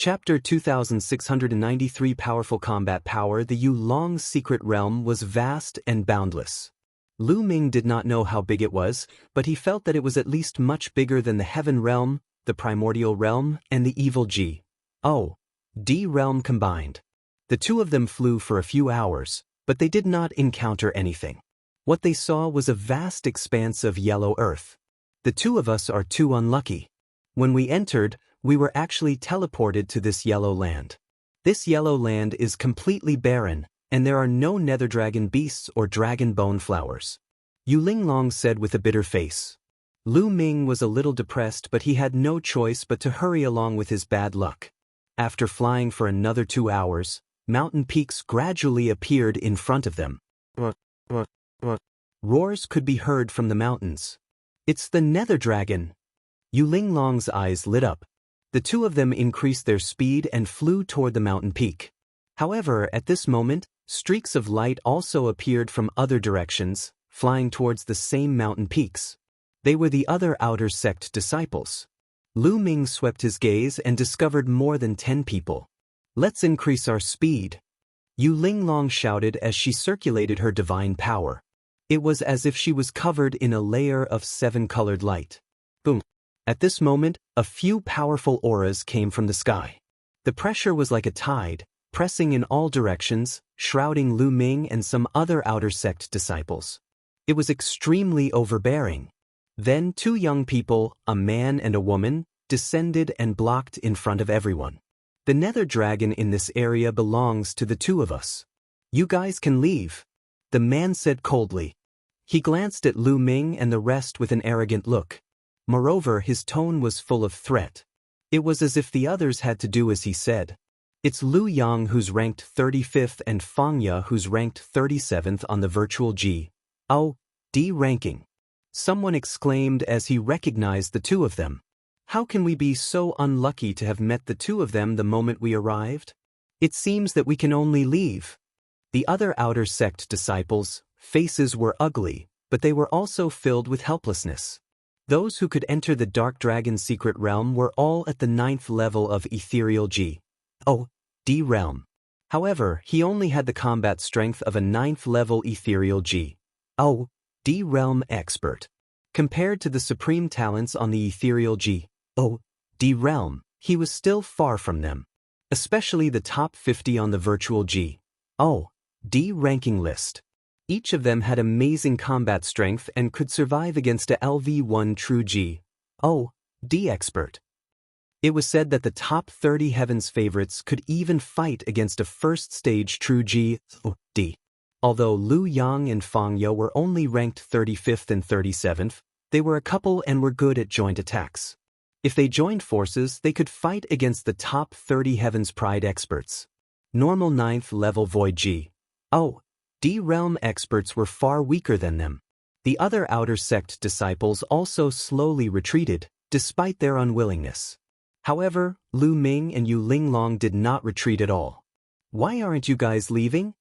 Chapter 2693 Powerful Combat Power. The Yulong's secret realm was vast and boundless. Lu Ming did not know how big it was, but he felt that it was at least much bigger than the Heaven Realm, the Primordial Realm, and the Evil G.O.D. Realm combined. The two of them flew for a few hours, but they did not encounter anything. What they saw was a vast expanse of yellow earth. The two of us are too unlucky. When we entered, we were actually teleported to this yellow land. This yellow land is completely barren, and there are no nether dragon beasts or dragon bone flowers. Yu Linglong said with a bitter face. Lu Ming was a little depressed, but he had no choice but to hurry along with his bad luck. After flying for another 2 hours, mountain peaks gradually appeared in front of them. Roars could be heard from the mountains. It's the nether dragon! Yu Linglong's eyes lit up. The two of them increased their speed and flew toward the mountain peak. However, at this moment, streaks of light also appeared from other directions, flying towards the same mountain peaks. They were the other outer sect disciples. Lu Ming swept his gaze and discovered more than 10 people. Let's increase our speed. Yu Linglong shouted as she circulated her divine power. It was as if she was covered in a layer of 7-colored light. Boom. At this moment, a few powerful auras came from the sky. The pressure was like a tide, pressing in all directions, shrouding Lu Ming and some other outer sect disciples. It was extremely overbearing. Then 2 young people, a man and a woman, descended and blocked in front of everyone. The nether dragon in this area belongs to the 2 of us. You guys can leave, the man said coldly. He glanced at Lu Ming and the rest with an arrogant look. Moreover, his tone was full of threat. It was as if the others had to do as he said. It's Lu Yang who's ranked 35th and Fang Ye who's ranked 37th on the virtual G.O.D. ranking. Someone exclaimed as he recognized the 2 of them. How can we be so unlucky to have met the 2 of them the moment we arrived? It seems that we can only leave. The other outer sect disciples' faces were ugly, but they were also filled with helplessness. Those who could enter the Dark Dragon's secret realm were all at the 9th level of Ethereal G.O.D. realm. However, he only had the combat strength of a 9th level Ethereal G.O.D. realm expert. Compared to the supreme talents on the Ethereal G.O.D. realm, he was still far from them. Especially the top 50 on the virtual G.O.D. ranking list. Each of them had amazing combat strength and could survive against a LV1 true G.O.D. expert. It was said that the top 30 Heaven's favorites could even fight against a first-stage true G.O.D. Although Lu Yang and Fang Ye were only ranked 35th and 37th, they were a couple and were good at joint attacks. If they joined forces, they could fight against the top 30 Heaven's Pride experts. Normal 9th level Void G.O.D. realm experts were far weaker than them. The other outer sect disciples also slowly retreated, despite their unwillingness. However, Lu Ming and Yu Linglong did not retreat at all. Why aren't you guys leaving?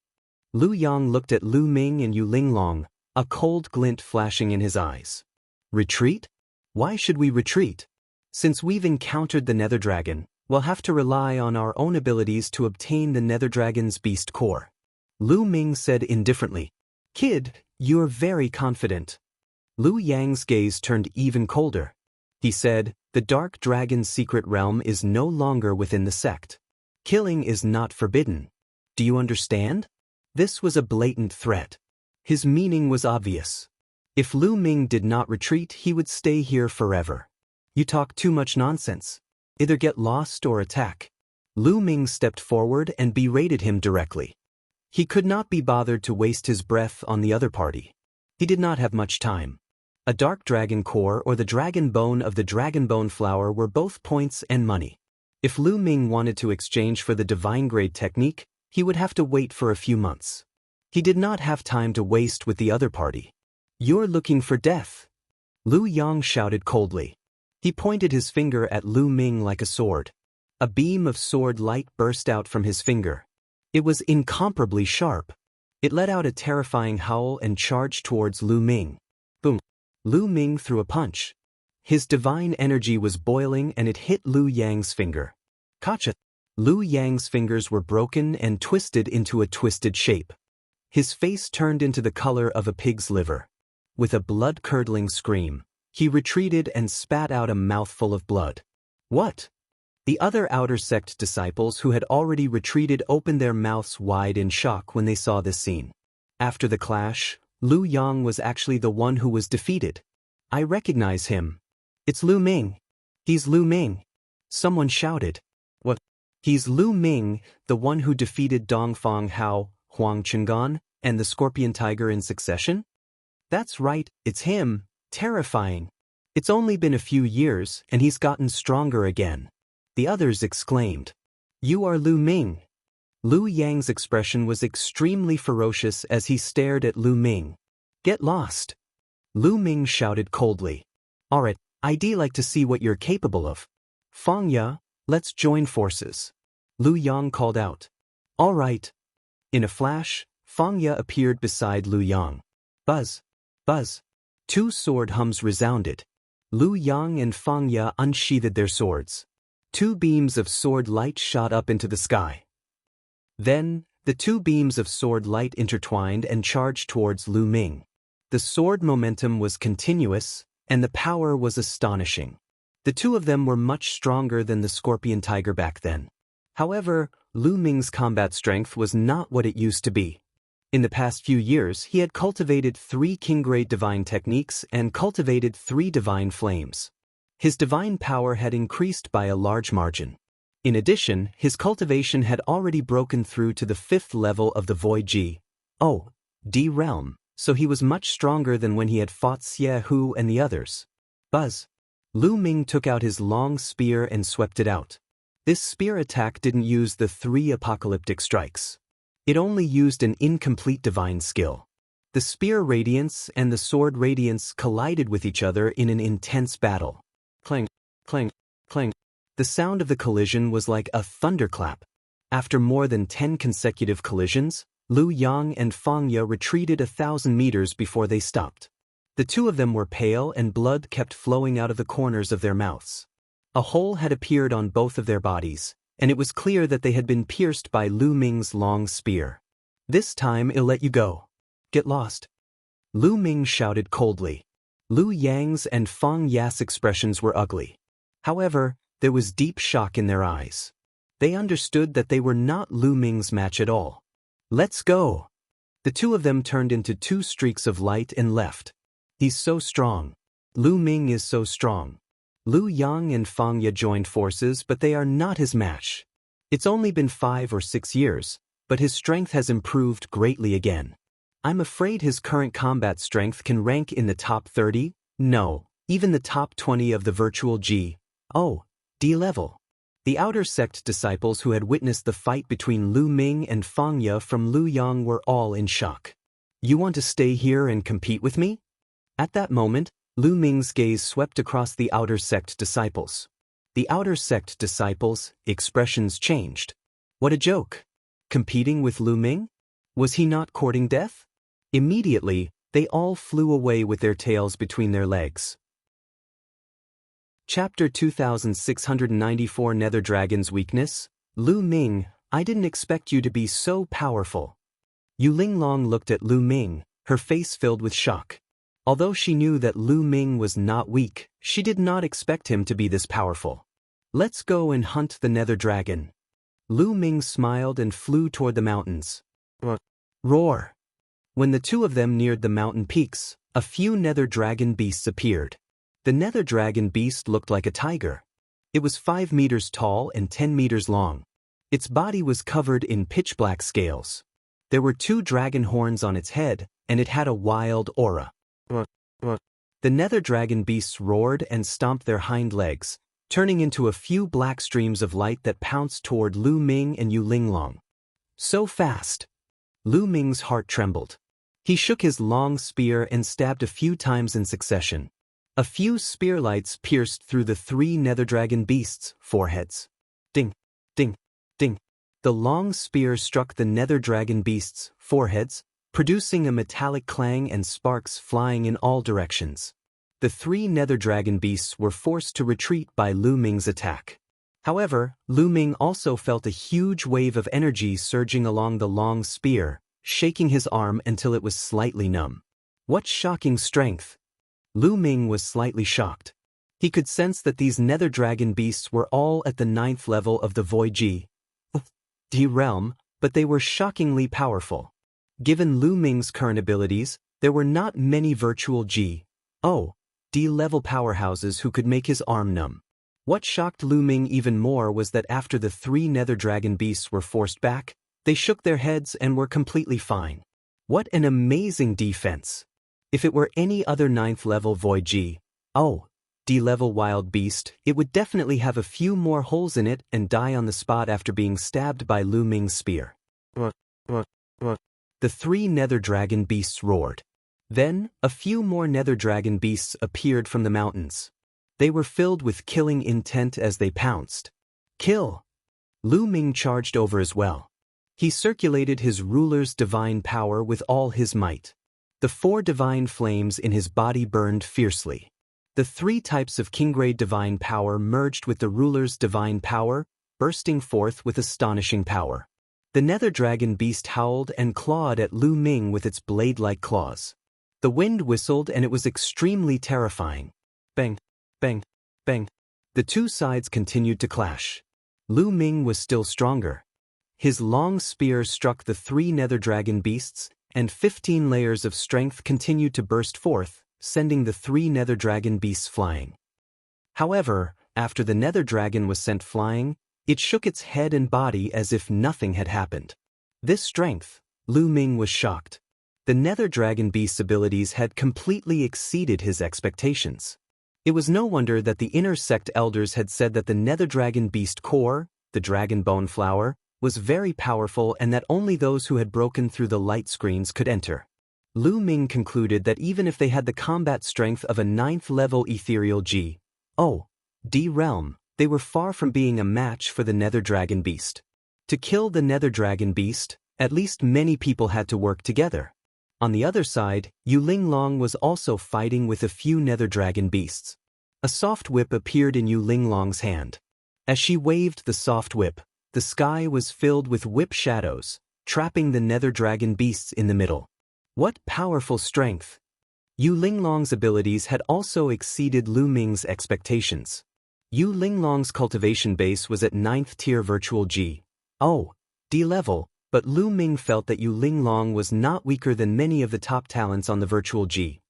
Lu Yang looked at Lu Ming and Yu Linglong, a cold glint flashing in his eyes. Retreat? Why should we retreat? Since we've encountered the Nether Dragon, we'll have to rely on our own abilities to obtain the Nether Dragon's beast core. Lu Ming said indifferently. Kid, you're very confident. Lu Yang's gaze turned even colder. He said, the Dark Dragon's secret realm is no longer within the sect. Killing is not forbidden. Do you understand? This was a blatant threat. His meaning was obvious. If Lu Ming did not retreat, he would stay here forever. You talk too much nonsense. Either get lost or attack. Lu Ming stepped forward and berated him directly. He could not be bothered to waste his breath on the other party. He did not have much time. A dark dragon core or the dragon bone of the dragon bone flower were both points and money. If Lu Ming wanted to exchange for the divine grade technique, he would have to wait for a few months. He did not have time to waste with the other party. You're looking for death. Lu Yang shouted coldly. He pointed his finger at Lu Ming like a sword. A beam of sword light burst out from his finger. It was incomparably sharp. It let out a terrifying howl and charged towards Lu Ming. Boom. Lu Ming threw a punch. His divine energy was boiling and it hit Lu Yang's finger. Gotcha. Lu Yang's fingers were broken and twisted into a twisted shape. His face turned into the color of a pig's liver. With a blood-curdling scream, he retreated and spat out a mouthful of blood. What? The other outer sect disciples who had already retreated opened their mouths wide in shock when they saw this scene. After the clash, Lu Yang was actually the one who was defeated. I recognize him. It's Lu Ming. He's Lu Ming. Someone shouted. What? He's Lu Ming, the one who defeated Dongfang Hao, Huang Chengan, and the Scorpion Tiger in succession? That's right, it's him. Terrifying. It's only been a few years, and he's gotten stronger again. The others exclaimed. You are Lu Ming. Lu Yang's expression was extremely ferocious as he stared at Lu Ming. Get lost. Lu Ming shouted coldly. Alright, I'd like to see what you're capable of. Fang Ya, let's join forces. Lu Yang called out. Alright. In a flash, Fang Ya appeared beside Lu Yang. Buzz. Buzz. Two sword hums resounded. Lu Yang and Fang Ya unsheathed their swords. Two beams of sword light shot up into the sky. Then, the two beams of sword light intertwined and charged towards Lu Ming. The sword momentum was continuous, and the power was astonishing. The two of them were much stronger than the Scorpion Tiger back then. However, Lu Ming's combat strength was not what it used to be. In the past few years, he had cultivated 3 king-grade divine techniques and cultivated 3 divine flames. His divine power had increased by a large margin. In addition, his cultivation had already broken through to the 5th level of the Void D realm, so he was much stronger than when he had fought Xie Hu and the others. Buzz. Lu Ming took out his long spear and swept it out. This spear attack didn't use the 3 apocalyptic strikes. It only used an incomplete divine skill. The spear radiance and the sword radiance collided with each other in an intense battle. Clang, clang, clang. The sound of the collision was like a thunderclap. After more than 10 consecutive collisions, Lu Yang and Fang Ya retreated 1,000 meters before they stopped. The two of them were pale and blood kept flowing out of the corners of their mouths. A hole had appeared on both of their bodies, and it was clear that they had been pierced by Lu Ming's long spear. This time it'll let you go. Get lost. Lu Ming shouted coldly. Lu Yang's and Fang Ya's expressions were ugly. However, there was deep shock in their eyes. They understood that they were not Lu Ming's match at all. Let's go. The two of them turned into 2 streaks of light and left. He's so strong. Lu Ming is so strong. Lu Yang and Fang Ya joined forces, but they are not his match. It's only been 5 or 6 years, but his strength has improved greatly again. I'm afraid his current combat strength can rank in the top 30, no, even the top 20 of the virtual D level. The outer sect disciples who had witnessed the fight between Lu Ming and Fang Ya from Lu Yang were all in shock. You want to stay here and compete with me? At that moment, Lu Ming's gaze swept across the outer sect disciples. The outer sect disciples' expressions changed. What a joke! Competing with Lu Ming? Was he not courting death? Immediately, they all flew away with their tails between their legs. Chapter 2694 Nether Dragon's Weakness. Lu Ming, I didn't expect you to be so powerful. Yu Linglong looked at Lu Ming, her face filled with shock. Although she knew that Lu Ming was not weak, she did not expect him to be this powerful. Let's go and hunt the Nether Dragon. Lu Ming smiled and flew toward the mountains. Roar! When the two of them neared the mountain peaks, a few Nether Dragon beasts appeared. The Nether Dragon beast looked like a tiger. It was 5 meters tall and 10 meters long. Its body was covered in pitch-black scales. There were 2 dragon horns on its head, and it had a wild aura. The Nether Dragon beasts roared and stomped their hind legs, turning into a few black streams of light that pounced toward Lu Ming and Yu Linglong. So fast! Lu Ming's heart trembled. He shook his long spear and stabbed a few times in succession. A few spear lights pierced through the 3 Nether Dragon beasts' foreheads. Ding, ding, ding. The long spear struck the Nether Dragon beasts' foreheads, producing a metallic clang and sparks flying in all directions. The 3 Nether Dragon beasts were forced to retreat by Lu Ming's attack. However, Lu Ming also felt a huge wave of energy surging along the long spear, shaking his arm until it was slightly numb. What shocking strength! Lu Ming was slightly shocked. He could sense that these nether dragon beasts were all at the 9th level of the Void D realm, but they were shockingly powerful. Given Lu Ming's current abilities, there were not many virtual D level powerhouses who could make his arm numb. What shocked Lu Ming even more was that after the 3 nether dragon beasts were forced back, they shook their heads and were completely fine. What an amazing defense! If it were any other 9th level Void D level wild beast, it would definitely have a few more holes in it and die on the spot after being stabbed by Lu Ming's spear. The 3 nether dragon beasts roared. Then, a few more nether dragon beasts appeared from the mountains. They were filled with killing intent as they pounced. Kill! Lu Ming charged over as well. He circulated his ruler's divine power with all his might. The 4 divine flames in his body burned fiercely. The 3 types of Kinggrade divine power merged with the ruler's divine power, bursting forth with astonishing power. The nether dragon beast howled and clawed at Lu Ming with its blade-like claws. The wind whistled and it was extremely terrifying. Bang, bang, bang. The 2 sides continued to clash. Lu Ming was still stronger. His long spear struck the 3 nether dragon beasts, and 15 layers of strength continued to burst forth, sending the 3 nether dragon beasts flying. However, after the nether dragon was sent flying, it shook its head and body as if nothing had happened. This strength, Lu Ming was shocked. The nether dragon beast's abilities had completely exceeded his expectations. It was no wonder that the inner sect elders had said that the nether dragon beast core, the dragon bone flower, was very powerful and that only those who had broken through the light screens could enter. Lu Ming concluded that even if they had the combat strength of a 9th level ethereal D realm, they were far from being a match for the nether dragon beast. To kill the nether dragon beast, at least many people had to work together. On the other side, Yu Linglong was also fighting with a few nether dragon beasts. A soft whip appeared in Yu Linglong's hand. As she waved the soft whip, the sky was filled with whip shadows, trapping the nether dragon beasts in the middle. What powerful strength! Yu Linglong's abilities had also exceeded Lu Ming's expectations. Yu Linglong's cultivation base was at 9th tier virtual D level, but Lu Ming felt that Yu Linglong was not weaker than many of the top talents on the virtual D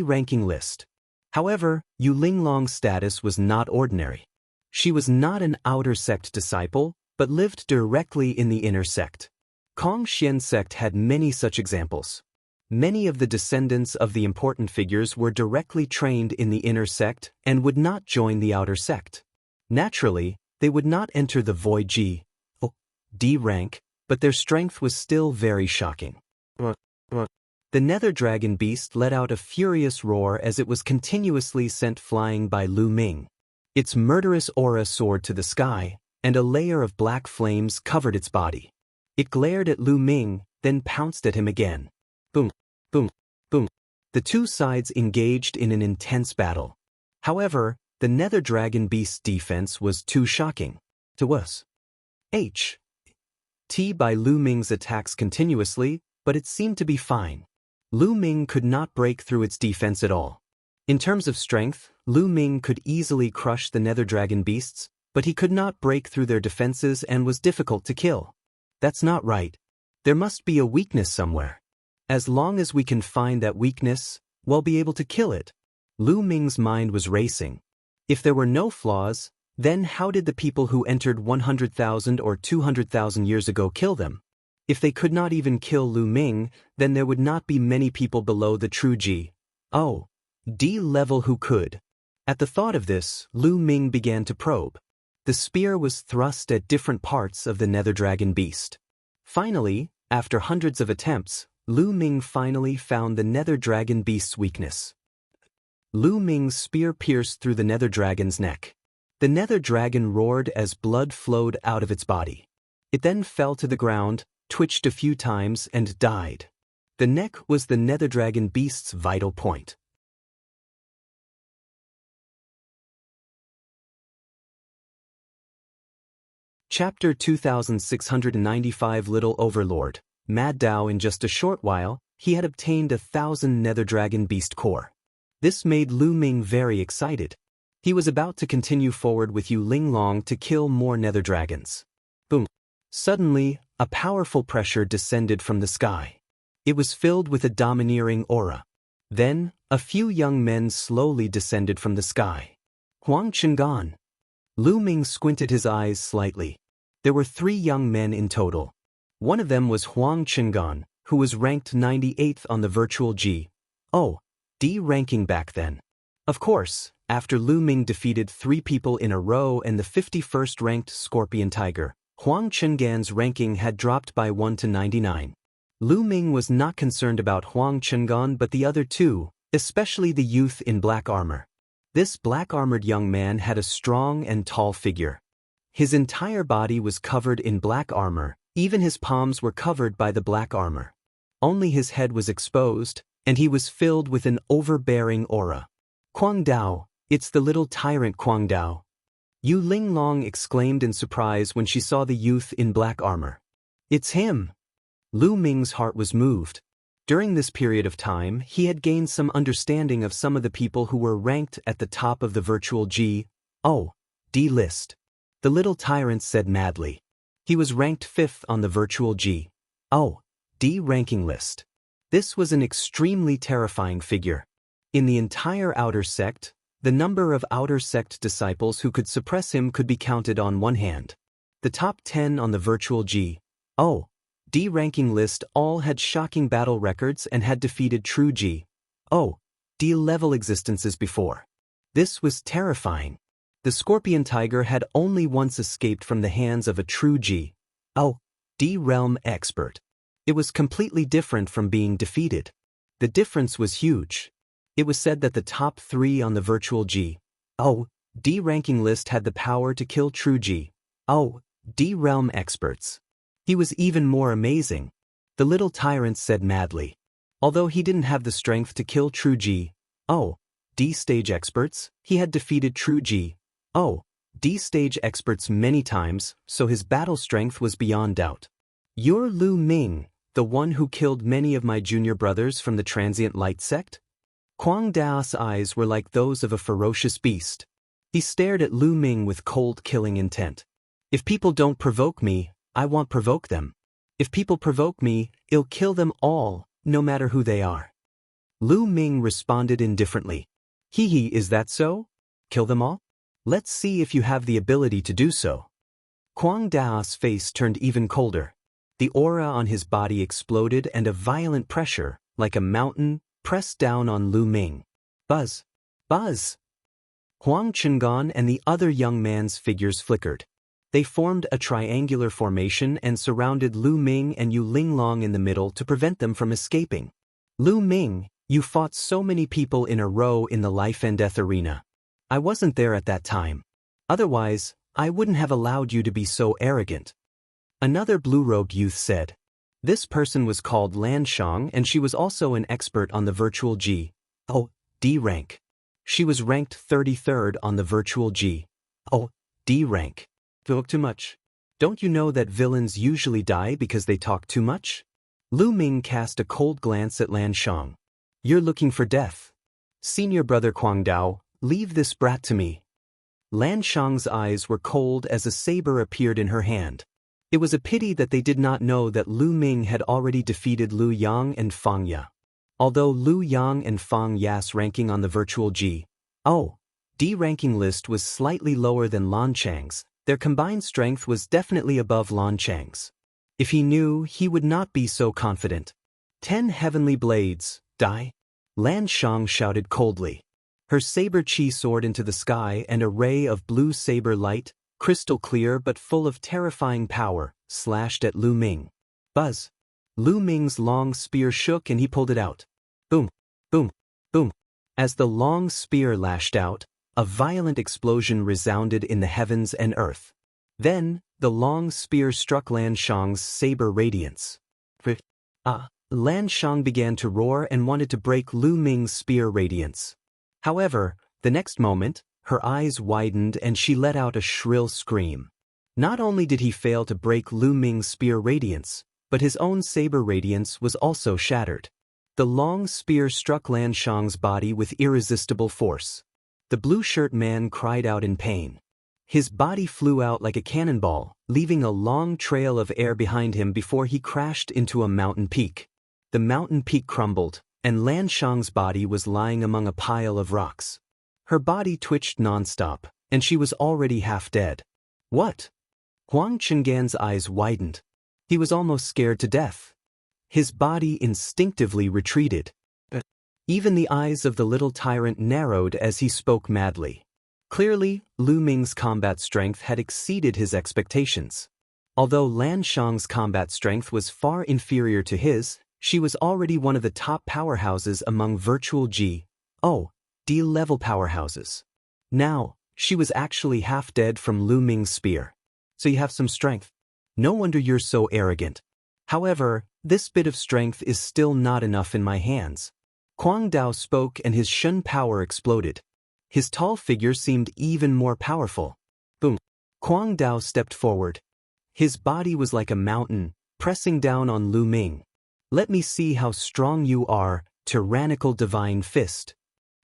ranking list. However, Yu Linglong's status was not ordinary. She was not an outer sect disciple, but lived directly in the inner sect. Kong Xian sect had many such examples. Many of the descendants of the important figures were directly trained in the inner sect and would not join the outer sect. Naturally, they would not enter the Void D rank, but their strength was still very shocking. The nether dragon beast let out a furious roar as it was continuously sent flying by Lu Ming. Its murderous aura soared to the sky, and a layer of black flames covered its body. It glared at Lu Ming, then pounced at him again. Boom, boom, boom. The 2 sides engaged in an intense battle. However, the nether dragon beast's defense was too shocking. To us. By Lu Ming's attacks continuously, but it seemed to be fine. Lu Ming could not break through its defense at all. In terms of strength, Lu Ming could easily crush the nether dragon beasts, but he could not break through their defenses and was difficult to kill. That's not right. There must be a weakness somewhere. As long as we can find that weakness, we'll be able to kill it. Lu Ming's mind was racing. If there were no flaws, then how did the people who entered 100,000 or 200,000 years ago kill them? If they could not even kill Lu Ming, then there would not be many people below the true D level who could. At the thought of this, Lu Ming began to probe. The spear was thrust at different parts of the nether dragon beast. Finally, after hundreds of attempts, Lu Ming finally found the nether dragon beast's weakness. Lu Ming's spear pierced through the nether dragon's neck. The nether dragon roared as blood flowed out of its body. It then fell to the ground, twitched a few times, and died. The neck was the nether dragon beast's vital point. Chapter 2695 Little Overlord, Mad Dao. In just a short while, he had obtained 1,000 Nether Dragon Beast Core. This made Lu Ming very excited. He was about to continue forward with Yu Linglong to kill more Nether Dragons. Boom. Suddenly, a powerful pressure descended from the sky. It was filled with a domineering aura. Then, a few young men slowly descended from the sky. Huang Chengan. Lu Ming squinted his eyes slightly. There were 3 young men in total. One of them was Huang Chengan, who was ranked 98th on the virtual G.O.D. ranking back then. Of course, after Lu Ming defeated 3 people in a row and the 51st ranked Scorpion Tiger, Huang Chengan's ranking had dropped by 1 to 99. Lu Ming was not concerned about Huang Chengan but the other 2, especially the youth in black armor. This black-armored young man had a strong and tall figure. His entire body was covered in black armor, even his palms were covered by the black armor. Only his head was exposed, and he was filled with an overbearing aura. Kuang Dao, it's the little tyrant Kuang Dao. Yu Linglong exclaimed in surprise when she saw the youth in black armor. It's him. Lu Ming's heart was moved. During this period of time, he had gained some understanding of some of the people who were ranked at the top of the virtual G.O.D. list. The little tyrant said madly. He was ranked 5th on the virtual G.O.D. ranking list. This was an extremely terrifying figure. In the entire outer sect, the number of outer sect disciples who could suppress him could be counted on one hand. The top 10 on the virtual G.O.D. ranking list all had shocking battle records and had defeated true G.O.D. level existences before. This was terrifying. The Scorpion Tiger had only once escaped from the hands of a true G.O.D. realm expert. It was completely different from being defeated. The difference was huge. It was said that the top 3 on the virtual G.O.D. ranking list had the power to kill true G.O.D. realm experts. He was even more amazing. The little tyrant said madly. Although he didn't have the strength to kill true G.O.D. stage experts, he had defeated true G.O.D. stage experts many times, so his battle strength was beyond doubt. You're Lu Ming, the one who killed many of my junior brothers from the transient light sect? Kuang Dao's eyes were like those of a ferocious beast. He stared at Lu Ming with cold killing intent. If people don't provoke me, I won't provoke them. If people provoke me, I'll kill them all, no matter who they are. Lu Ming responded indifferently. Hee, is that so? Kill them all? Let's see if you have the ability to do so. Kuang Dao's face turned even colder. The aura on his body exploded and a violent pressure, like a mountain, pressed down on Lu Ming. Buzz! Buzz! Huang Chengan and the other young man's figures flickered. They formed a triangular formation and surrounded Lu Ming and Yu Linglong in the middle to prevent them from escaping. Lu Ming, you fought so many people in a row in the life and death arena. I wasn't there at that time. Otherwise, I wouldn't have allowed you to be so arrogant. Another blue-robed youth said. This person was called Lan Shang and she was also an expert on the virtual G.O.D. rank. She was ranked 33rd on the virtual G.O.D. rank. Talk too much. Don't you know that villains usually die because they talk too much? Lu Ming cast a cold glance at Lan Shang. You're looking for death. Senior brother Kuang Dao, leave this brat to me. Lan Shang's eyes were cold as a saber appeared in her hand. It was a pity that they did not know that Lu Ming had already defeated Lu Yang and Fang Ya. Although Lu Yang and Fang Ya's ranking on the virtual G.O.D. ranking list was slightly lower than Lan Chang's, their combined strength was definitely above Lan Chang's. If he knew, he would not be so confident. 10 heavenly blades, die? Lan Shang shouted coldly. Her saber chi soared into the sky and a ray of blue saber light, crystal clear but full of terrifying power, slashed at Lu Ming. Buzz! Lu Ming's long spear shook and he pulled it out. Boom! Boom! Boom! As the long spear lashed out, a violent explosion resounded in the heavens and earth. Then, the long spear struck Lan Shang's saber radiance. Lan Shang began to roar and wanted to break Lu Ming's spear radiance. However, the next moment, her eyes widened and she let out a shrill scream. Not only did he fail to break Lu Ming's spear radiance, but his own saber radiance was also shattered. The long spear struck Lan Shang's body with irresistible force. The blue-shirt man cried out in pain. His body flew out like a cannonball, leaving a long trail of air behind him before he crashed into a mountain peak. The mountain peak crumbled, and Lan Shang's body was lying among a pile of rocks. Her body twitched non-stop, and she was already half dead. What? Huang Chengan's eyes widened. He was almost scared to death. His body instinctively retreated. Even the eyes of the little tyrant narrowed as he spoke madly. Clearly, Lu Ming's combat strength had exceeded his expectations. Although Lan Shang's combat strength was far inferior to his, she was already one of the top powerhouses among virtual D-level powerhouses. Now, she was actually half dead from Lu Ming's spear. So you have some strength. No wonder you're so arrogant. However, this bit of strength is still not enough in my hands. Kuang Dao spoke and his Shun power exploded. His tall figure seemed even more powerful. Boom. Kuang Dao stepped forward. His body was like a mountain, pressing down on Lu Ming. Let me see how strong you are, tyrannical divine fist.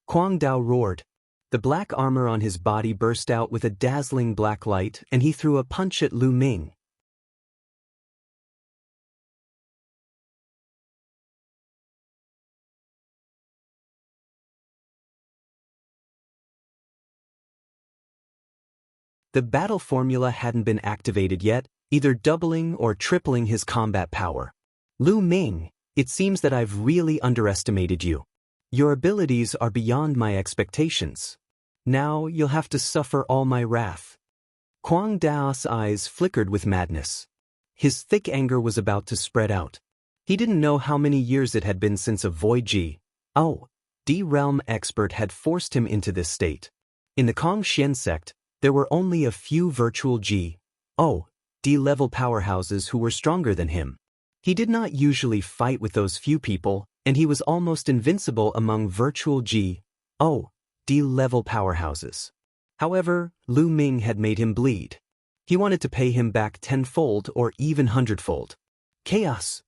Kuang Dao roared. The black armor on his body burst out with a dazzling black light and he threw a punch at Lu Ming. The battle formula hadn't been activated yet, either doubling or tripling his combat power. Lu Ming, it seems that I've really underestimated you. Your abilities are beyond my expectations. Now you'll have to suffer all my wrath. Kuang Dao's eyes flickered with madness. His thick anger was about to spread out. He didn't know how many years it had been since a Void D-realm expert had forced him into this state. In the Kong Xian sect, there were only a few virtual D-level powerhouses who were stronger than him. He did not usually fight with those few people, and he was almost invincible among virtual D-level powerhouses. However, Lu Ming had made him bleed. He wanted to pay him back tenfold or even hundredfold. Chaos!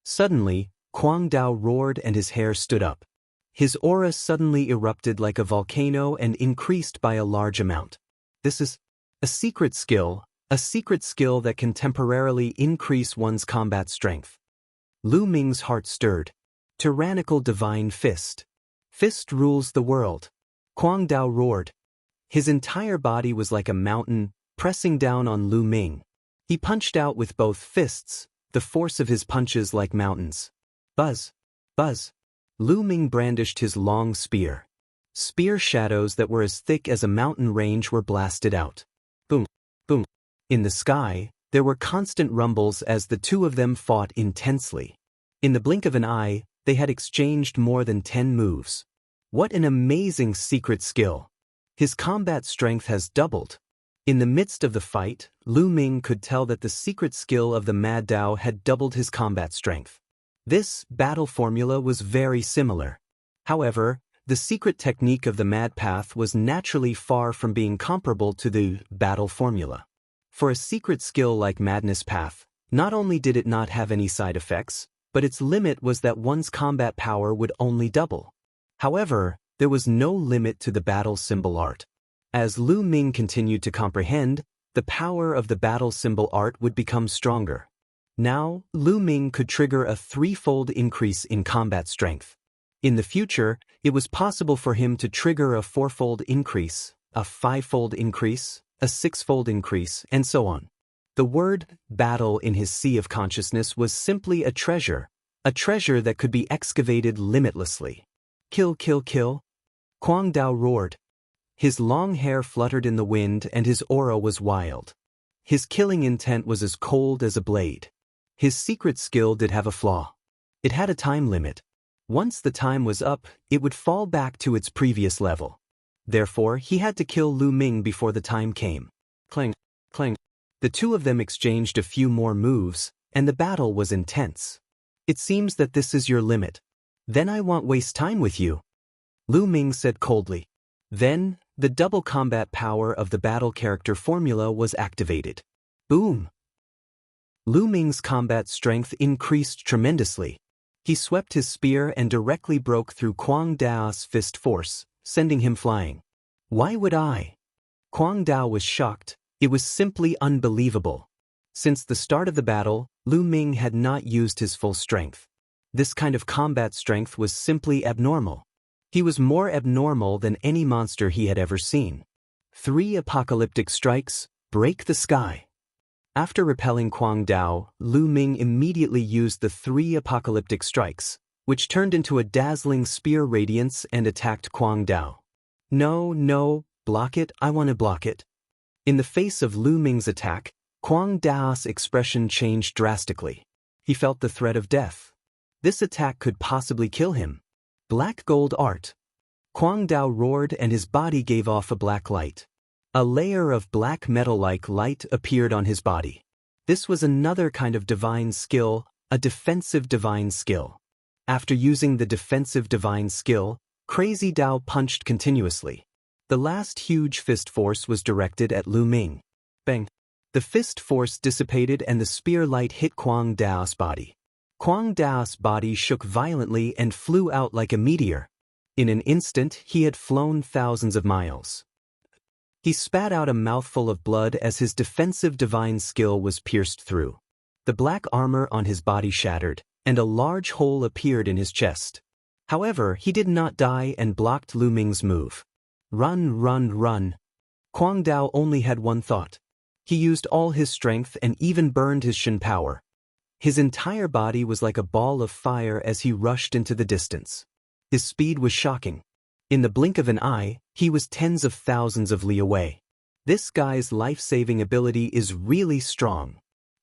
Suddenly, Kuang Dao roared and his hair stood up. His aura suddenly erupted like a volcano and increased by a large amount. This is a secret skill that can temporarily increase one's combat strength. Lu Ming's heart stirred. Tyrannical divine fist. Fist rules the world. Kuang Dao roared. His entire body was like a mountain, pressing down on Lu Ming. He punched out with both fists, the force of his punches like mountains. Buzz! Buzz! Lu Ming brandished his long spear. Spear shadows that were as thick as a mountain range were blasted out. Boom! Boom! In the sky, there were constant rumbles as the two of them fought intensely. In the blink of an eye, they had exchanged more than 10 moves. What an amazing secret skill! His combat strength has doubled. In the midst of the fight, Lu Ming could tell that the secret skill of the Mad Dao had doubled his combat strength. This battle formula was very similar. However, the secret technique of the Mad Path was naturally far from being comparable to the battle formula. For a secret skill like Madness Path, not only did it not have any side effects, but its limit was that one's combat power would only double. However, there was no limit to the battle symbol art. As Lu Ming continued to comprehend, the power of the battle symbol art would become stronger. Now, Lu Ming could trigger a 3-fold increase in combat strength. In the future, it was possible for him to trigger a 4-fold increase, a 5-fold increase, a 6-fold increase, and so on. The word battle in his sea of consciousness was simply a treasure that could be excavated limitlessly. Kill, kill, kill! Kuang Dao roared. His long hair fluttered in the wind and his aura was wild. His killing intent was as cold as a blade. His secret skill did have a flaw. It had a time limit. Once the time was up, it would fall back to its previous level. Therefore, he had to kill Lu Ming before the time came. Clang, clang. The two of them exchanged a few more moves, and the battle was intense. It seems that this is your limit. Then I won't waste time with you, Lu Ming said coldly. Then, the double combat power of the battle character formula was activated. Boom! Lu Ming's combat strength increased tremendously. He swept his spear and directly broke through Huang Dao's fist force, sending him flying. Why would I? Huang Dao was shocked. It was simply unbelievable. Since the start of the battle, Lu Ming had not used his full strength. This kind of combat strength was simply abnormal. He was more abnormal than any monster he had ever seen. 3 apocalyptic strikes, break the sky. After repelling Huang Dao, Lu Ming immediately used the 3 apocalyptic strikes, which turned into a dazzling spear radiance and attacked Huang Dao. No, block it, I want to block it. In the face of Lu Ming's attack, Huang Dao's expression changed drastically. He felt the threat of death. This attack could possibly kill him. Black gold art. Huang Dao roared and his body gave off a black light. A layer of black metal-like light appeared on his body. This was another kind of divine skill, a defensive divine skill. After using the defensive divine skill, Crazy Dao punched continuously. The last huge fist force was directed at Lu Ming. Bang! The fist force dissipated and the spear light hit Huang Dao's body. Huang Dao's body shook violently and flew out like a meteor. In an instant, he had flown thousands of miles. He spat out a mouthful of blood as his defensive divine skill was pierced through. The black armor on his body shattered, and a large hole appeared in his chest. However, he did not die and blocked Lu Ming's move. Run, run, run. Huang Dao only had one thought. He used all his strength and even burned his Shen power. His entire body was like a ball of fire as he rushed into the distance. His speed was shocking. In the blink of an eye, he was tens of thousands of li away. This guy's life-saving ability is really strong.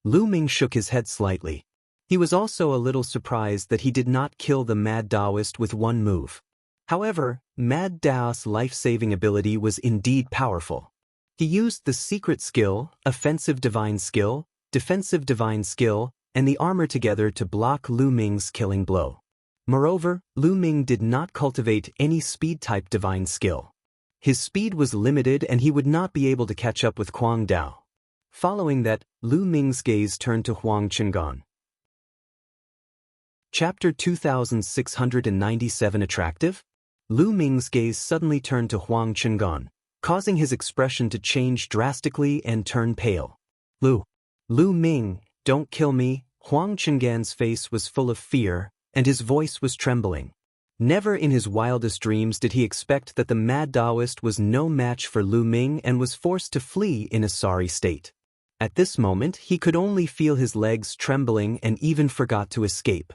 Lu Ming shook his head slightly. He was also a little surprised that he did not kill the Mad Daoist with one move. However, Mad Dao's life-saving ability was indeed powerful. He used the secret skill, offensive divine skill, defensive divine skill, and the armor together to block Lu Ming's killing blow. Moreover, Lu Ming did not cultivate any speed-type divine skill. His speed was limited and he would not be able to catch up with Huang Dao. Following that, Lu Ming's gaze turned to Huang Qingan. Chapter 2697 Attractive? Lu Ming's gaze suddenly turned to Huang Qingan, causing his expression to change drastically and turn pale. Lu Ming, don't kill me. Huang Qingan's face was full of fear, and his voice was trembling. Never in his wildest dreams did he expect that the Mad Daoist was no match for Lu Ming and was forced to flee in a sorry state. At this moment, he could only feel his legs trembling and even forgot to escape.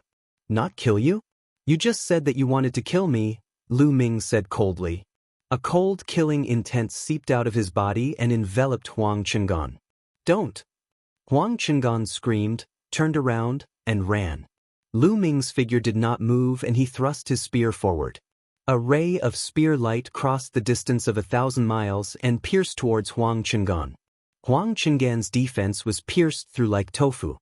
Not kill you? You just said that you wanted to kill me, Lu Ming said coldly. A cold, killing intent seeped out of his body and enveloped Huang Qingan. Don't! Huang Qingan screamed, turned around, and ran. Lu Ming's figure did not move and he thrust his spear forward. A ray of spear light crossed the distance of 1,000 miles and pierced towards Huang Qingan. Huang Qingan's defense was pierced through like tofu.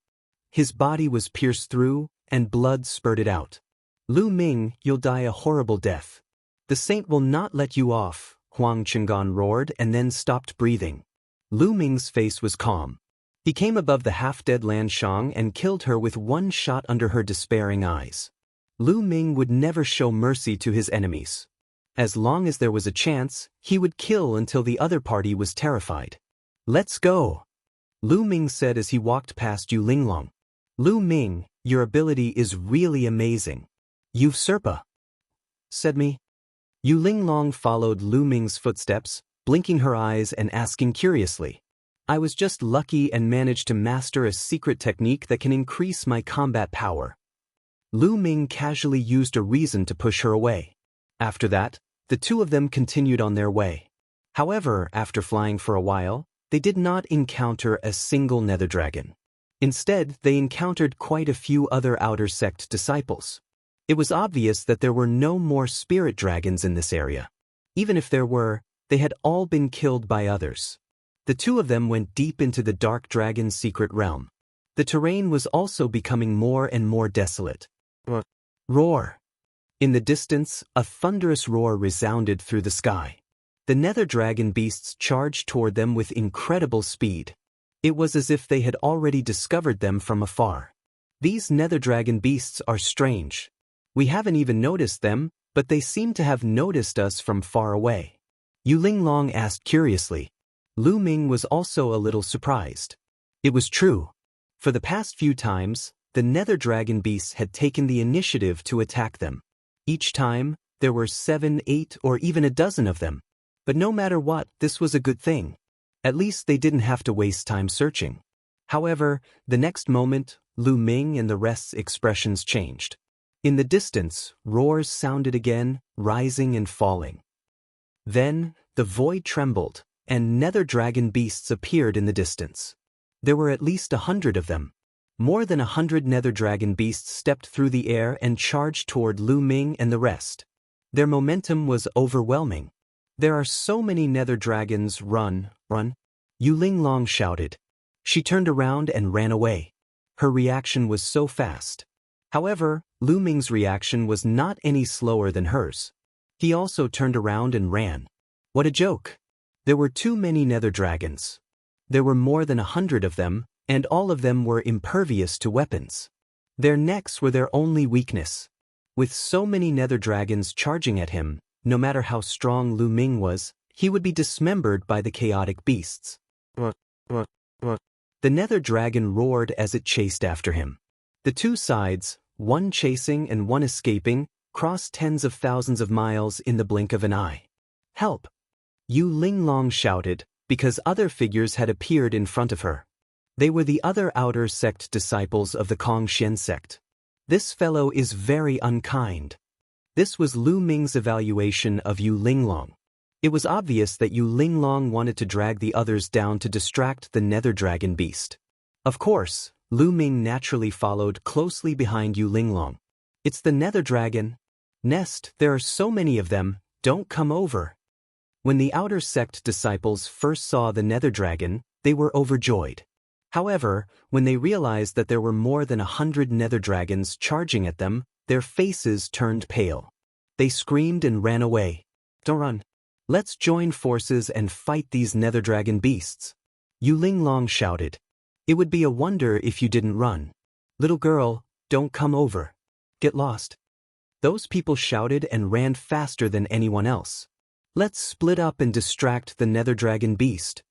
His body was pierced through, and blood spurted out. Lu Ming, you'll die a horrible death. The saint will not let you off, Huang Qingan roared and then stopped breathing. Lu Ming's face was calm. He came above the half-dead Lan Shang and killed her with one shot under her despairing eyes. Lu Ming would never show mercy to his enemies. As long as there was a chance, he would kill until the other party was terrified. Let's go, Lu Ming said as he walked past Yu Linglong. Lu Ming, your ability is really amazing. Usurper, said me. Yu Linglong followed Lu Ming's footsteps, blinking her eyes and asking curiously. I was just lucky and managed to master a secret technique that can increase my combat power. Lu Ming casually used a reason to push her away. After that, the two of them continued on their way. However, after flying for a while, they did not encounter a single nether dragon. Instead, they encountered quite a few other outer sect disciples. It was obvious that there were no more spirit dragons in this area. Even if there were, they had all been killed by others. The two of them went deep into the dark dragon's secret realm. The terrain was also becoming more and more desolate. Roar! In the distance, a thunderous roar resounded through the sky. The nether dragon beasts charged toward them with incredible speed. It was as if they had already discovered them from afar. These nether dragon beasts are strange. We haven't even noticed them, but they seem to have noticed us from far away. Yu Linglong asked curiously. Lu Ming was also a little surprised. It was true. For the past few times, the nether dragon beasts had taken the initiative to attack them. Each time, there were 7, 8, or even a dozen of them. But no matter what, this was a good thing. At least they didn't have to waste time searching. However, the next moment, Lu Ming and the rest's expressions changed. In the distance, roars sounded again, rising and falling. Then, the void trembled, and nether dragon beasts appeared in the distance. There were at least 100 of them. More than 100 nether dragon beasts stepped through the air and charged toward Lu Ming and the rest. Their momentum was overwhelming. There are so many nether dragons, run, run! Yu Linglong shouted. She turned around and ran away. Her reaction was so fast. However, Lu Ming's reaction was not any slower than hers. He also turned around and ran. What a joke! There were too many nether dragons. There were more than 100 of them, and all of them were impervious to weapons. Their necks were their only weakness. With so many nether dragons charging at him, no matter how strong Lu Ming was, he would be dismembered by the chaotic beasts. The nether dragon roared as it chased after him. The two sides, one chasing and one escaping, crossed tens of thousands of miles in the blink of an eye. Help! Yu Linglong shouted, because other figures had appeared in front of her. They were the other outer sect disciples of the Kongxian sect. This fellow is very unkind. This was Lu Ming's evaluation of Yu Linglong. It was obvious that Yu Linglong wanted to drag the others down to distract the nether dragon beast. Of course, Lu Ming naturally followed closely behind Yu Linglong. It's the nether dragon. Nest, there are so many of them, don't come over. When the outer sect disciples first saw the nether dragon, they were overjoyed. However, when they realized that there were more than 100 nether dragons charging at them, their faces turned pale. They screamed and ran away. Don't run. Let's join forces and fight these nether dragon beasts. Yu Linglong shouted. It would be a wonder if you didn't run. Little girl, don't come over. Get lost. Those people shouted and ran faster than anyone else. Let's split up and distract the nether dragon beast.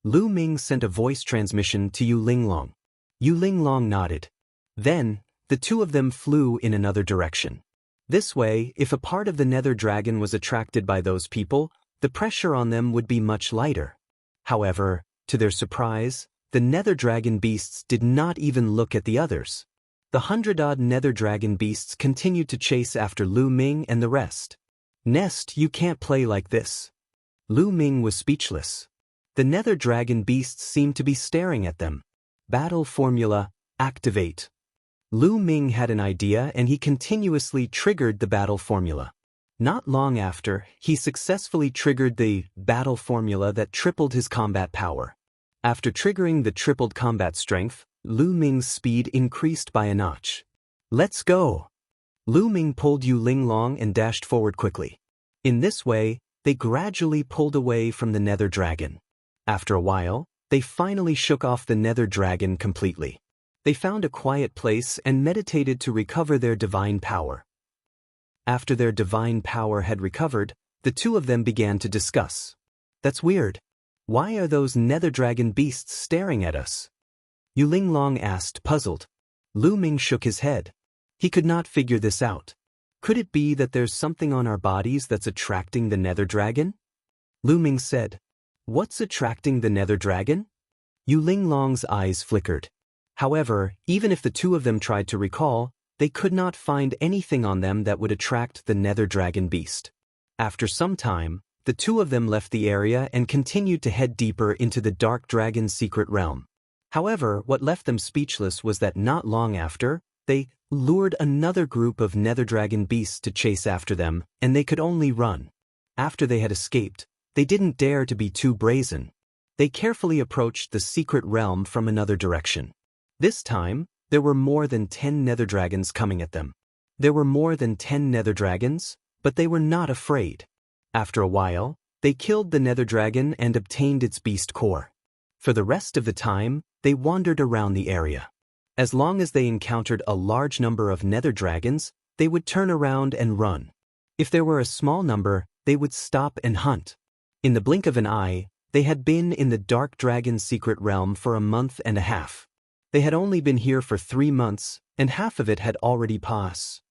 Lu Ming sent a voice transmission to Yu Linglong. Yu Linglong nodded. Then, the two of them flew in another direction. This way, if a part of the nether dragon was attracted by those people, the pressure on them would be much lighter. However, to their surprise, the nether dragon beasts did not even look at the others. The 100-odd nether dragon beasts continued to chase after Lu Ming and the rest. Nest, you can't play like this. Lu Ming was speechless. The nether dragon beasts seemed to be staring at them. Battle formula, activate. Lu Ming had an idea and he continuously triggered the battle formula. Not long after, he successfully triggered the battle formula that tripled his combat power. After triggering the tripled combat strength, Lu Ming's speed increased by a notch. Let's go! Lu Ming pulled Yu Linglong and dashed forward quickly. In this way, they gradually pulled away from the nether dragon. After a while, they finally shook off the nether dragon completely. They found a quiet place and meditated to recover their divine power. After their divine power had recovered, the two of them began to discuss. That's weird. Why are those nether dragon beasts staring at us? Yu Linglong asked, puzzled. Lu Ming shook his head. He could not figure this out. Could it be that there's something on our bodies that's attracting the nether dragon? Lu Ming said, What's attracting the nether dragon? Yu Linglong's eyes flickered. However, even if the two of them tried to recall, they could not find anything on them that would attract the nether dragon beast. After some time, the two of them left the area and continued to head deeper into the dark dragon's secret realm. However, what left them speechless was that not long after, they lured another group of nether dragon beasts to chase after them, and they could only run. After they had escaped, they didn't dare to be too brazen. They carefully approached the secret realm from another direction. This time, there were more than 10 nether dragons coming at them. There were more than 10 nether dragons, but they were not afraid. After a while, they killed the nether dragon and obtained its beast core. For the rest of the time, they wandered around the area. As long as they encountered a large number of nether dragons, they would turn around and run. If there were a small number, they would stop and hunt. In the blink of an eye, they had been in the Dark Dragon's secret realm for a month and a half. They had only been here for 3 months, and half of it had already passed.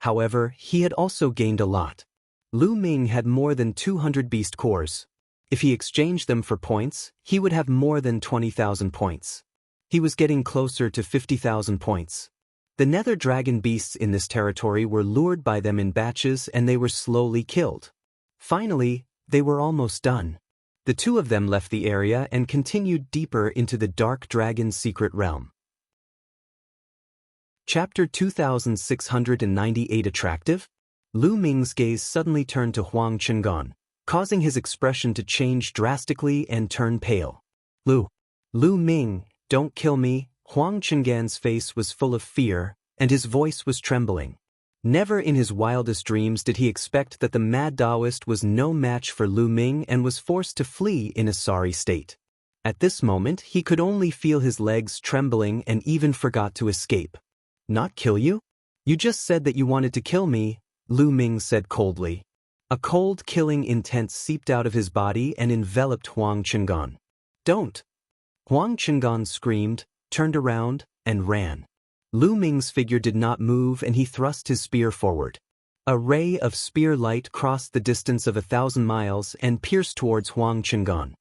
However, he had also gained a lot. Lu Ming had more than 200 beast cores. If he exchanged them for points, he would have more than 20,000 points. He was getting closer to 50,000 points. The nether dragon beasts in this territory were lured by them in batches and they were slowly killed. Finally, they were almost done. The two of them left the area and continued deeper into the Dark Dragon's secret realm. Chapter 2698 Attractive? Lu Ming's gaze suddenly turned to Huang Chengan, causing his expression to change drastically and turn pale. Lu Ming, don't kill me. Huang Chengan's face was full of fear, and his voice was trembling. Never in his wildest dreams did he expect that the mad Taoist was no match for Lu Ming and was forced to flee in a sorry state. At this moment, he could only feel his legs trembling and even forgot to escape. Not kill you? You just said that you wanted to kill me, Lu Ming said coldly. A cold, killing intent seeped out of his body and enveloped Huang Chengan. Don't! Huang Chengan screamed, turned around, and ran. Lu Ming's figure did not move and he thrust his spear forward. A ray of spear light crossed the distance of 1,000 miles and pierced towards Huang Chengan.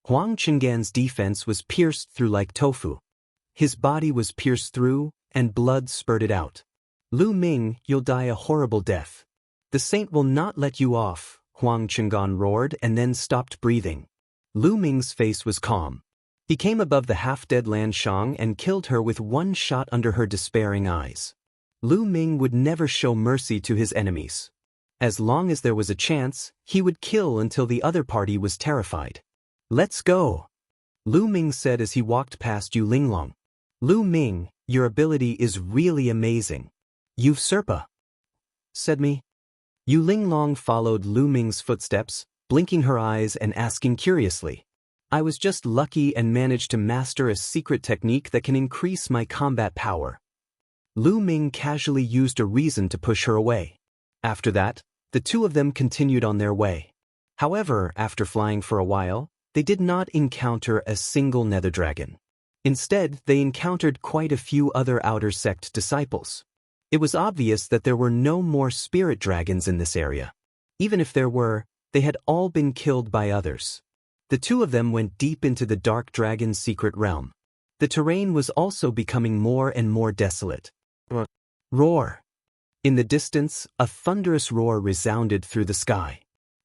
Huang Chengan's defense was pierced through like tofu. His body was pierced through, and blood spurted out. Lu Ming, you'll die a horrible death. The saint will not let you off, Huang Chengan roared and then stopped breathing. Lu Ming's face was calm. He came above the half-dead Lan Shang and killed her with one shot under her despairing eyes. Lu Ming would never show mercy to his enemies. As long as there was a chance, he would kill until the other party was terrified. Let's go, Lu Ming said as he walked past Yu Linglong. Lu Ming, your ability is really amazing. Usurper, said me. Yu Linglong followed Lu Ming's footsteps, blinking her eyes and asking curiously. I was just lucky and managed to master a secret technique that can increase my combat power. Lu Ming casually used a reason to push her away. After that, the two of them continued on their way. However, after flying for a while, they did not encounter a single nether dragon. Instead, they encountered quite a few other outer sect disciples. It was obvious that there were no more spirit dragons in this area. Even if there were, they had all been killed by others. The two of them went deep into the Dark Dragon's secret realm. The terrain was also becoming more and more desolate. Roar! In the distance, a thunderous roar resounded through the sky.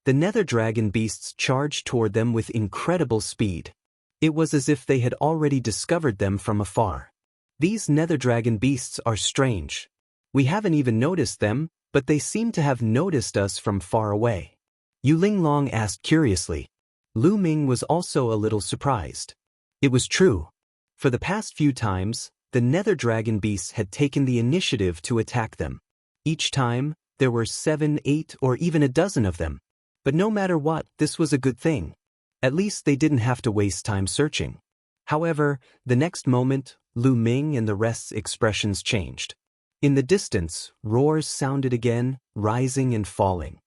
The nether dragon beasts charged toward them with incredible speed. It was as if they had already discovered them from afar. These nether dragon beasts are strange. We haven't even noticed them, but they seem to have noticed us from far away. Yu Linglong asked curiously. Lu Ming was also a little surprised. It was true. For the past few times, the nether dragon beasts had taken the initiative to attack them. Each time, there were 7, 8, or even a dozen of them. But no matter what, this was a good thing. At least they didn't have to waste time searching. However, the next moment, Lu Ming and the rest's expressions changed. In the distance, roars sounded again, rising and falling.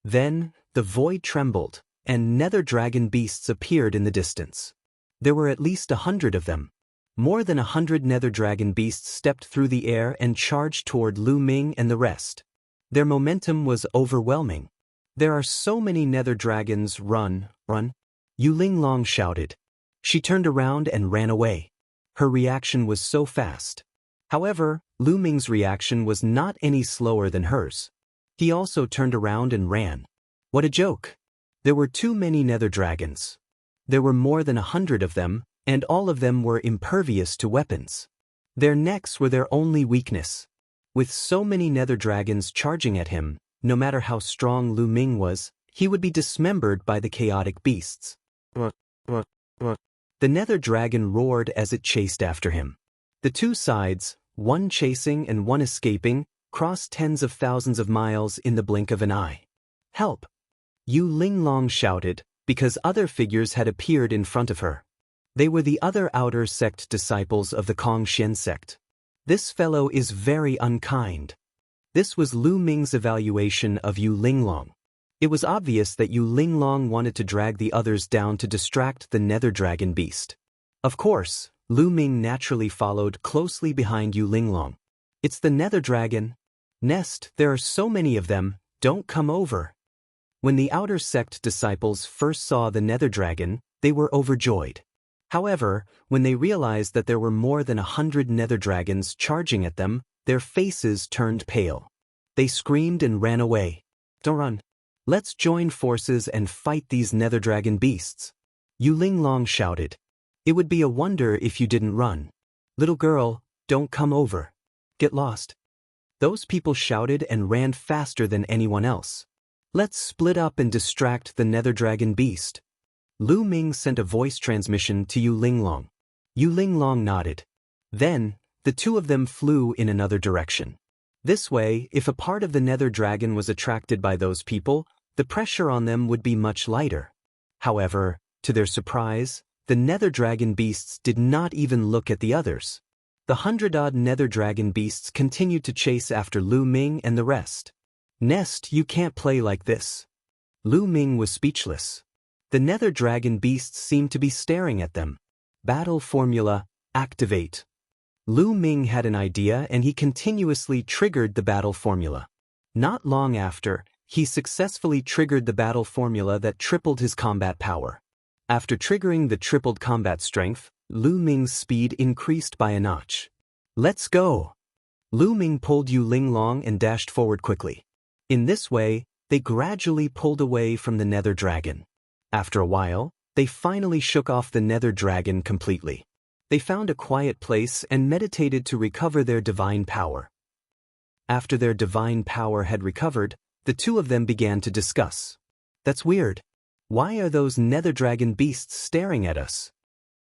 Then, the void trembled, and nether dragon beasts appeared in the distance. There were at least 100 of them. More than 100 nether dragon beasts stepped through the air and charged toward Lu Ming and the rest. Their momentum was overwhelming. There are so many nether dragons, run, run! Yu Linglong shouted. She turned around and ran away. Her reaction was so fast. However, Lu Ming's reaction was not any slower than hers. He also turned around and ran. What a joke! There were too many nether dragons. There were more than 100 of them, and all of them were impervious to weapons. Their necks were their only weakness. With so many nether dragons charging at him, no matter how strong Lu Ming was, he would be dismembered by the chaotic beasts. The nether dragon roared as it chased after him. The two sides, one chasing and one escaping, crossed tens of thousands of miles in the blink of an eye. Help! Yu Linglong shouted, because other figures had appeared in front of her. They were the other outer sect disciples of the Kongxian sect. This fellow is very unkind. This was Lu Ming's evaluation of Yu Linglong. It was obvious that Yu Linglong wanted to drag the others down to distract the nether dragon beast. Of course, Lu Ming naturally followed closely behind Yu Linglong. It's the nether dragon. Nest, there are so many of them, don't come over. When the outer sect disciples first saw the nether dragon, they were overjoyed. However, when they realized that there were more than 100 nether dragons charging at them, their faces turned pale. They screamed and ran away. Don't run. Let's join forces and fight these nether dragon beasts. Yu Linglong shouted. It would be a wonder if you didn't run. Little girl, don't come over. Get lost. Those people shouted and ran faster than anyone else. Let's split up and distract the nether dragon beast. Lu Ming sent a voice transmission to Yu Linglong. Yu Linglong nodded. Then, the two of them flew in another direction. This way, if a part of the nether dragon was attracted by those people, the pressure on them would be much lighter. However, to their surprise, the nether dragon beasts did not even look at the others. The 100-odd nether dragon beasts continued to chase after Lu Ming and the rest. Nest, you can't play like this. Lu Ming was speechless. The nether dragon beasts seemed to be staring at them. Battle formula, activate. Lu Ming had an idea and he continuously triggered the battle formula. Not long after, he successfully triggered the battle formula that tripled his combat power. After triggering the tripled combat strength, Lu Ming's speed increased by a notch. Let's go! Lu Ming pulled Yu Linglong and dashed forward quickly. In this way, they gradually pulled away from the nether dragon. After a while, they finally shook off the nether dragon completely. They found a quiet place and meditated to recover their divine power. After their divine power had recovered, the two of them began to discuss. That's weird. Why are those nether dragon beasts staring at us?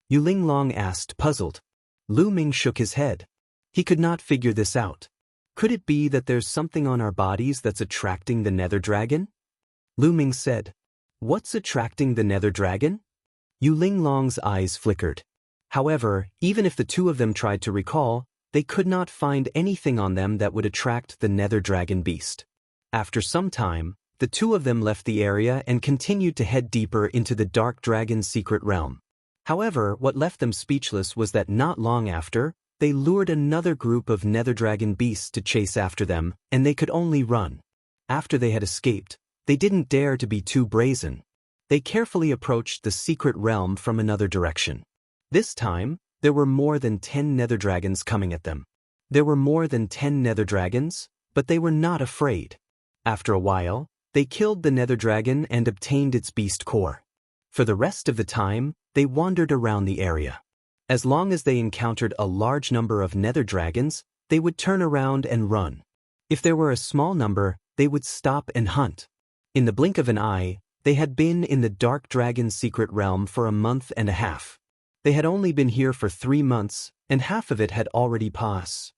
Yu Linglong asked, puzzled. Lu Ming shook his head. He could not figure this out. Could it be that there's something on our bodies that's attracting the nether dragon? Lu Ming said. What's attracting the nether dragon? Yu Linglong's eyes flickered. However, even if the two of them tried to recall, they could not find anything on them that would attract the nether dragon beast. After some time, the two of them left the area and continued to head deeper into the dark dragon's secret realm. However, what left them speechless was that not long after, they lured another group of nether dragon beasts to chase after them, and they could only run. After they had escaped, they didn't dare to be too brazen. They carefully approached the secret realm from another direction. This time, there were more than 10 nether dragons coming at them. There were more than 10 nether dragons, but they were not afraid. After a while, they killed the nether dragon and obtained its beast core. For the rest of the time, they wandered around the area. As long as they encountered a large number of nether dragons, they would turn around and run. If there were a small number, they would stop and hunt. In the blink of an eye, they had been in the dark dragon's secret realm for a month and a half. They had only been here for 3 months, and half of it had already passed.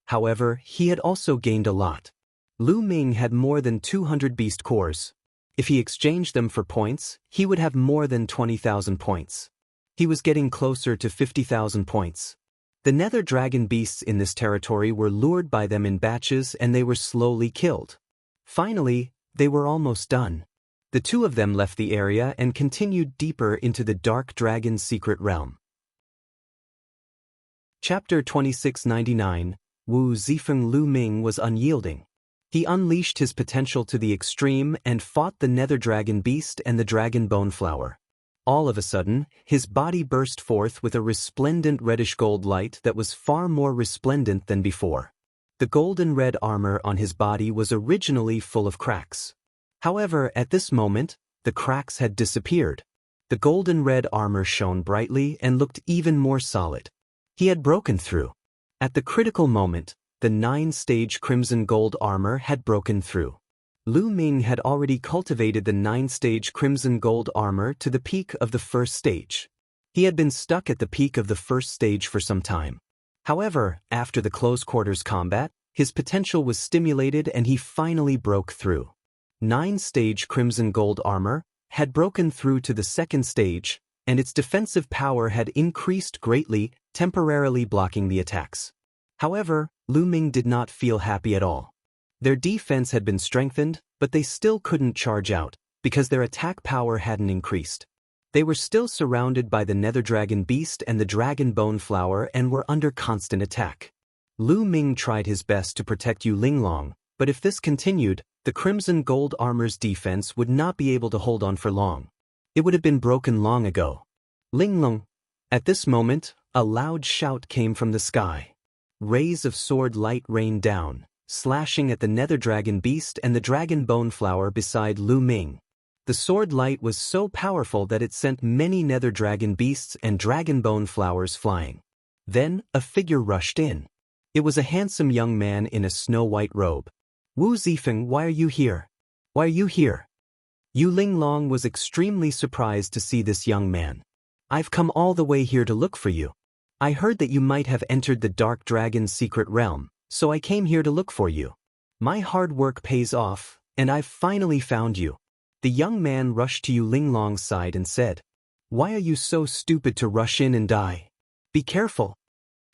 However, he had also gained a lot. Lu Ming had more than 200 beast cores. If he exchanged them for points, he would have more than 20,000 points. He was getting closer to 50,000 points. The nether dragon beasts in this territory were lured by them in batches and they were slowly killed. Finally, they were almost done. The two of them left the area and continued deeper into the dark dragon's secret realm. Chapter 2699, Wu Zifeng. Lu Ming was unyielding. He unleashed his potential to the extreme and fought the nether dragon beast and the dragon bone flower. All of a sudden, his body burst forth with a resplendent reddish-gold light that was far more resplendent than before. The golden-red armor on his body was originally full of cracks. However, at this moment, the cracks had disappeared. The golden-red armor shone brightly and looked even more solid. He had broken through. At the critical moment, the 9-stage crimson gold armor had broken through. Lu Ming had already cultivated the 9-stage crimson gold armor to the peak of the 1st stage. He had been stuck at the peak of the 1st stage for some time. However, after the close-quarters combat, his potential was stimulated and he finally broke through. 9-stage crimson gold armor, had broken through to the second stage, and its defensive power had increased greatly, temporarily blocking the attacks. However, Lu Ming did not feel happy at all. Their defense had been strengthened, but they still couldn't charge out, because their attack power hadn't increased. They were still surrounded by the Nether Dragon Beast and the Dragon Bone Flower and were under constant attack. Lu Ming tried his best to protect Yu Linglong, but if this continued, the Crimson Gold Armor's defense would not be able to hold on for long. It would have been broken long ago. Linglong. At this moment, a loud shout came from the sky. Rays of sword light rained down, slashing at the Nether Dragon Beast and the Dragon Bone Flower beside Lu Ming. The sword light was so powerful that it sent many Nether Dragon Beasts and Dragon Bone Flowers flying. Then, a figure rushed in. It was a handsome young man in a snow-white robe. Wu Zifeng, why are you here? Why are you here? Yu Linglong was extremely surprised to see this young man. I've come all the way here to look for you. I heard that you might have entered the Dark Dragon's secret realm, so I came here to look for you. My hard work pays off, and I've finally found you. The young man rushed to Yu Linglong's side and said, Why are you so stupid to rush in and die? Be careful.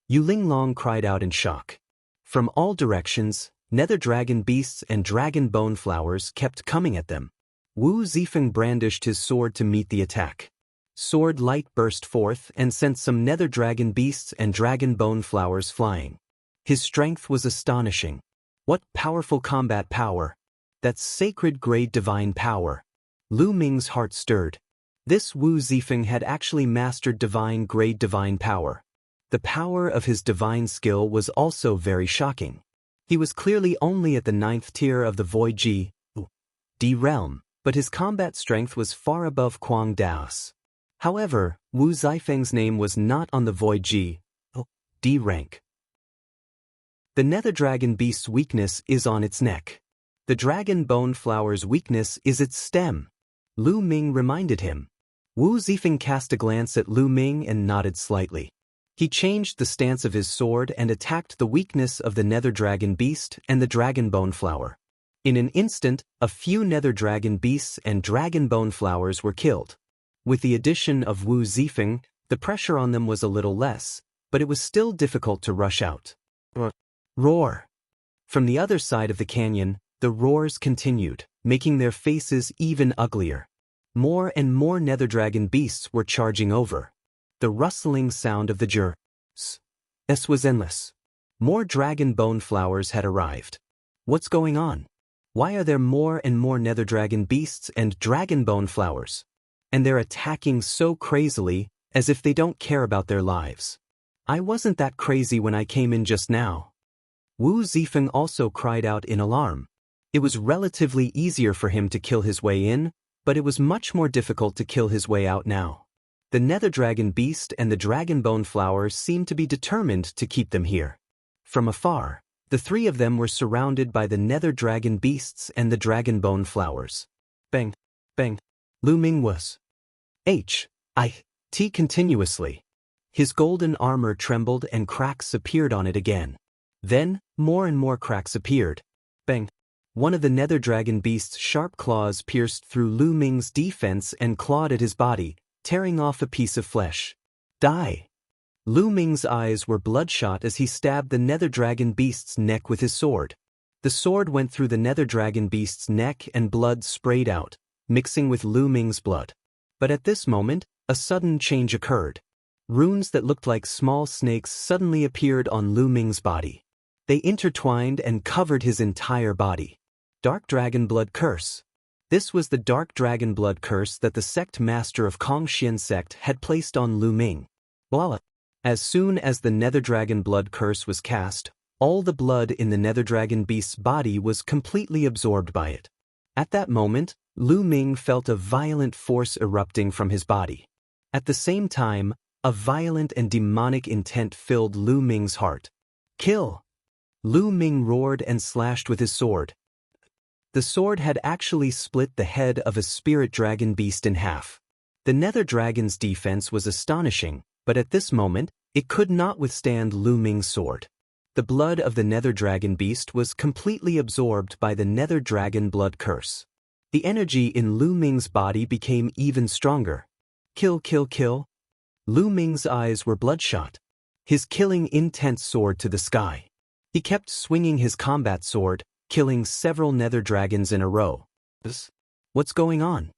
Yu Linglong cried out in shock. From all directions, Nether Dragon Beasts and Dragon Bone Flowers kept coming at them. Wu Zifeng brandished his sword to meet the attack. Sword light burst forth and sent some Nether Dragon Beasts and Dragon Bone Flowers flying. His strength was astonishing. What powerful combat power! That's sacred grade divine power. Lu Ming's heart stirred. This Wu Zifeng had actually mastered divine grade divine power. The power of his divine skill was also very shocking. He was clearly only at the 9th tier of the Void D realm, but his combat strength was far above Quang Dao's. However, Wu Zifeng's name was not on the Void D rank. The Nether Dragon Beast's weakness is on its neck. The Dragon Bone Flower's weakness is its stem. Lu Ming reminded him. Wu Zifeng cast a glance at Lu Ming and nodded slightly. He changed the stance of his sword and attacked the weakness of the Nether Dragon Beast and the Dragon Bone Flower. In an instant, a few Nether Dragon Beasts and Dragon Bone Flowers were killed. With the addition of Wu Zifeng, the pressure on them was a little less, but it was still difficult to rush out. Roar! From the other side of the canyon, the roars continued, making their faces even uglier. More and more Nether Dragon Beasts were charging over. The rustling sound of the s was endless. More Dragon Bone Flowers had arrived. What's going on? Why are there more and more Nether Dragon Beasts and Dragon Bone Flowers? And they're attacking so crazily, as if they don't care about their lives. I wasn't that crazy when I came in just now. Wu Zifeng also cried out in alarm. It was relatively easier for him to kill his way in, but it was much more difficult to kill his way out now. The Nether Dragon Beast and the Dragon Bone Flower seemed to be determined to keep them here. From afar, the three of them were surrounded by the Nether Dragon Beasts and the Dragon Bone Flowers. Bang! Bang! Lu Ming was hit continuously. His golden armor trembled and cracks appeared on it again. Then, more and more cracks appeared. Bang! One of the Nether Dragon Beast's sharp claws pierced through Lu Ming's defense and clawed at his body, tearing off a piece of flesh. Die! Lu Ming's eyes were bloodshot as he stabbed the Nether Dragon Beast's neck with his sword. The sword went through the Nether Dragon Beast's neck and blood sprayed out, mixing with Lu Ming's blood. But at this moment, a sudden change occurred. Runes that looked like small snakes suddenly appeared on Lu Ming's body. They intertwined and covered his entire body. Dark Dragon Blood Curse. This was the Dark Dragon Blood Curse that the sect master of Kongxian sect had placed on Lu Ming. Voila! As soon as the Nether Dragon Blood Curse was cast, all the blood in the Nether Dragon Beast's body was completely absorbed by it. At that moment, Lu Ming felt a violent force erupting from his body. At the same time, a violent and demonic intent filled Lu Ming's heart. Kill! Lu Ming roared and slashed with his sword. The sword had actually split the head of a spirit dragon beast in half. The Nether Dragon's defense was astonishing, but at this moment, it could not withstand Lu Ming's sword. The blood of the Nether Dragon Beast was completely absorbed by the Nether Dragon Blood Curse. The energy in Lu Ming's body became even stronger. Kill, kill, kill. Lu Ming's eyes were bloodshot. His killing intent soared to the sky. He kept swinging his combat sword, killing several nether dragons in a row. What's going on?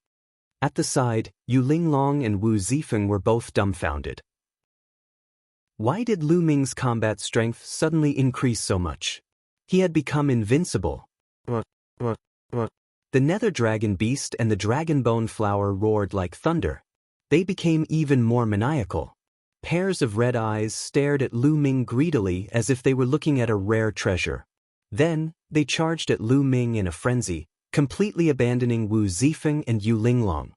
At the side, Yu Linglong and Wu Zifeng were both dumbfounded. Why did Lu Ming's combat strength suddenly increase so much? He had become invincible. The nether dragon beast and the dragon bone flower roared like thunder. They became even more maniacal. Pairs of red eyes stared at Lu Ming greedily as if they were looking at a rare treasure. Then, they charged at Lu Ming in a frenzy, completely abandoning Wu Zifeng and Yu Linglong.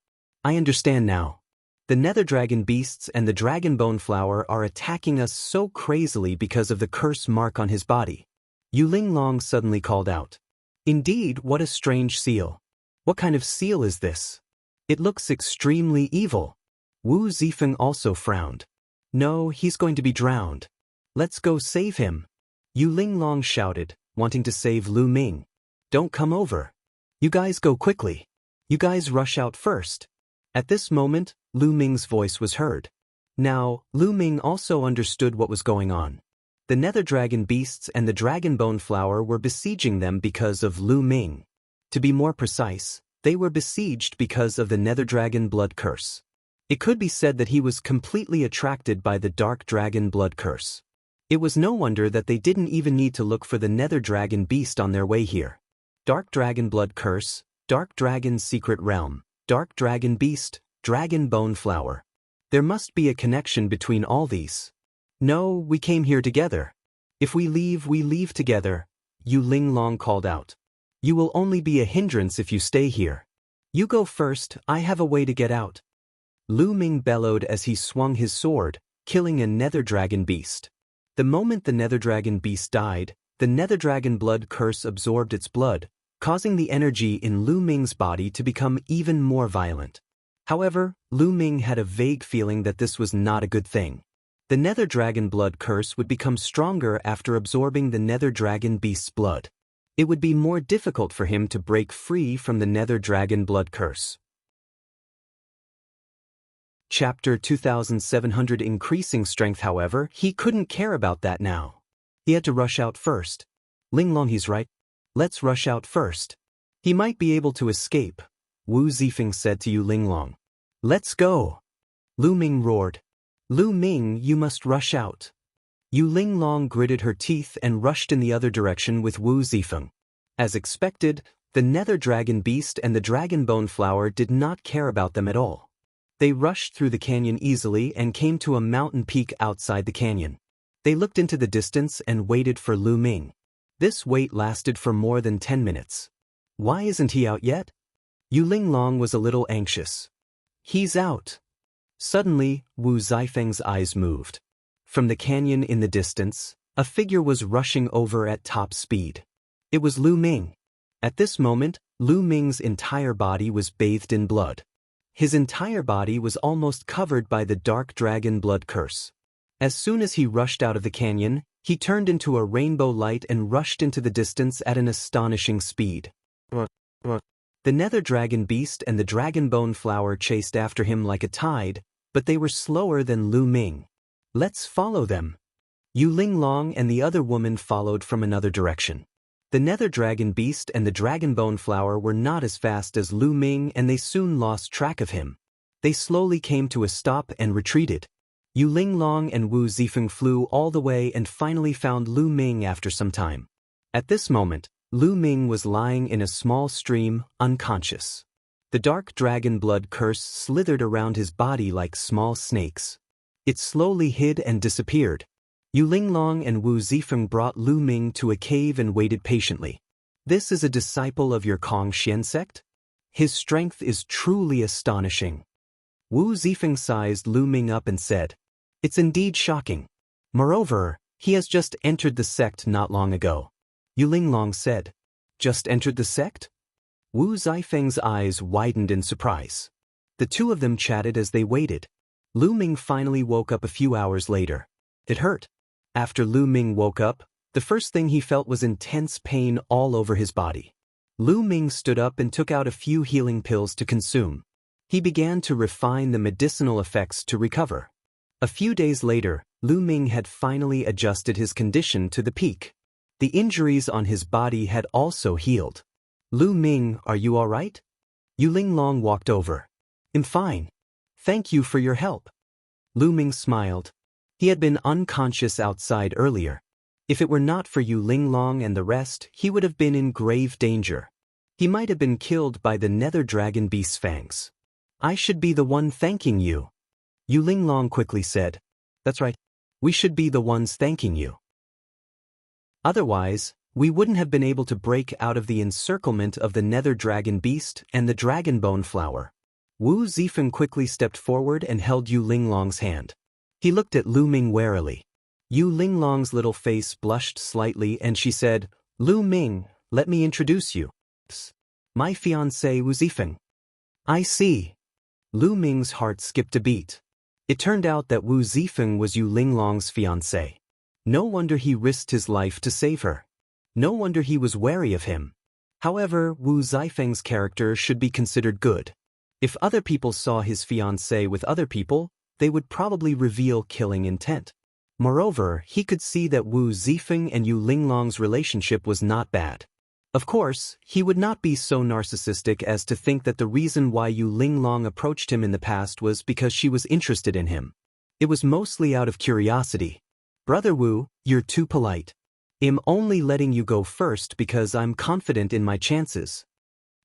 I understand now. The nether dragon beasts and the dragon bone flower are attacking us so crazily because of the curse mark on his body. Yu Linglong suddenly called out. Indeed, what a strange seal. What kind of seal is this? It looks extremely evil. Wu Zifeng also frowned. No, he's going to be drowned. Let's go save him. Yu Linglong shouted, wanting to save Lu Ming. Don't come over. You guys go quickly. You guys rush out first. At this moment, Lu Ming's voice was heard. Now, Lu Ming also understood what was going on. The nether dragon beasts and the dragon bone flower were besieging them because of Lu Ming. To be more precise, they were besieged because of the nether dragon blood curse. It could be said that he was completely attracted by the dark dragon blood curse. It was no wonder that they didn't even need to look for the nether dragon beast on their way here. Dark dragon blood curse, dark dragon's secret realm, dark dragon beast, dragon bone flower. There must be a connection between all these. No, we came here together. If we leave together, Yu Linglong called out. You will only be a hindrance if you stay here. You go first, I have a way to get out. Lu Ming bellowed as he swung his sword, killing a nether dragon beast. The moment the nether dragon beast died, the nether dragon blood curse absorbed its blood, causing the energy in Lu Ming's body to become even more violent. However, Lu Ming had a vague feeling that this was not a good thing. The nether dragon blood curse would become stronger after absorbing the nether dragon beast's blood. It would be more difficult for him to break free from the nether dragon blood curse. Chapter 2700 Increasing strength. However, he couldn't care about that now. He had to rush out first. Linglong, he's right. Let's rush out first. He might be able to escape, Wu Zifeng said to Yu Linglong. Let's go. Lu Ming roared. Lu Ming, you must rush out. Yu Linglong gritted her teeth and rushed in the other direction with Wu Zifeng. As expected, the nether dragon beast and the dragon bone flower did not care about them at all. They rushed through the canyon easily and came to a mountain peak outside the canyon. They looked into the distance and waited for Lu Ming. This wait lasted for more than 10 minutes. Why isn't he out yet? Yu Linglong was a little anxious. He's out. Suddenly, Wu Zifeng's eyes moved. From the canyon in the distance, a figure was rushing over at top speed. It was Lu Ming. At this moment, Lu Ming's entire body was bathed in blood. His entire body was almost covered by the dark dragon blood curse. As soon as he rushed out of the canyon, he turned into a rainbow light and rushed into the distance at an astonishing speed. The nether dragon beast and the dragon bone flower chased after him like a tide, but they were slower than Lu Ming. Let's follow them. Yu Linglong and the other woman followed from another direction. The nether dragon beast and the dragon bone flower were not as fast as Lu Ming, and they soon lost track of him. They slowly came to a stop and retreated. Yu Linglong and Wu Zifeng flew all the way and finally found Lu Ming after some time. At this moment, Lu Ming was lying in a small stream, unconscious. The dark dragon blood curse slithered around his body like small snakes. It slowly hid and disappeared. Yu Linglong and Wu Zifeng brought Lu Ming to a cave and waited patiently. This is a disciple of your Kongxian sect? His strength is truly astonishing. Wu Zifeng sized Lu Ming up and said, It's indeed shocking. Moreover, he has just entered the sect not long ago. Yu Linglong said, Just entered the sect? Wu Zifeng's eyes widened in surprise. The two of them chatted as they waited. Lu Ming finally woke up a few hours later. It hurt. After Lu Ming woke up, the first thing he felt was intense pain all over his body. Lu Ming stood up and took out a few healing pills to consume. He began to refine the medicinal effects to recover. A few days later, Lu Ming had finally adjusted his condition to the peak. The injuries on his body had also healed. Lu Ming, are you all right? Yu Linglong walked over. I'm fine. Thank you for your help. Lu Ming smiled. He had been unconscious outside earlier. If it were not for Yu Linglong and the rest, he would have been in grave danger. He might have been killed by the nether dragon beast's fangs. I should be the one thanking you. Yu Linglong quickly said. That's right. We should be the ones thanking you. Otherwise, we wouldn't have been able to break out of the encirclement of the nether dragon beast and the dragon bone flower. Wu Zifeng quickly stepped forward and held Yu Linglong's hand. He looked at Lu Ming warily. Yu Linglong's little face blushed slightly and she said, Lu Ming, let me introduce you. My fiancé Wu Zifeng. I see. Lu Ming's heart skipped a beat. It turned out that Wu Zifeng was Yu Linglong's fiancé. No wonder he risked his life to save her. No wonder he was wary of him. However, Wu Zifeng's character should be considered good. If other people saw his fiancé with other people, they would probably reveal killing intent. Moreover, he could see that Wu Zifeng and Yu Linglong's relationship was not bad. Of course, he would not be so narcissistic as to think that the reason why Yu Linglong approached him in the past was because she was interested in him. It was mostly out of curiosity. Brother Wu, you're too polite. I'm only letting you go first because I'm confident in my chances.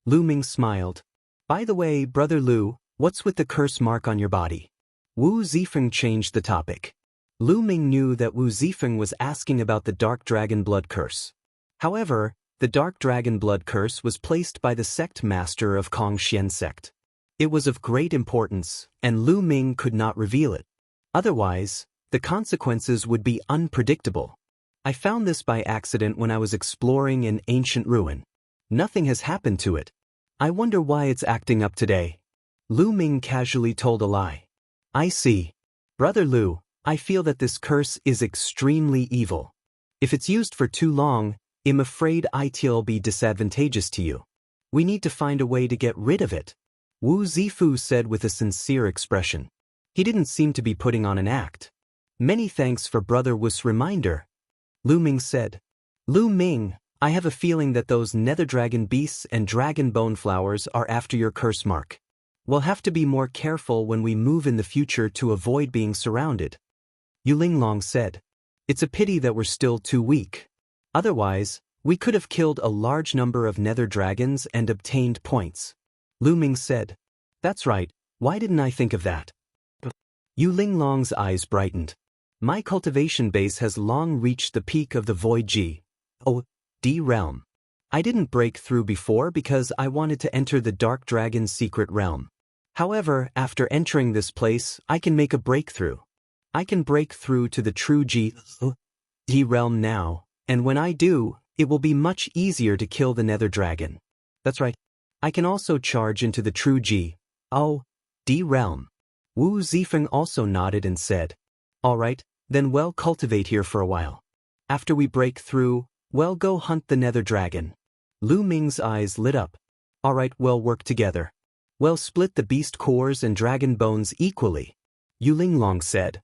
Lu Ming smiled. By the way, Brother Lu, what's with the curse mark on your body? Wu Zifeng changed the topic. Lu Ming knew that Wu Zifeng was asking about the Dark Dragon Blood Curse. However, the Dark Dragon Blood Curse was placed by the sect master of Kongxian sect. It was of great importance, and Lu Ming could not reveal it. Otherwise, the consequences would be unpredictable. I found this by accident when I was exploring an ancient ruin. Nothing has happened to it. I wonder why it's acting up today. Lu Ming casually told a lie. I see. Brother Lu, I feel that this curse is extremely evil. If it's used for too long, I'm afraid it'll be disadvantageous to you. We need to find a way to get rid of it. Wu Zifu said with a sincere expression. He didn't seem to be putting on an act. Many thanks for Brother Wu's reminder. Lu Ming said. Lu Ming, I have a feeling that those nether dragon beasts and dragon bone flowers are after your curse mark. We'll have to be more careful when we move in the future to avoid being surrounded. Yu Linglong said. It's a pity that we're still too weak. Otherwise, we could have killed a large number of nether dragons and obtained points. Lu Ming said. That's right, why didn't I think of that? Yu Linglong's eyes brightened. My cultivation base has long reached the peak of the Void G.O.D. realm. I didn't break through before because I wanted to enter the Dark Dragon's secret realm. However, after entering this place, I can make a breakthrough. I can break through to the true G.O.D. realm now, and when I do, it will be much easier to kill the nether dragon. That's right. I can also charge into the true G.O.D. realm. Wu Zifeng also nodded and said, all right, then we'll cultivate here for a while. After we break through, we'll go hunt the nether dragon. Lu Ming's eyes lit up. All right, we'll work together. We'll split the beast cores and dragon bones equally. Yu Linglong said.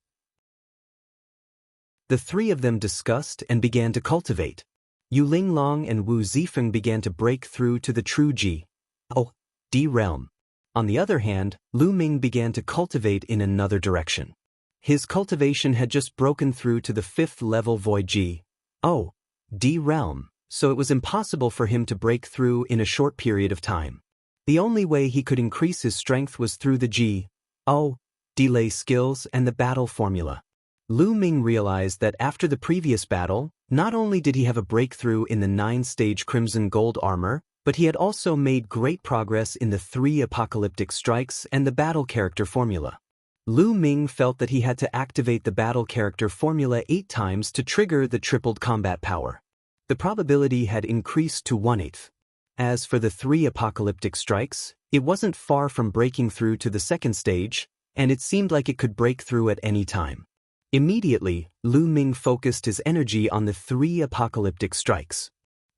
The three of them discussed and began to cultivate. Yu Linglong and Wu Zifeng began to break through to the true G.O.D. realm. On the other hand, Lu Ming began to cultivate in another direction. His cultivation had just broken through to the 5th level Void G.O.D. realm, so it was impossible for him to break through in a short period of time. The only way he could increase his strength was through the G.O.D. lay skills and the battle formula. Lu Ming realized that after the previous battle, not only did he have a breakthrough in the 9-stage Crimson Gold armor, but he had also made great progress in the 3 apocalyptic strikes and the battle character formula. Lu Ming felt that he had to activate the battle character formula 8 times to trigger the tripled combat power. The probability had increased to 1/8. As for the 3 apocalyptic strikes, it wasn't far from breaking through to the 2nd stage, and it seemed like it could break through at any time. Immediately, Lu Ming focused his energy on the 3 apocalyptic strikes.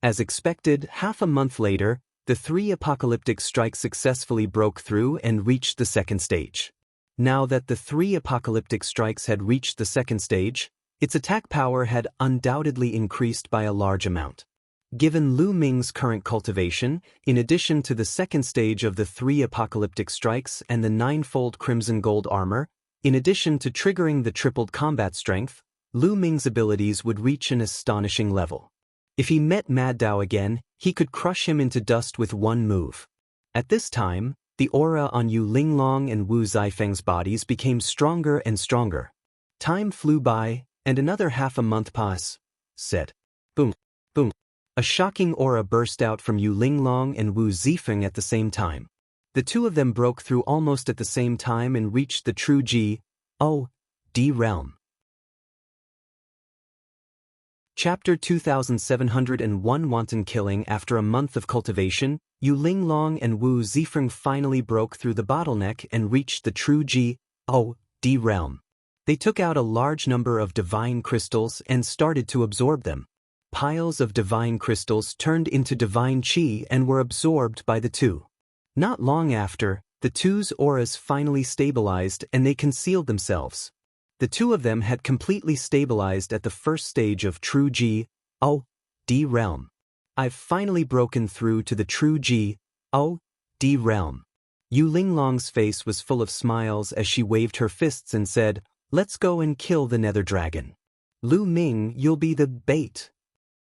As expected, half a month later, the 3 apocalyptic strikes successfully broke through and reached the second stage. Now that the 3 apocalyptic strikes had reached the second stage, its attack power had undoubtedly increased by a large amount. Given Lu Ming's current cultivation, in addition to the second stage of the 3 apocalyptic strikes and the 9-fold crimson gold armor, in addition to triggering the tripled combat strength, Lu Ming's abilities would reach an astonishing level. If he met Mad Dao again, he could crush him into dust with one move. At this time, the aura on Yu Linglong and Wu Zifeng's bodies became stronger and stronger. Time flew by, and another half a month passed. Boom, boom. A shocking aura burst out from Yu Linglong and Wu Zifeng at the same time. The two of them broke through almost at the same time and reached the true G-O-D realm. Chapter 2701 Wanton Killing. After a month of cultivation, Yu Linglong and Wu Zifeng finally broke through the bottleneck and reached the true G-O-D realm. They took out a large number of divine crystals and started to absorb them. Piles of divine crystals turned into divine qi and were absorbed by the two. Not long after, the two's auras finally stabilized and they concealed themselves. The two of them had completely stabilized at the first stage of true G-O-D realm. I've finally broken through to the true G-O-D realm. Yu Linglong's face was full of smiles as she waved her fists and said, "Let's go and kill the nether dragon. Lu Ming, you'll be the bait,"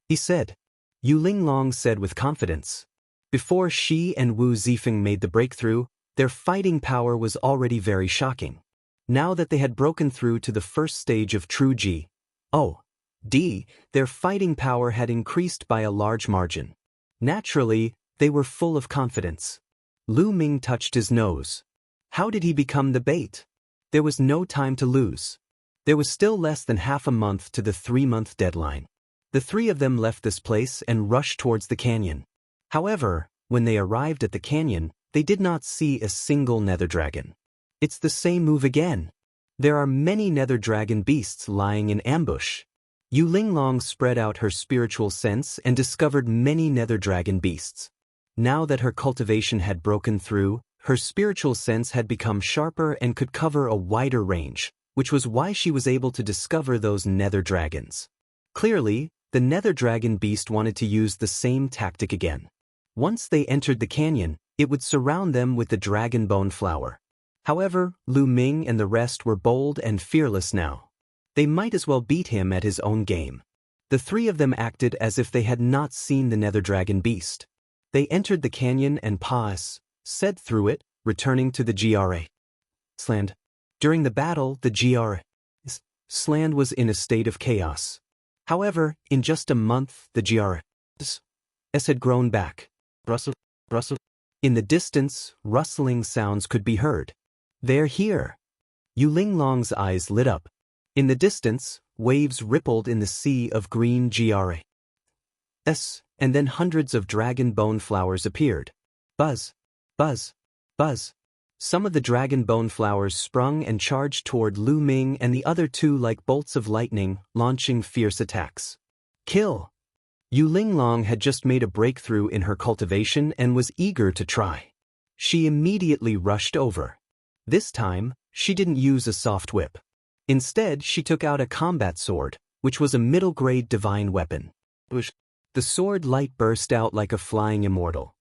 he said. Yu Linglong said with confidence. Before she and Wu Zifeng made the breakthrough, their fighting power was already very shocking. Now that they had broken through to the first stage of true G-O-D, their fighting power had increased by a large margin. Naturally, they were full of confidence. Lu Ming touched his nose. How did he become the bait? There was no time to lose. There was still less than half a month to the 3-month deadline. The three of them left this place and rushed towards the canyon. However, when they arrived at the canyon, they did not see a single nether dragon. It's the same move again. There are many nether dragon beasts lying in ambush. Yu Linglong spread out her spiritual sense and discovered many nether dragon beasts. Now that her cultivation had broken through, her spiritual sense had become sharper and could cover a wider range, which was why she was able to discover those nether dragons. Clearly, the nether dragon beast wanted to use the same tactic again. Once they entered the canyon, it would surround them with the dragon bone flower. However, Lu Ming and the rest were bold and fearless now. They might as well beat him at his own game. The three of them acted as if they had not seen the nether dragon beast. They entered the canyon and said through it, returning to the GRA. Sland. During the battle, the GRA Sland was in a state of chaos. However, in just a month, the GRA had grown back. Rustle. In the distance, rustling sounds could be heard. They're here. Yu Linglong's eyes lit up. In the distance, waves rippled in the sea of green GRA. And then hundreds of dragon bone flowers appeared. Buzz, buzz, buzz. Some of the dragon bone flowers sprung and charged toward Lu Ming and the other two like bolts of lightning, launching fierce attacks. Kill! Yu Linglong had just made a breakthrough in her cultivation and was eager to try. She immediately rushed over. This time, she didn't use a soft whip. Instead, she took out a combat sword, which was a middle-grade divine weapon. The sword light burst out like a flying immortal.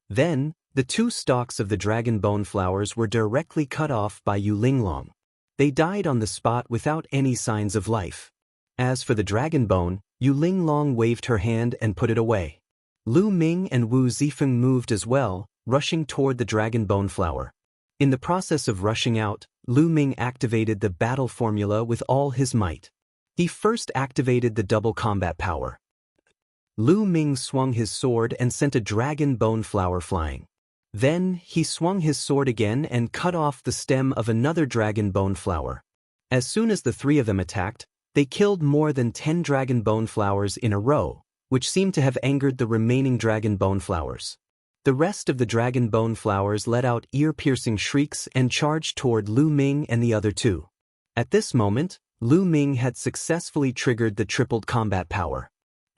Then, the two stalks of the dragon bone flowers were directly cut off by Yu Linglong. They died on the spot without any signs of life. As for the dragon bone, Yu Linglong waved her hand and put it away. Lu Ming and Wu Zifeng moved as well, rushing toward the dragon bone flower. In the process of rushing out, Lu Ming activated the battle formula with all his might. He first activated the double combat power. Lu Ming swung his sword and sent a dragon bone flower flying. Then, he swung his sword again and cut off the stem of another dragon bone flower. As soon as the three of them attacked, they killed more than 10 dragon bone flowers in a row, which seemed to have angered the remaining dragon bone flowers. The rest of the dragon bone flowers let out ear-piercing shrieks and charged toward Lu Ming and the other two. At this moment, Lu Ming had successfully triggered the tripled combat power.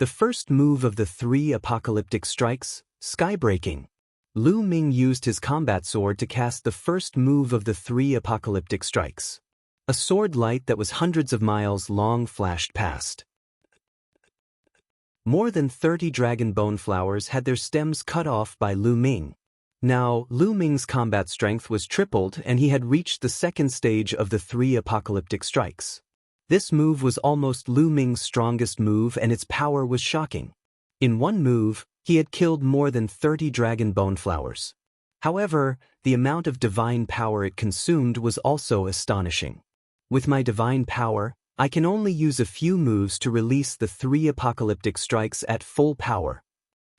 The first move of the 3 apocalyptic strikes, Skybreaking. Lu Ming used his combat sword to cast the first move of the 3 apocalyptic strikes. A sword light that was hundreds of miles long flashed past. More than 30 dragon bone flowers had their stems cut off by Lu Ming. Now, Lu Ming's combat strength was tripled and he had reached the second stage of the 3 apocalyptic strikes. This move was almost Lu Ming's strongest move and its power was shocking. In one move, he had killed more than 30 dragon bone flowers. However, the amount of divine power it consumed was also astonishing. With my divine power, I can only use a few moves to release the 3 apocalyptic strikes at full power.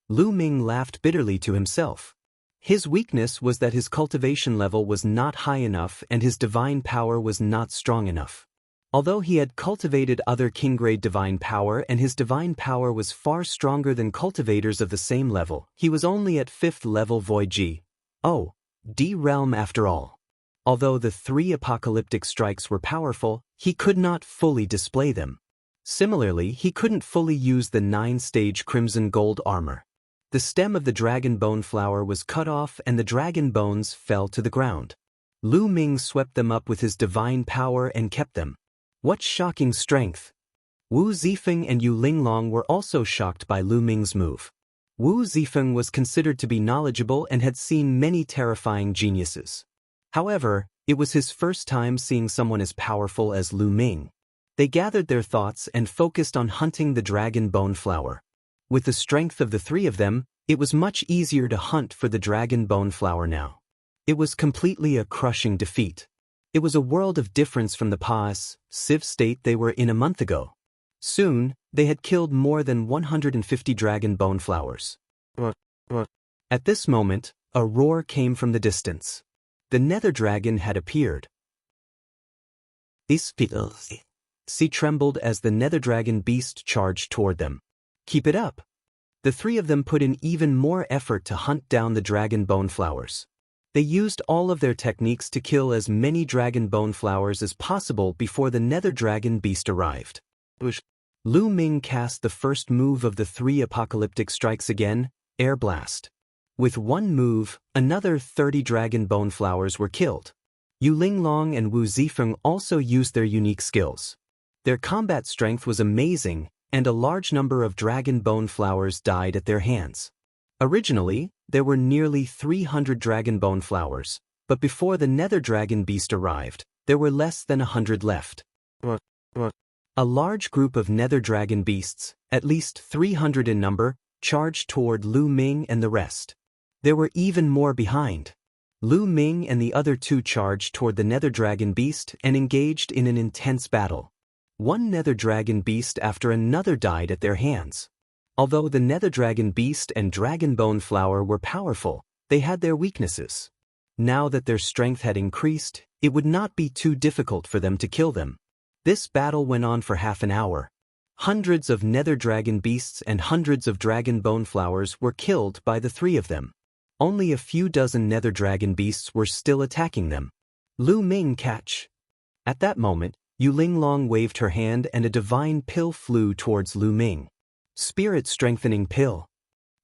Lu Ming laughed bitterly to himself. His weakness was that his cultivation level was not high enough and his divine power was not strong enough. Although he had cultivated other king-grade divine power and his divine power was far stronger than cultivators of the same level, he was only at 5th level Void G.O.D. realm after all. Although the 3 apocalyptic strikes were powerful, he could not fully display them. Similarly, he couldn't fully use the 9-stage crimson gold armor. The stem of the dragon bone flower was cut off and the dragon bones fell to the ground. Lu Ming swept them up with his divine power and kept them. What shocking strength! Wu Zifeng and Yu Linglong were also shocked by Lu Ming's move. Wu Zifeng was considered to be knowledgeable and had seen many terrifying geniuses. However, it was his first time seeing someone as powerful as Lu Ming. They gathered their thoughts and focused on hunting the dragon bone flower. With the strength of the 3 of them, it was much easier to hunt for the dragon bone flower now. It was completely a crushing defeat. It was a world of difference from the passive state they were in a month ago. Soon, they had killed more than 150 dragon bone flowers. At this moment, a roar came from the distance. The nether dragon had appeared. She trembled as the nether dragon beast charged toward them. Keep it up! The 3 of them put in even more effort to hunt down the dragon bone flowers. They used all of their techniques to kill as many dragon bone flowers as possible before the nether dragon beast arrived. Lu Ming cast the first move of the 3 apocalyptic strikes again, Air Blast. With one move, another 30 dragon bone flowers were killed. Yu Linglong and Wu Zifeng also used their unique skills. Their combat strength was amazing, and a large number of dragon bone flowers died at their hands. Originally, there were nearly 300 dragon bone flowers, but before the nether dragon beast arrived, there were less than 100 left. A large group of nether dragon beasts, at least 300 in number, charged toward Lu Ming and the rest. There were even more behind. Lu Ming and the other 2 charged toward the nether dragon beast and engaged in an intense battle. One nether dragon beast after another died at their hands. Although the nether dragon beast and dragon bone flower were powerful, they had their weaknesses. Now that their strength had increased, it would not be too difficult for them to kill them. This battle went on for half an hour. Hundreds of nether dragon beasts and hundreds of dragon bone flowers were killed by the 3 of them. Only a few dozen nether dragon beasts were still attacking them. Lu Ming catch! At that moment, Yu Linglong waved her hand and a divine pill flew towards Lu Ming. Spirit-strengthening pill.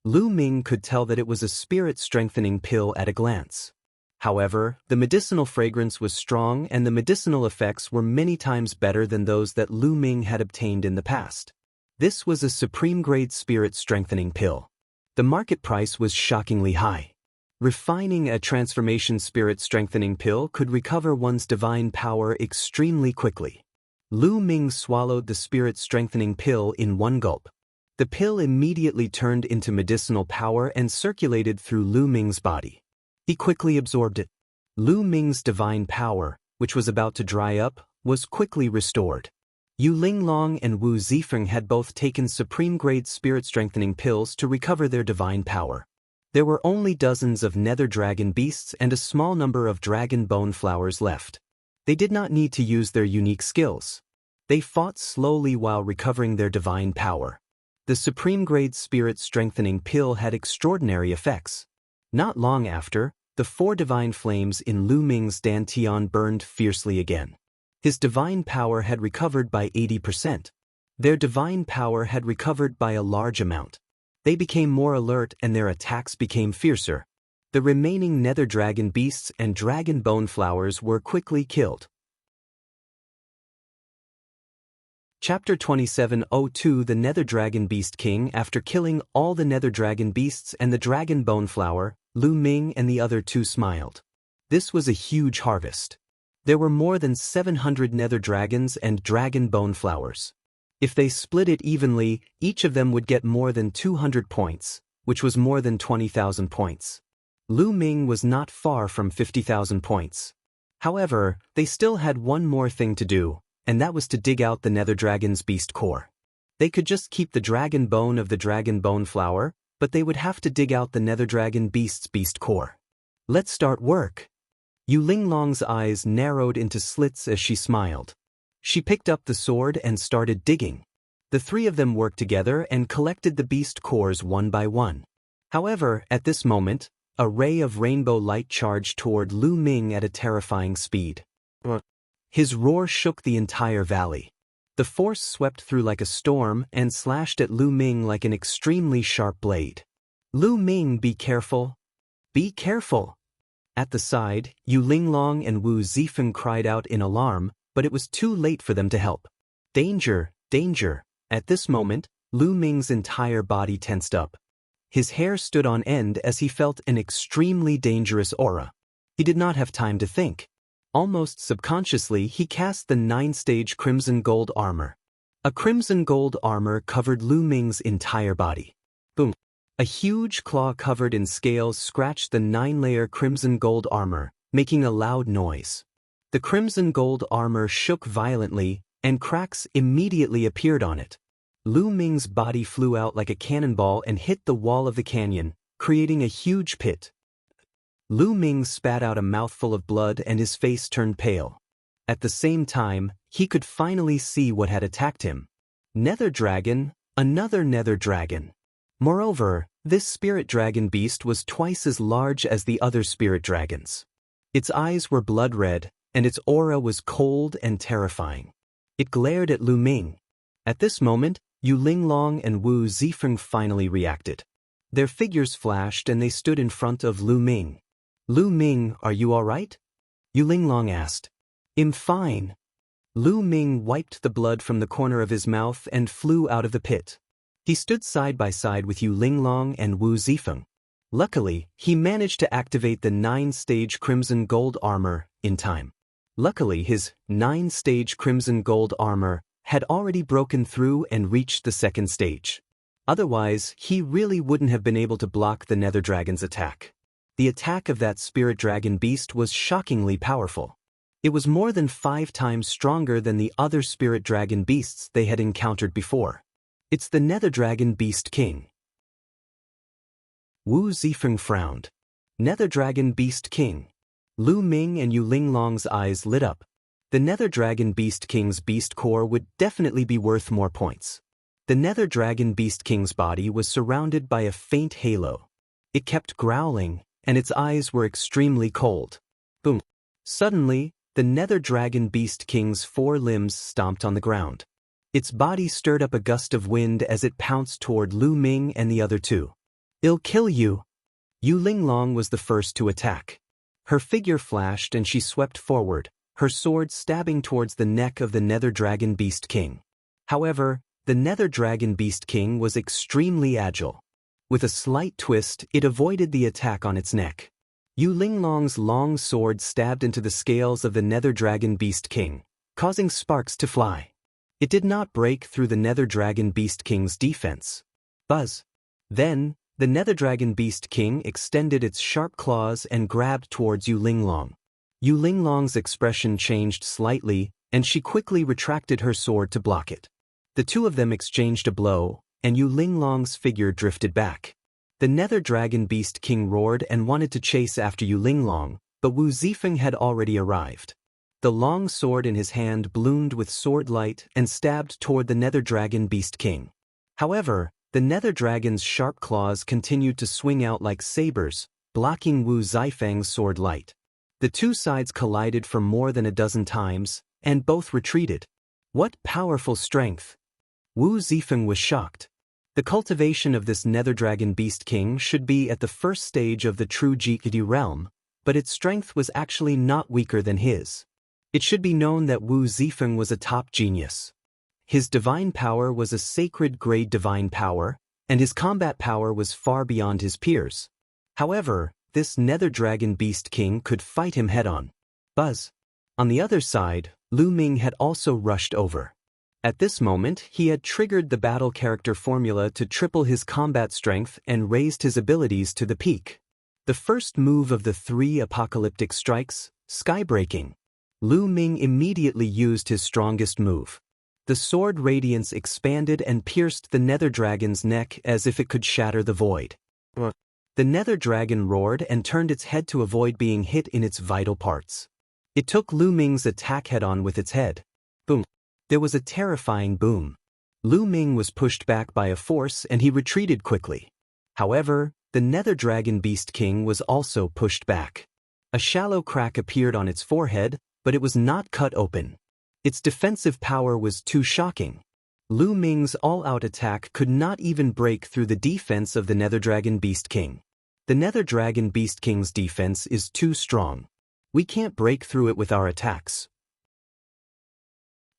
Lu Ming could tell that it was a spirit-strengthening pill at a glance. However, the medicinal fragrance was strong and the medicinal effects were many times better than those that Lu Ming had obtained in the past. This was a supreme-grade spirit-strengthening pill. The market price was shockingly high. Refining a transformation spirit-strengthening pill could recover one's divine power extremely quickly. Lu Ming swallowed the spirit-strengthening pill in one gulp. The pill immediately turned into medicinal power and circulated through Lu Ming's body. He quickly absorbed it. Lu Ming's divine power, which was about to dry up, was quickly restored. Yu Linglong and Wu Zifeng had both taken supreme-grade spirit-strengthening pills to recover their divine power. There were only dozens of nether dragon beasts and a small number of dragon bone flowers left. They did not need to use their unique skills. They fought slowly while recovering their divine power. The supreme-grade spirit-strengthening pill had extraordinary effects. Not long after, the 4 divine flames in Lu Ming's dantian burned fiercely again. His divine power had recovered by 80%. Their divine power had recovered by a large amount. They became more alert and their attacks became fiercer. The remaining nether dragon beasts and dragon bone flowers were quickly killed. Chapter 27:02 The Nether Dragon Beast King. After killing all the nether dragon beasts and the dragon bone flower, Lu Ming and the other two smiled. This was a huge harvest. There were more than 700 nether dragons and dragon bone flowers. If they split it evenly, each of them would get more than 200 points, which was more than 20,000 points. Lu Ming was not far from 50,000 points. However, they still had one more thing to do, and that was to dig out the nether dragon's beast core. They could just keep the dragon bone of the dragon bone flower, but they would have to dig out the nether dragon beast's beast core. Let's start work. Yu Linglong's eyes narrowed into slits as she smiled. She picked up the sword and started digging. The three of them worked together and collected the beast cores one by one. However, at this moment, a ray of rainbow light charged toward Lu Ming at a terrifying speed. His roar shook the entire valley. The force swept through like a storm and slashed at Lu Ming like an extremely sharp blade. Lu Ming, be careful. Be careful. At the side, Yu Linglong and Wu Zifeng cried out in alarm, but it was too late for them to help. Danger, danger. At this moment, Lu Ming's entire body tensed up. His hair stood on end as he felt an extremely dangerous aura. He did not have time to think. Almost subconsciously, he cast the 9-stage crimson gold armor. A crimson gold armor covered Lu Ming's entire body. Boom. A huge claw covered in scales scratched the 9-layer crimson gold armor, making a loud noise. The crimson gold armor shook violently, and cracks immediately appeared on it. Lu Ming's body flew out like a cannonball and hit the wall of the canyon, creating a huge pit. Lu Ming spat out a mouthful of blood and his face turned pale. At the same time, he could finally see what had attacked him. Nether dragon, another nether dragon. Moreover, this spirit dragon beast was twice as large as the other spirit dragons. Its eyes were blood red, and its aura was cold and terrifying. It glared at Lu Ming. At this moment, Yu Linglong and Wu Zifeng finally reacted. Their figures flashed and they stood in front of Lu Ming. Lu Ming, are you all right? Yu Linglong asked. I'm fine. Lu Ming wiped the blood from the corner of his mouth and flew out of the pit. He stood side by side with Yu Linglong and Wu Zifeng. Luckily, he managed to activate the 9-stage crimson gold armor in time. Luckily, his 9-stage crimson gold armor had already broken through and reached the 2nd stage. Otherwise, he really wouldn't have been able to block the nether dragon's attack. The attack of that spirit dragon beast was shockingly powerful. It was more than 5 times stronger than the other spirit dragon beasts they had encountered before. It's the nether dragon beast king. Wu Zifeng frowned. Nether dragon beast king. Lu Ming and Yu Linglong's eyes lit up. The nether dragon beast king's beast core would definitely be worth more points. The nether dragon beast king's body was surrounded by a faint halo. It kept growling, and its eyes were extremely cold. Boom. Suddenly, the nether dragon beast king's 4 limbs stomped on the ground. Its body stirred up a gust of wind as it pounced toward Lu Ming and the other two. I'll kill you. Yu Linglong was the first to attack. Her figure flashed and she swept forward, her sword stabbing towards the neck of the nether dragon beast king. However, the nether dragon beast king was extremely agile. With a slight twist, it avoided the attack on its neck. Yu Linglong's long sword stabbed into the scales of the nether dragon beast king, causing sparks to fly. It did not break through the nether dragon beast king's defense. Buzz. Then, the nether dragon beast king extended its sharp claws and grabbed towards Yu Linglong. Yu Linglong's expression changed slightly, and she quickly retracted her sword to block it. The two of them exchanged a blow, and Yu Linglong's figure drifted back. The nether dragon beast king roared and wanted to chase after Yu Linglong, but Wu Zifeng had already arrived. The long sword in his hand bloomed with sword light and stabbed toward the nether dragon beast king. However, the nether dragon's sharp claws continued to swing out like sabers, blocking Wu Zifeng's sword light. The two sides collided for more than a dozen times, and both retreated. What powerful strength! Wu Zifeng was shocked. The cultivation of this Nether Dragon Beast King should be at the first stage of the true Jikadi realm, but its strength was actually not weaker than his. It should be known that Wu Zifeng was a top genius. His divine power was a sacred grade divine power, and his combat power was far beyond his peers. However, this Nether Dragon Beast King could fight him head-on. Buzz. On the other side, Lu Ming had also rushed over. At this moment, he had triggered the battle character formula to triple his combat strength and raised his abilities to the peak. The first move of the 3 apocalyptic strikes, Skybreaking. Lu Ming immediately used his strongest move. The sword radiance expanded and pierced the Nether Dragon's neck as if it could shatter the void. The Nether Dragon roared and turned its head to avoid being hit in its vital parts. It took Lu Ming's attack head-on with its head. Boom. There was a terrifying boom. Lu Ming was pushed back by a force and he retreated quickly. However, the Nether Dragon Beast King was also pushed back. A shallow crack appeared on its forehead, but it was not cut open. Its defensive power was too shocking. Lu Ming's all-out attack could not even break through the defense of the Nether Dragon Beast King. The Nether Dragon Beast King's defense is too strong. We can't break through it with our attacks.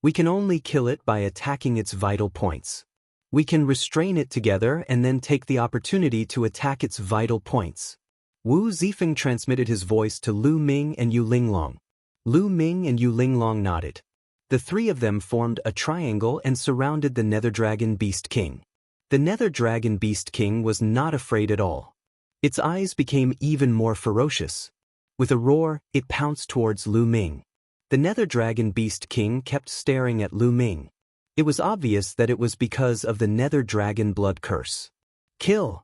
We can only kill it by attacking its vital points. We can restrain it together and then take the opportunity to attack its vital points. Wu Zifeng transmitted his voice to Lu Ming and Yu Linglong. Lu Ming and Yu Linglong nodded. The 3 of them formed a triangle and surrounded the Nether Dragon Beast King. The Nether Dragon Beast King was not afraid at all. Its eyes became even more ferocious. With a roar, it pounced towards Lu Ming. The Nether Dragon Beast King kept staring at Lu Ming. It was obvious that it was because of the Nether Dragon blood curse. Kill!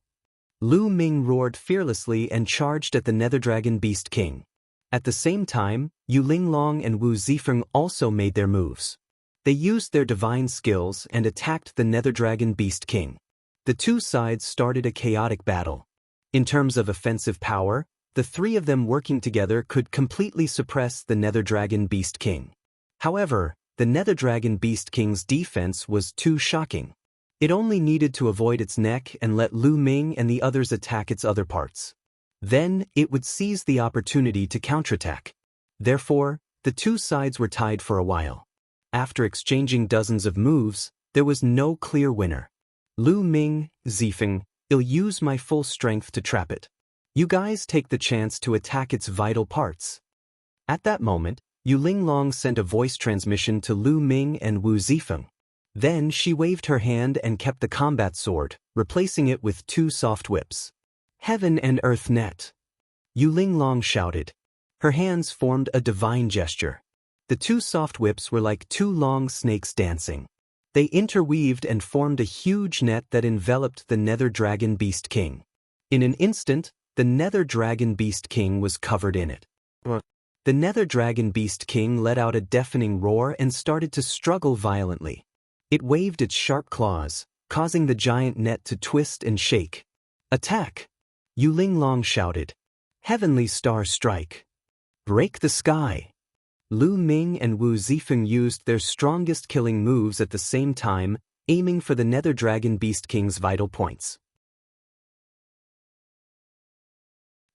Lu Ming roared fearlessly and charged at the Nether Dragon Beast King. At the same time, Yu Linglong and Wu Zifeng also made their moves. They used their divine skills and attacked the Nether Dragon Beast King. The 2 sides started a chaotic battle. In terms of offensive power, the 3 of them working together could completely suppress the Nether Dragon Beast King. However, the Nether Dragon Beast King's defense was too shocking. It only needed to avoid its neck and let Lu Ming and the others attack its other parts. Then, it would seize the opportunity to counterattack. Therefore, the 2 sides were tied for a while. After exchanging dozens of moves, there was no clear winner. Lu Ming, Zifeng, I'll use my full strength to trap it. You guys take the chance to attack its vital parts. At that moment, Yu Linglong sent a voice transmission to Lu Ming and Wu Zifeng. Then she waved her hand and kept the combat sword, replacing it with 2 soft whips. Heaven and Earth Net. Yu Linglong shouted. Her hands formed a divine gesture. The 2 soft whips were like 2 long snakes dancing. They interweaved and formed a huge net that enveloped the Nether Dragon Beast King. In an instant, the Nether Dragon Beast King was covered in it. The Nether Dragon Beast King let out a deafening roar and started to struggle violently. It waved its sharp claws, causing the giant net to twist and shake. Attack! Yu Linglong shouted. Heavenly Star Strike! Break the sky! Lu Ming and Wu Zifeng used their strongest killing moves at the same time, aiming for the Nether Dragon Beast King's vital points.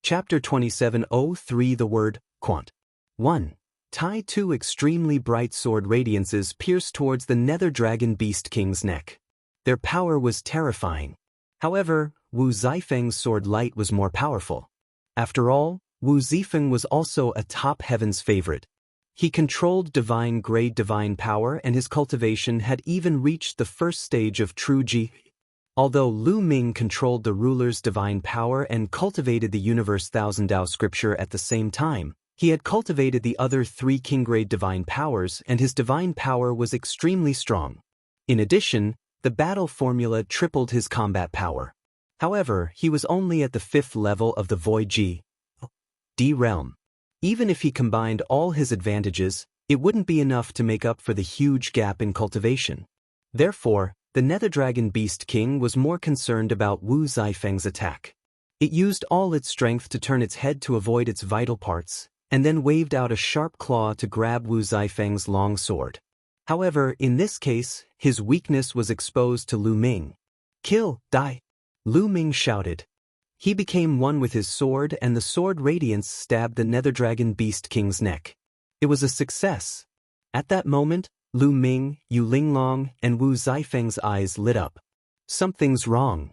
Chapter 2703 The Word, Quant. 1. Tie 2 extremely bright sword radiances pierced towards the Nether Dragon Beast King's neck. Their power was terrifying. However, Wu Zifeng's sword light was more powerful. After all, Wu Zifeng was also a top heaven's favorite. He controlled divine grade divine power and his cultivation had even reached the first stage of true Ji. Although Lu Ming controlled the ruler's divine power and cultivated the universe Thousand Dao scripture at the same time, he had cultivated the other 3 king-grade divine powers and his divine power was extremely strong. In addition, the battle formula tripled his combat power. However, he was only at the 5th level of the Void D realm. Even if he combined all his advantages, it wouldn't be enough to make up for the huge gap in cultivation. Therefore, the Nether Dragon Beast King was more concerned about Wu Zifeng's attack. It used all its strength to turn its head to avoid its vital parts, and then waved out a sharp claw to grab Wu Zifeng's long sword. However, in this case, his weakness was exposed to Lu Ming. "Kill, die!" Lu Ming shouted. He became one with his sword, and the sword radiance stabbed the Nether Dragon Beast King's neck. It was a success. At that moment, Lu Ming, Yu Linglong, and Wu Zifeng's eyes lit up. Something's wrong.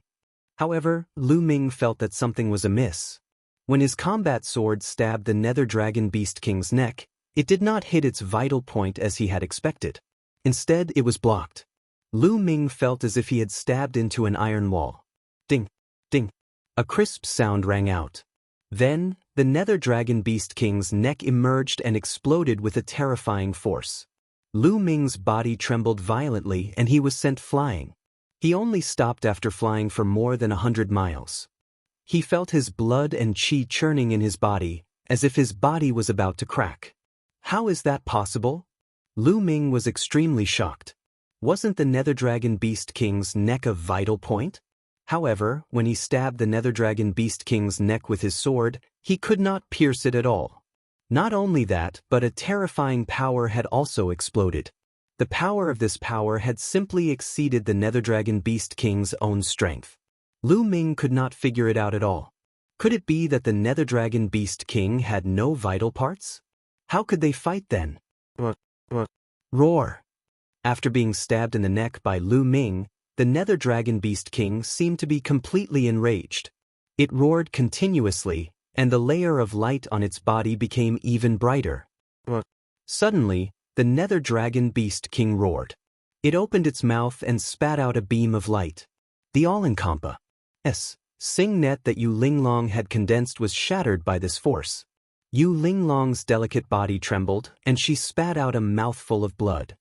However, Lu Ming felt that something was amiss. When his combat sword stabbed the Nether Dragon Beast King's neck, it did not hit its vital point as he had expected. Instead, it was blocked. Lu Ming felt as if he had stabbed into an iron wall. Ding, ding. A crisp sound rang out. Then, the Nether Dragon Beast King's neck emerged and exploded with a terrifying force. Lu Ming's body trembled violently and he was sent flying. He only stopped after flying for more than 100 miles. He felt his blood and qi churning in his body, as if his body was about to crack. How is that possible? Lu Ming was extremely shocked. Wasn't the Nether Dragon Beast King's neck a vital point? However, when he stabbed the Nether Dragon Beast King's neck with his sword, he could not pierce it at all. Not only that, but a terrifying power had also exploded. The power of this power had simply exceeded the Nether Dragon Beast King's own strength. Lu Ming could not figure it out at all. Could it be that the Nether Dragon Beast King had no vital parts? How could they fight then? Roar! After being stabbed in the neck by Lu Ming, the Nether Dragon Beast King seemed to be completely enraged. It roared continuously, and the layer of light on its body became even brighter. Suddenly, the Nether Dragon Beast King roared. It opened its mouth and spat out a beam of light. The all-encompassing net that Yu Linglong had condensed was shattered by this force. Yu Linglong's delicate body trembled, and she spat out a mouthful of blood.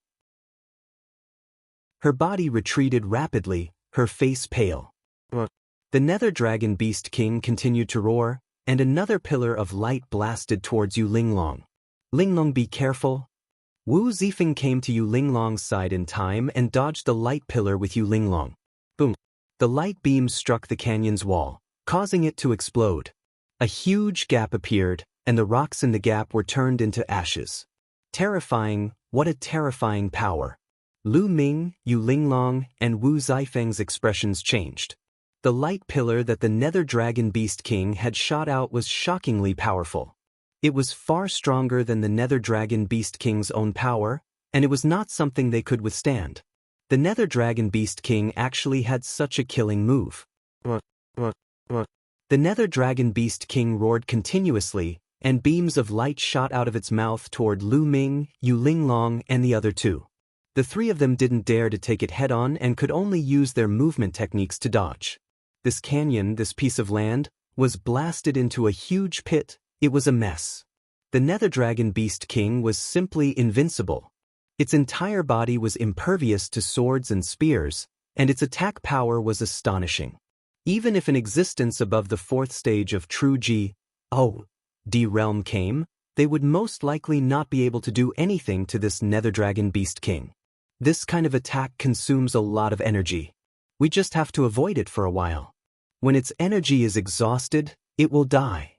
Her body retreated rapidly, her face pale. The Nether Dragon Beast King continued to roar, and another pillar of light blasted towards Yu Linglong. "Linglong, be careful." Wu Zifeng came to Yu Linglong's side in time and dodged the light pillar with Yu Linglong. Boom! The light beam struck the canyon's wall, causing it to explode. A huge gap appeared, and the rocks in the gap were turned into ashes. Terrifying, what a terrifying power. Lu Ming, Yu Linglong, and Wu Zifeng's expressions changed. The light pillar that the Nether Dragon Beast King had shot out was shockingly powerful. It was far stronger than the Nether Dragon Beast King's own power, and it was not something they could withstand. The Nether Dragon Beast King actually had such a killing move. The Nether Dragon Beast King roared continuously, and beams of light shot out of its mouth toward Lu Ming, Yu Linglong, and the other two. The three of them didn't dare to take it head-on and could only use their movement techniques to dodge. This canyon, this piece of land, was blasted into a huge pit. It was a mess. The Nether Dragon Beast King was simply invincible. Its entire body was impervious to swords and spears, and its attack power was astonishing. Even if an existence above the fourth stage of true D realm came, they would most likely not be able to do anything to this Nether Dragon Beast King. This kind of attack consumes a lot of energy. We just have to avoid it for a while. When its energy is exhausted, it will die.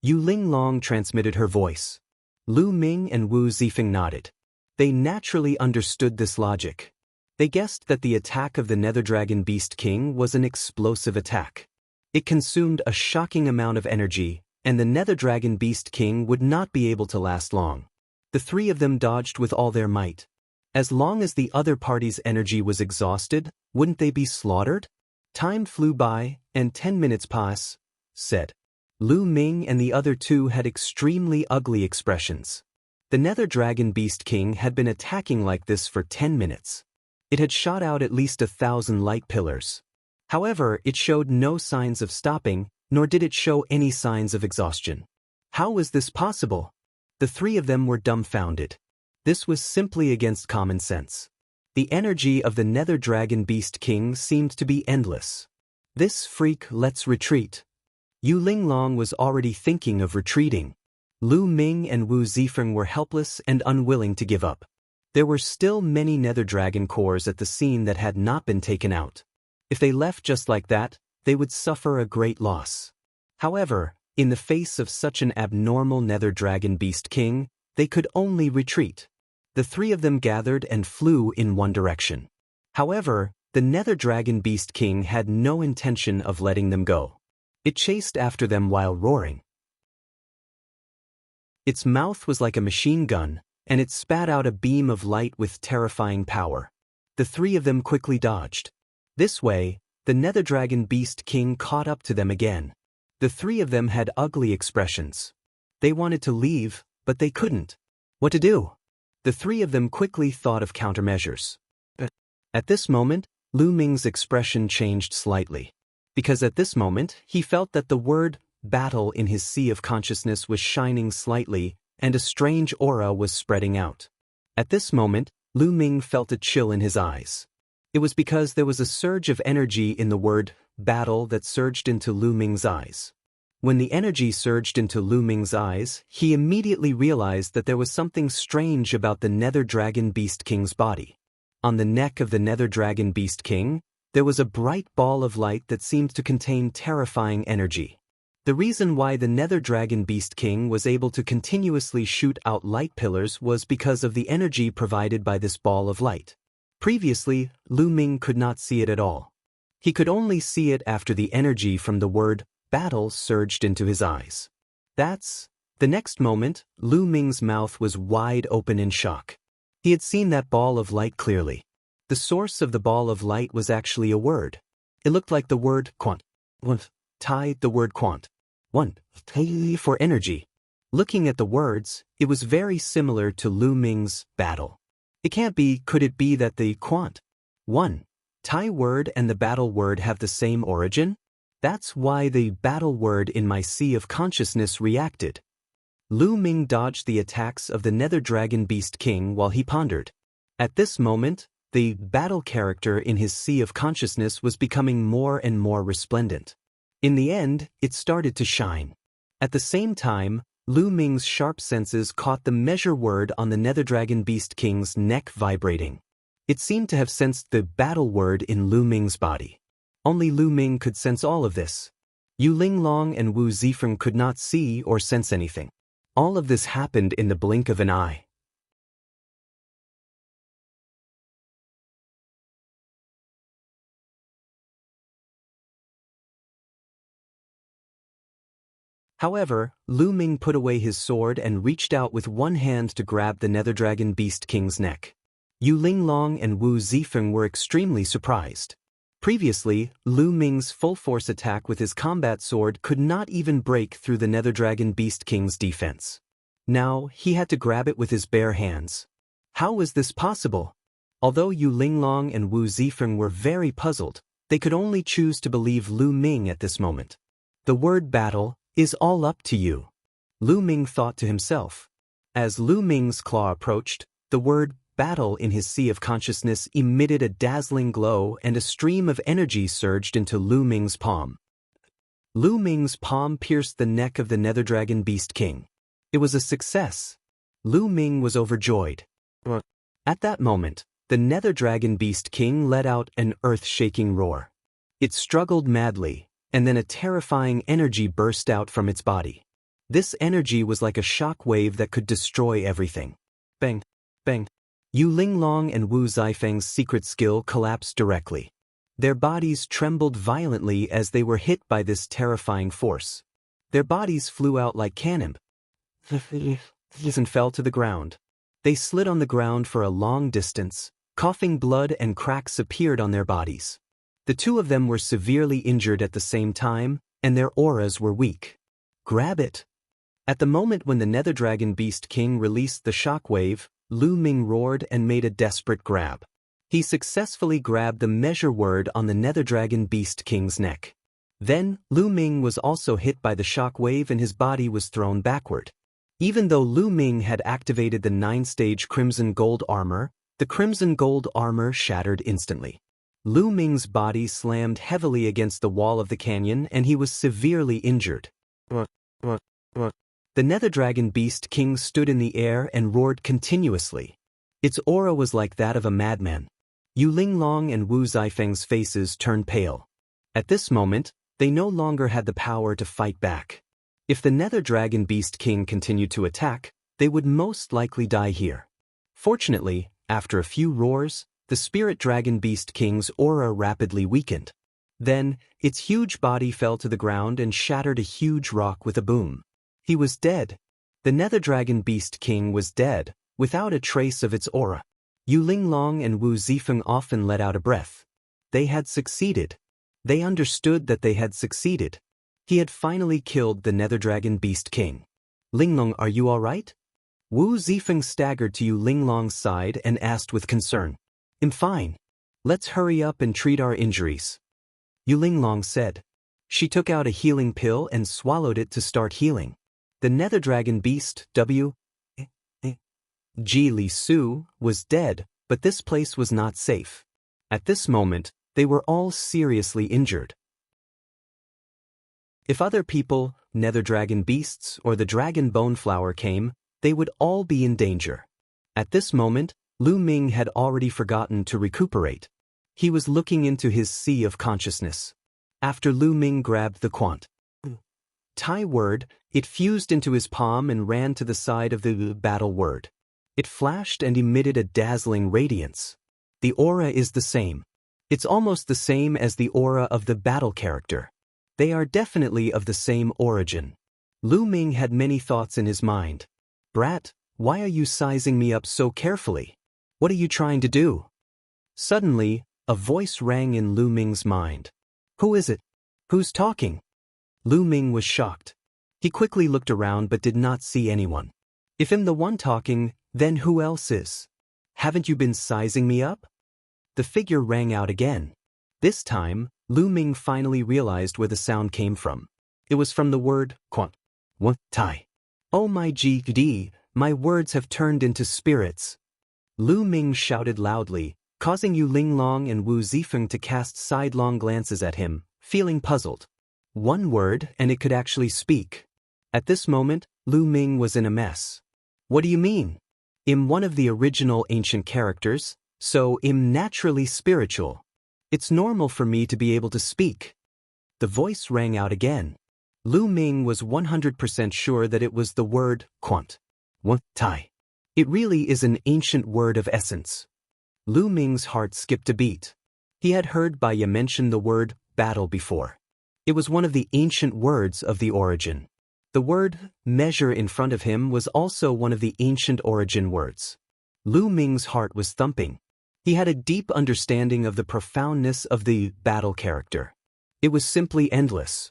Yu Linglong transmitted her voice. Lu Ming and Wu Zifeng nodded. They naturally understood this logic. They guessed that the attack of the Nether Dragon Beast King was an explosive attack. It consumed a shocking amount of energy, and the Nether Dragon Beast King would not be able to last long. The three of them dodged with all their might. As long as the other party's energy was exhausted, wouldn't they be slaughtered? Time flew by, and 10 minutes passed. Lu Ming and the other two had extremely ugly expressions. The Nether Dragon Beast King had been attacking like this for 10 minutes. It had shot out at least 1,000 light pillars. However, it showed no signs of stopping, nor did it show any signs of exhaustion. How was this possible? The three of them were dumbfounded. This was simply against common sense. The energy of the Nether Dragon Beast King seemed to be endless. This freak, let's retreat. Yu Linglong was already thinking of retreating. Lu Ming and Wu Zifeng were helpless and unwilling to give up. There were still many Nether Dragon cores at the scene that had not been taken out. If they left just like that, they would suffer a great loss. However, in the face of such an abnormal Nether Dragon Beast King, they could only retreat. The three of them gathered and flew in one direction. However, the Nether Dragon Beast King had no intention of letting them go. It chased after them while roaring. Its mouth was like a machine gun, and it spat out a beam of light with terrifying power. The three of them quickly dodged. This way, the Nether Dragon Beast King caught up to them again. The three of them had ugly expressions. They wanted to leave, but they couldn't. What to do? The three of them quickly thought of countermeasures. At this moment, Lu Ming's expression changed slightly. Because at this moment, he felt that the word battle in his sea of consciousness was shining slightly, and a strange aura was spreading out. At this moment, Lu Ming felt a chill in his eyes. It was because there was a surge of energy in the word battle that surged into Lu Ming's eyes. When the energy surged into Lu Ming's eyes, he immediately realized that there was something strange about the Nether Dragon Beast King's body. On the neck of the Nether Dragon Beast King, there was a bright ball of light that seemed to contain terrifying energy. The reason why the Nether Dragon Beast King was able to continuously shoot out light pillars was because of the energy provided by this ball of light. Previously, Lu Ming could not see it at all. He could only see it after the energy from the word battle surged into his eyes. The next moment, Lu Ming's mouth was wide open in shock. He had seen that ball of light clearly. The source of the ball of light was actually a word. It looked like the word quant. The word quant. For energy. Looking at the words, it was very similar to Lu Ming's battle. Could it be that the quant Thai word and the battle word have the same origin? That's why the battle word in my sea of consciousness reacted. Lu Ming dodged the attacks of the Nether Dragon Beast King while he pondered. At this moment, the battle character in his sea of consciousness was becoming more and more resplendent. In the end, it started to shine. At the same time, Lu Ming's sharp senses caught the measure word on the Nether Dragon Beast King's neck vibrating. It seemed to have sensed the battle word in Lu Ming's body. Only Lu Ming could sense all of this. Yu Linglong and Wu Zifeng could not see or sense anything. All of this happened in the blink of an eye. However, Lu Ming put away his sword and reached out with one hand to grab the Nether Dragon Beast King's neck. Yu Linglong and Wu Zifeng were extremely surprised. Previously, Lu Ming's full-force attack with his combat sword could not even break through the Nether Dragon Beast King's defense. Now, he had to grab it with his bare hands. How was this possible? Although Yu Linglong and Wu Zifeng were very puzzled, they could only choose to believe Lu Ming at this moment. The word battle is all up to you, Lu Ming thought to himself. As Lu Ming's claw approached, the word battle in his sea of consciousness emitted a dazzling glow and a stream of energy surged into Lu Ming's palm. Lu Ming's palm pierced the neck of the Nether Dragon Beast King. It was a success. Lu Ming was overjoyed. At that moment, the Nether Dragon Beast King let out an earth-shaking roar. It struggled madly, and then a terrifying energy burst out from its body. This energy was like a shock wave that could destroy everything. Bang! Bang! Yu Linglong and Wu Zifeng's secret skill collapsed directly. Their bodies trembled violently as they were hit by this terrifying force. Their bodies flew out like cannon and fell to the ground. They slid on the ground for a long distance, coughing blood, and cracks appeared on their bodies. The two of them were severely injured at the same time, and their auras were weak. Grab it! At the moment when the Nether Dragon Beast King released the shockwave, Lu Ming roared and made a desperate grab. He successfully grabbed the measure word on the Nether Dragon Beast King's neck. Then, Lu Ming was also hit by the shockwave and his body was thrown backward. Even though Lu Ming had activated the 9-stage Crimson Gold armor, the Crimson Gold armor shattered instantly. Lu Ming's body slammed heavily against the wall of the canyon and he was severely injured. The Nether Dragon Beast King stood in the air and roared continuously. Its aura was like that of a madman. Yu Linglong and Wu Zifeng's faces turned pale. At this moment, they no longer had the power to fight back. If the Nether Dragon Beast King continued to attack, they would most likely die here. Fortunately, after a few roars, the spirit dragon beast king's aura rapidly weakened. Then, its huge body fell to the ground and shattered a huge rock with a boom. He was dead. The nether dragon beast king was dead, without a trace of its aura. Yu Linglong and Wu Zifeng often let out a breath. They had succeeded. They understood that they had succeeded. He had finally killed the nether dragon beast king. Linglong, are you all right? Wu Zifeng staggered to Yu Linglong's side and asked with concern. I'm fine. Let's hurry up and treat our injuries. Yu Linglong said. She took out a healing pill and swallowed it to start healing. The nether dragon beast, Ji Li Su, was dead, but this place was not safe. At this moment, they were all seriously injured. If other people, nether dragon beasts or the dragon bone flower came, they would all be in danger. At this moment, Lu Ming had already forgotten to recuperate. He was looking into his sea of consciousness. After Lu Ming grabbed the quant Tai word, it fused into his palm and ran to the side of the battle word. It flashed and emitted a dazzling radiance. The aura is the same. It's almost the same as the aura of the battle character. They are definitely of the same origin. Lu Ming had many thoughts in his mind. Brat, why are you sizing me up so carefully? What are you trying to do? Suddenly, a voice rang in Lu Ming's mind. Who is it? Who's talking? Lu Ming was shocked. He quickly looked around but did not see anyone. If I'm the one talking, then who else is? Haven't you been sizing me up? The figure rang out again. This time, Lu Ming finally realized where the sound came from. It was from the word quant Tai. Oh my GD, my words have turned into spirits. Lu Ming shouted loudly, causing Yu Linglong and Wu Zifeng to cast sidelong glances at him, feeling puzzled. One word and it could actually speak. At this moment, Lu Ming was in a mess. What do you mean? I'm one of the original ancient characters, so I'm naturally spiritual. It's normal for me to be able to speak. The voice rang out again. Lu Ming was 100% sure that it was the word quant Tai. It really is an ancient word of essence. Lu Ming's heart skipped a beat. He had heard Bai Ye mention the word battle before. It was one of the ancient words of the origin. The word measure in front of him was also one of the ancient origin words. Lu Ming's heart was thumping. He had a deep understanding of the profoundness of the battle character. It was simply endless.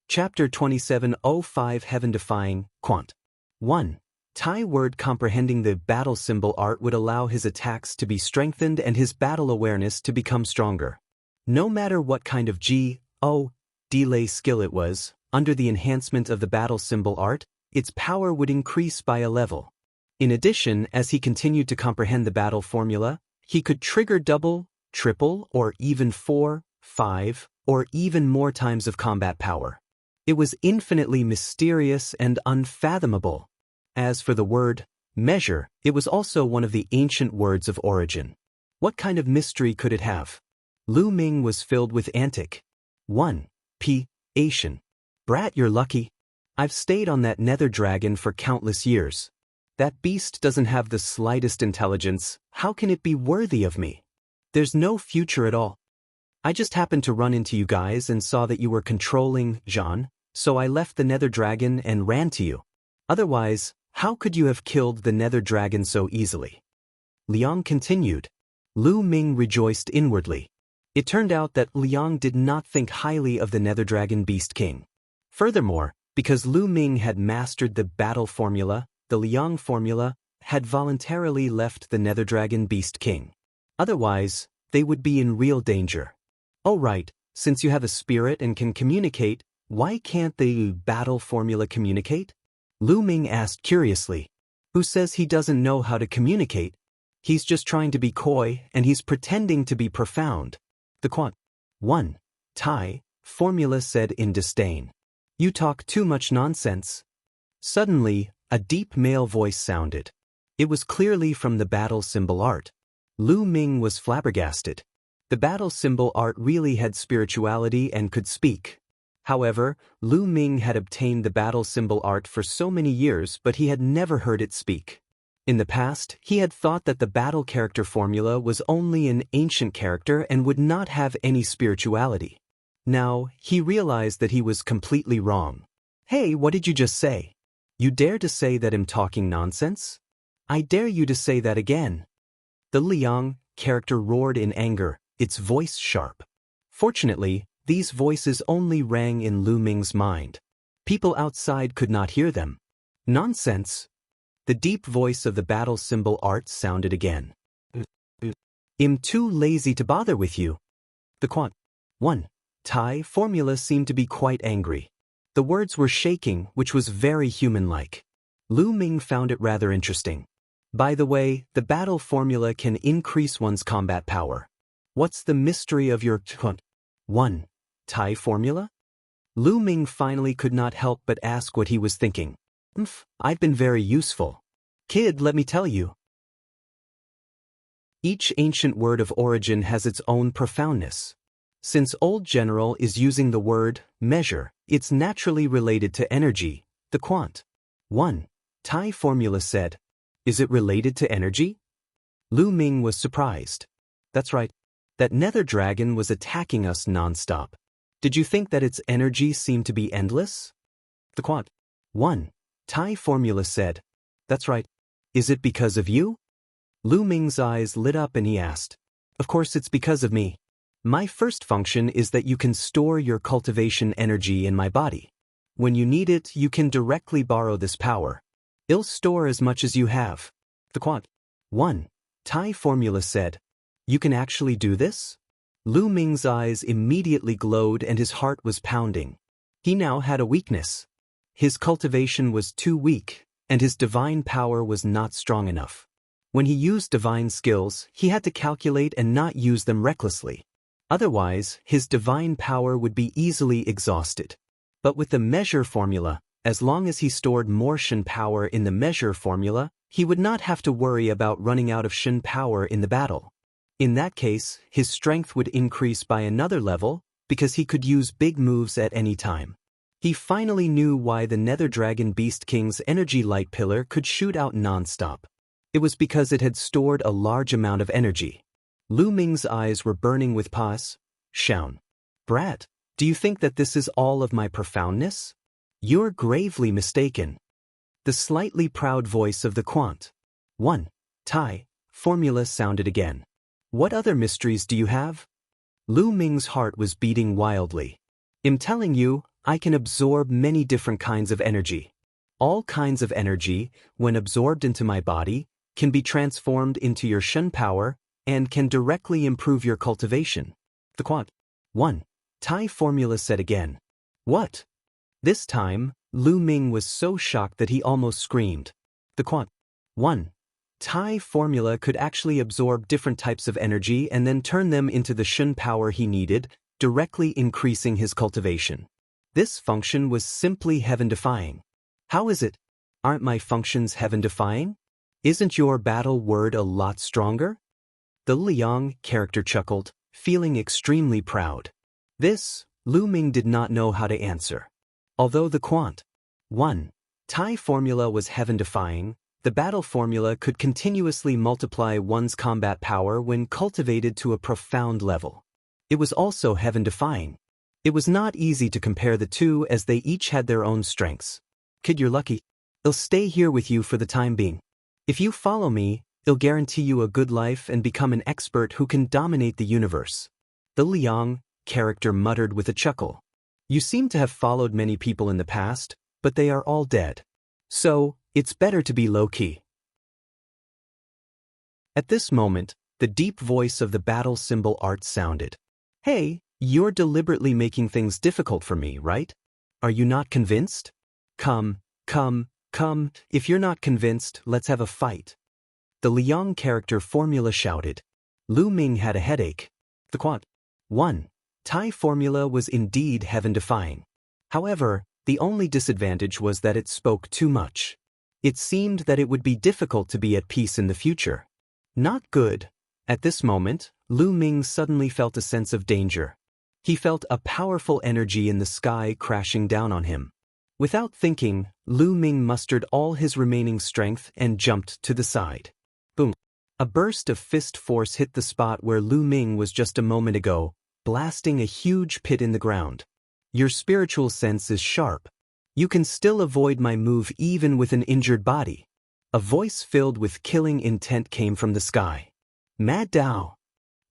Chapter 27:05 Heaven-Defying, Quant. 1. Tai word comprehending the battle symbol art would allow his attacks to be strengthened and his battle awareness to become stronger. No matter what kind of delay skill it was, under the enhancement of the battle symbol art, its power would increase by a level. In addition, as he continued to comprehend the battle formula, he could trigger double, triple, or even 4, 5, or even more times of combat power. It was infinitely mysterious and unfathomable. As for the word measure, it was also one of the ancient words of origin. What kind of mystery could it have? Lu Ming was filled with antic. 1. Asian. Brat, you're lucky. I've stayed on that nether dragon for countless years. That beast doesn't have the slightest intelligence. How can it be worthy of me? There's no future at all. I just happened to run into you guys and saw that you were controlling Jean, so I left the nether dragon and ran to you. Otherwise, how could you have killed the nether dragon so easily? Liang continued. Lu Ming rejoiced inwardly. It turned out that Liang did not think highly of the nether dragon beast king. Furthermore, because Lu Ming had mastered the battle formula, the Liang formula, had voluntarily left the nether dragon beast king. Otherwise, they would be in real danger. Oh right, since you have a spirit and can communicate, why can't the battle formula communicate? Lu Ming asked curiously. Who says he doesn't know how to communicate? He's just trying to be coy and he's pretending to be profound. The quant Tai formula said in disdain. You talk too much nonsense. Suddenly, a deep male voice sounded. It was clearly from the battle symbol art. Lu Ming was flabbergasted. The battle symbol art really had spirituality and could speak. However, Lu Ming had obtained the battle symbol art for so many years, but he had never heard it speak. In the past, he had thought that the battle character formula was only an ancient character and would not have any spirituality. Now, he realized that he was completely wrong. Hey, what did you just say? You dare to say that I'm talking nonsense? I dare you to say that again. The Liang character roared in anger, its voice sharp. Fortunately, these voices only rang in Lu Ming's mind. People outside could not hear them. Nonsense. The deep voice of the battle symbol art sounded again. I'm too lazy to bother with you. The quant. 1. Thai formula seemed to be quite angry. The words were shaking, which was very human-like. Lu Ming found it rather interesting. By the way, the battle formula can increase one's combat power. What's the mystery of your 1. Thai formula? Lu Ming finally could not help but ask what he was thinking. I've been very useful. Kid, let me tell you. Each ancient word of origin has its own profoundness. Since Old General is using the word measure, it's naturally related to energy, the quant. 1. Thai formula said. Is it related to energy? Lu Ming was surprised. That's right. That nether dragon was attacking us non-stop. Did you think that its energy seemed to be endless? The quant. 1. Thai formula said. That's right. Is it because of you? Lu Ming's eyes lit up and he asked. Of course it's because of me. My first function is that you can store your cultivation energy in my body. When you need it, you can directly borrow this power. I'll store as much as you have. The quant. 1. Thai formula said. You can actually do this? Lu Ming's eyes immediately glowed and his heart was pounding. He now had a weakness. His cultivation was too weak, and his divine power was not strong enough. When he used divine skills, he had to calculate and not use them recklessly. Otherwise, his divine power would be easily exhausted. But with the measure formula, as long as he stored more Shen power in the measure formula, he would not have to worry about running out of Shen power in the battle. In that case, his strength would increase by another level, because he could use big moves at any time. He finally knew why the Nether Dragon Beast King's energy light pillar could shoot out non-stop. It was because it had stored a large amount of energy. Lu Ming's eyes were burning with pause. Shaun. Brat, do you think that this is all of my profoundness? You're gravely mistaken. The slightly proud voice of the quant. 1. Thai formula sounded again. What other mysteries do you have? Lu Ming's heart was beating wildly. I'm telling you, I can absorb many different kinds of energy. All kinds of energy, when absorbed into my body, can be transformed into your Shen power and can directly improve your cultivation. The quant. 1. Thai formula said again. What? This time, Lu Ming was so shocked that he almost screamed. The quant. 1. Thai formula could actually absorb different types of energy and then turn them into the Shen power he needed, directly increasing his cultivation. This function was simply heaven-defying. How is it? Aren't my functions heaven-defying? Isn't your battle word a lot stronger? The Liang character chuckled, feeling extremely proud. This, Lu Ming did not know how to answer. Although the quant. 1. Thai formula was heaven-defying, the battle formula could continuously multiply one's combat power when cultivated to a profound level. It was also heaven-defying. It was not easy to compare the two as they each had their own strengths. Kid, you're lucky. I'll stay here with you for the time being. If you follow me, I'll guarantee you a good life and become an expert who can dominate the universe. The Liang character muttered with a chuckle. You seem to have followed many people in the past, but they are all dead. So, it's better to be low-key. At this moment, the deep voice of the battle symbol art sounded. Hey, you're deliberately making things difficult for me, right? Are you not convinced? Come, if you're not convinced, let's have a fight. The Liang character formula shouted. Lu Ming had a headache. The quant. 1. Thai formula was indeed heaven-defying. However, the only disadvantage was that it spoke too much. It seemed that it would be difficult to be at peace in the future. Not good. At this moment, Lu Ming suddenly felt a sense of danger. He felt a powerful energy in the sky crashing down on him. Without thinking, Lu Ming mustered all his remaining strength and jumped to the side. Boom! A burst of fist force hit the spot where Lu Ming was just a moment ago, blasting a huge pit in the ground. Your spiritual sense is sharp. You can still avoid my move even with an injured body. A voice filled with killing intent came from the sky. Mad Dao!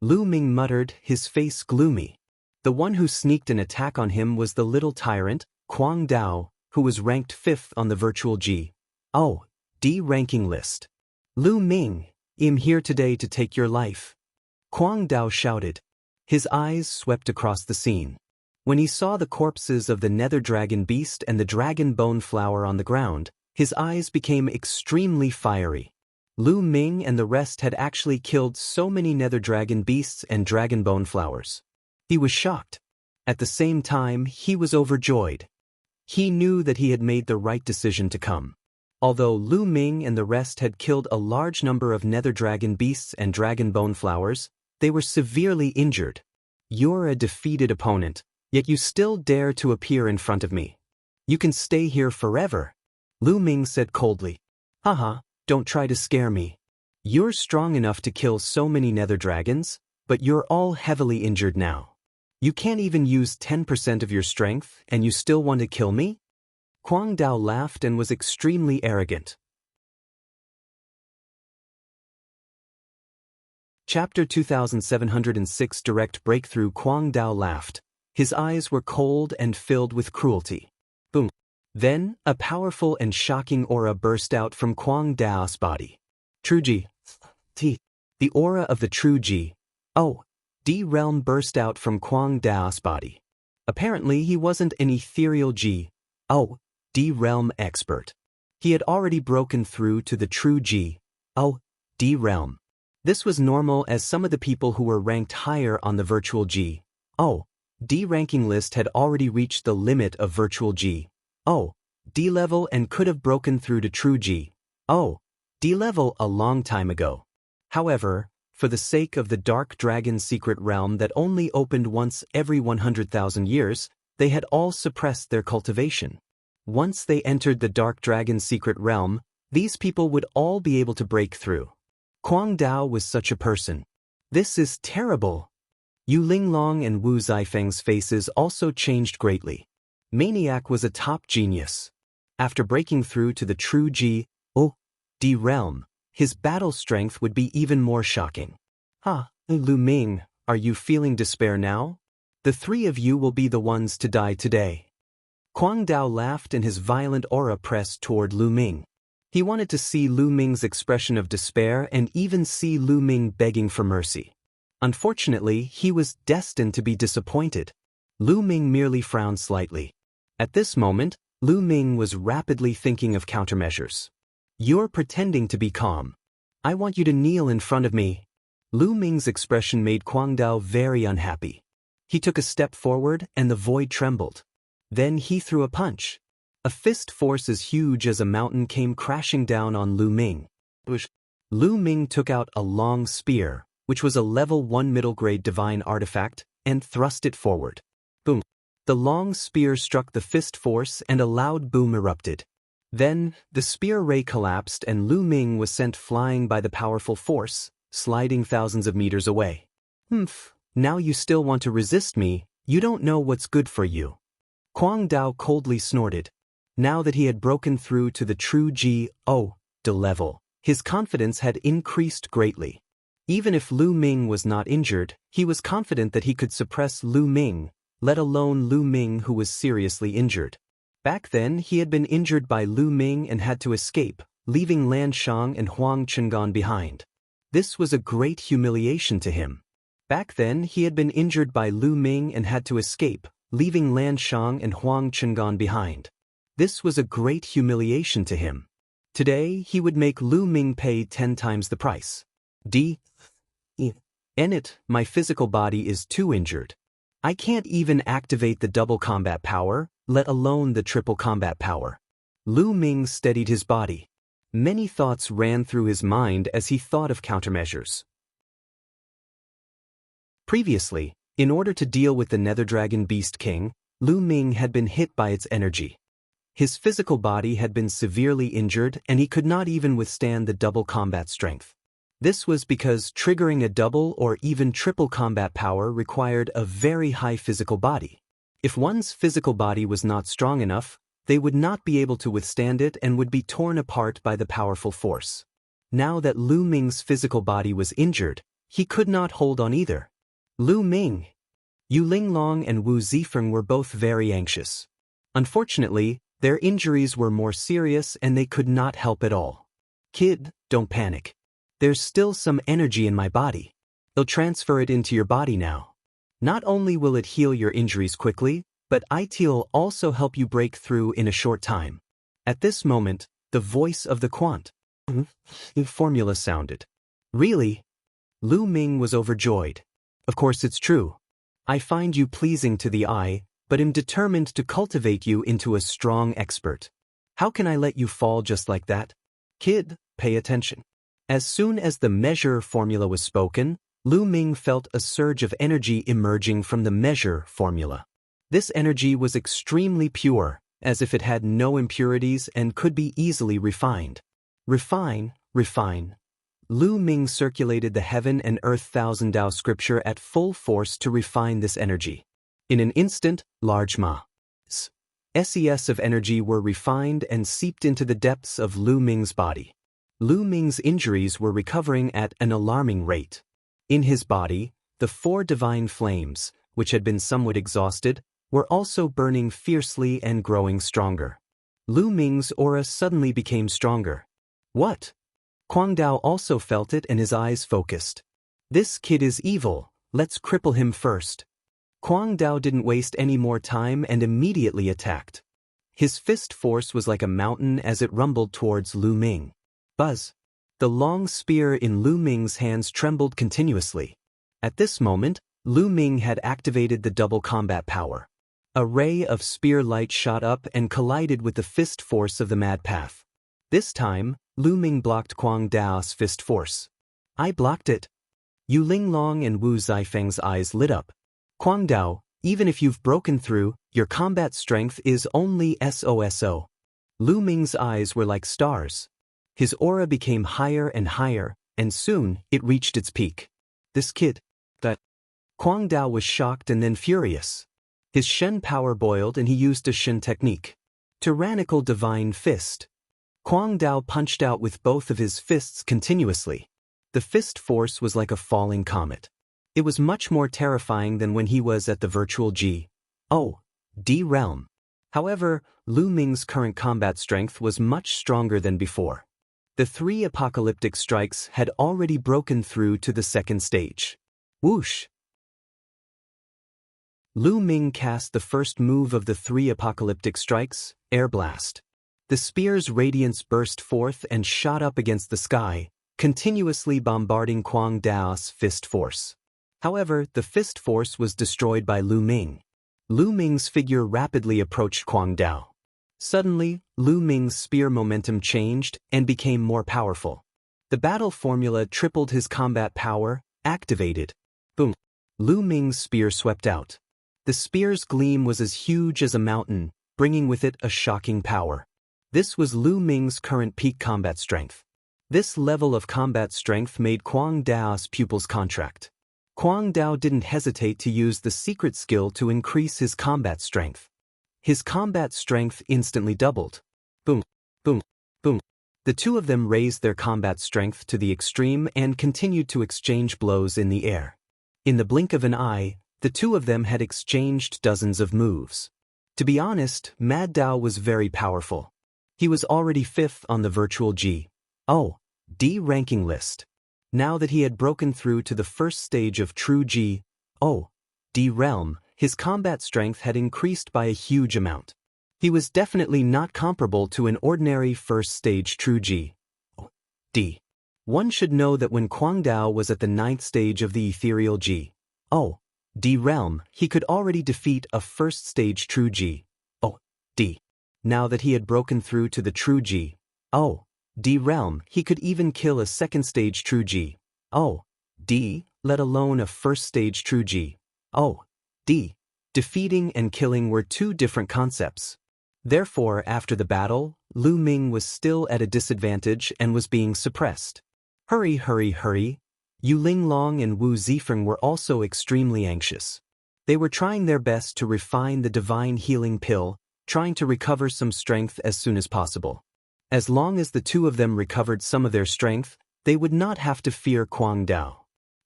Lu Ming muttered, his face gloomy. The one who sneaked an attack on him was the little tyrant, Quang Dao, who was ranked 5th on the virtual G.O.D. ranking list. Lu Ming, I'm here today to take your life. Quang Dao shouted. His eyes swept across the scene. When he saw the corpses of the nether dragon beast and the dragon bone flower on the ground, his eyes became extremely fiery. Lu Ming and the rest had actually killed so many nether dragon beasts and dragon bone flowers. He was shocked. At the same time, he was overjoyed. He knew that he had made the right decision to come. Although Lu Ming and the rest had killed a large number of nether dragon beasts and dragon bone flowers, they were severely injured. You're a defeated opponent, yet you still dare to appear in front of me. You can stay here forever, Lu Ming said coldly. Haha, don't try to scare me. You're strong enough to kill so many nether dragons, but you're all heavily injured now. You can't even use 10% of your strength, and you still want to kill me? Quang Dao laughed and was extremely arrogant. Chapter 2706 Direct Breakthrough. Quang Dao laughed. His eyes were cold and filled with cruelty. Boom. Then, a powerful and shocking aura burst out from Quang Dao's body. True G.T. The aura of the true G.O.D. realm burst out from Quang Dao's body. Apparently, he wasn't an ethereal G.O.D. realm expert. He had already broken through to the true G.O.D. realm. This was normal as some of the people who were ranked higher on the virtual G.O.D. ranking list had already reached the limit of virtual G.O.D. level and could have broken through to true G.O.D. level a long time ago. However, for the sake of the Dark Dragon secret realm that only opened once every 100,000 years, they had all suppressed their cultivation. Once they entered the Dark Dragon secret realm, these people would all be able to break through. Quang Dao was such a person. This is terrible. Yu Linglong and Wu Zifeng's faces also changed greatly. Maniac was a top genius. After breaking through to the true G.O.D. realm, his battle strength would be even more shocking. Lu Ming, are you feeling despair now? The three of you will be the ones to die today. Quang Dao laughed and his violent aura pressed toward Lu Ming. He wanted to see Lu Ming's expression of despair and even see Lu Ming begging for mercy. Unfortunately, he was destined to be disappointed. Lu Ming merely frowned slightly. At this moment, Lu Ming was rapidly thinking of countermeasures. You're pretending to be calm. I want you to kneel in front of me. Lu Ming's expression made Quang Dao very unhappy. He took a step forward and the void trembled. Then he threw a punch. A fist force as huge as a mountain came crashing down on Lu Ming. Lu Ming took out a long spear, which was a level 1 middle grade divine artifact, and thrust it forward. Boom. The long spear struck the fist force and a loud boom erupted. Then, the spear ray collapsed and Lu Ming was sent flying by the powerful force, sliding thousands of meters away. Now you still want to resist me, you don't know what's good for you. Quang Dao coldly snorted. Now that he had broken through to the true G.O.D. level, his confidence had increased greatly. Even if Lu Ming was not injured, he was confident that he could suppress Lu Ming, let alone Lu Ming who was seriously injured. Back then, he had been injured by Lu Ming and had to escape, leaving Lan Shang and Huang Chengan behind. This was a great humiliation to him. Back then, he had been injured by Lu Ming and had to escape, leaving Lan Shang and Huang Chengan behind. This was a great humiliation to him. Today, he would make Lu Ming pay 10 times the price. My physical body is too injured. I can't even activate the double combat power, let alone the triple combat power. Lu Ming steadied his body. Many thoughts ran through his mind as he thought of countermeasures. Previously, In order to deal with the Nether Dragon Beast King, Lu Ming had been hit by its energy. His physical body had been severely injured and he could not even withstand the double combat strength. This was because triggering a double or even triple combat power required a very high physical body. If one's physical body was not strong enough, they would not be able to withstand it and would be torn apart by the powerful force. Now that Lu Ming's physical body was injured, he could not hold on either. Lu Ming, Yu Linglong and Wu Zifeng were both very anxious. Unfortunately, their injuries were more serious and they could not help at all. Kid, don't panic. There's still some energy in my body. I'll transfer it into your body now. Not only will it heal your injuries quickly, but it'll also help you break through in a short time. At this moment, the voice of the quant formula sounded. Really? Lu Ming was overjoyed. Of course it's true. I find you pleasing to the eye, but am determined to cultivate you into a strong expert. How can I let you fall just like that? Kid, pay attention. As soon as the measure formula was spoken, Lu Ming felt a surge of energy emerging from the measure formula. This energy was extremely pure, as if it had no impurities and could be easily refined. Refine. Lu Ming circulated the heaven and earth thousand Tao scripture at full force to refine this energy. In an instant, large SES of energy were refined and seeped into the depths of Lu Ming's body. Lu Ming's injuries were recovering at an alarming rate. In his body, the 4 divine flames, which had been somewhat exhausted, were also burning fiercely and growing stronger. Lu Ming's aura suddenly became stronger. What? Kwang Dao also felt it and his eyes focused. This kid is evil, let's cripple him first. Kwang Dao didn't waste any more time and immediately attacked. His fist force was like a mountain as it rumbled towards Lu Ming. Buzz. The long spear in Lu Ming's hands trembled continuously. At this moment, Lu Ming had activated the double combat power. A ray of spear light shot up and collided with the fist force of the Mad Path. This time, Lu Ming blocked Kwang Dao's fist force. I blocked it. Yu Linglong and Wu Zifeng's eyes lit up. Kwang Dao, even if you've broken through, your combat strength is only SOSO. Lu Ming's eyes were like stars. His aura became higher and higher, and soon it reached its peak. This kid, that. Kwang Dao was shocked and then furious. His Shen power boiled and he used a Shen technique. Tyrannical Divine Fist. Kwang Dao punched out with both of his fists continuously. The fist force was like a falling comet. It was much more terrifying than when he was at the virtual D realm. However, Lu Ming's current combat strength was much stronger than before. The 3 apocalyptic strikes had already broken through to the second stage. Whoosh! Lu Ming cast the first move of the 3 apocalyptic strikes, Air Blast. The spear's radiance burst forth and shot up against the sky, continuously bombarding Kwang Dao's fist force. However, the fist force was destroyed by Lu Ming. Lu Ming's figure rapidly approached Kwang Dao. Suddenly, Lu Ming's spear momentum changed and became more powerful. The battle formula tripled his combat power, activated. Boom! Lu Ming's spear swept out. The spear's gleam was as huge as a mountain, bringing with it a shocking power. This was Lu Ming's current peak combat strength. This level of combat strength made Kwang Dao's pupils contract. Kwang Dao didn't hesitate to use the secret skill to increase his combat strength. His combat strength instantly doubled. Boom, boom, boom. The 2 of them raised their combat strength to the extreme and continued to exchange blows in the air. In the blink of an eye, the 2 of them had exchanged dozens of moves. To be honest, Mad Dao was very powerful. He was already 5th on the virtual D ranking list. Now that he had broken through to the first stage of true D realm, his combat strength had increased by a huge amount. He was definitely not comparable to an ordinary first stage true D. One should know that when Kwang Dao was at the 9th stage of the ethereal D realm, he could already defeat a first stage true D. Now that he had broken through to the true D realm, he could even kill a second stage true let alone a first stage true Oh, D. Defeating and killing were two different concepts. Therefore, after the battle, Lu Ming was still at a disadvantage and was being suppressed. Hurry, hurry, hurry. Yu Linglong and Wu Zifeng were also extremely anxious. They were trying their best to refine the divine healing pill, trying to recover some strength as soon as possible. As long as the two of them recovered some of their strength, they would not have to fear Kuang Dao.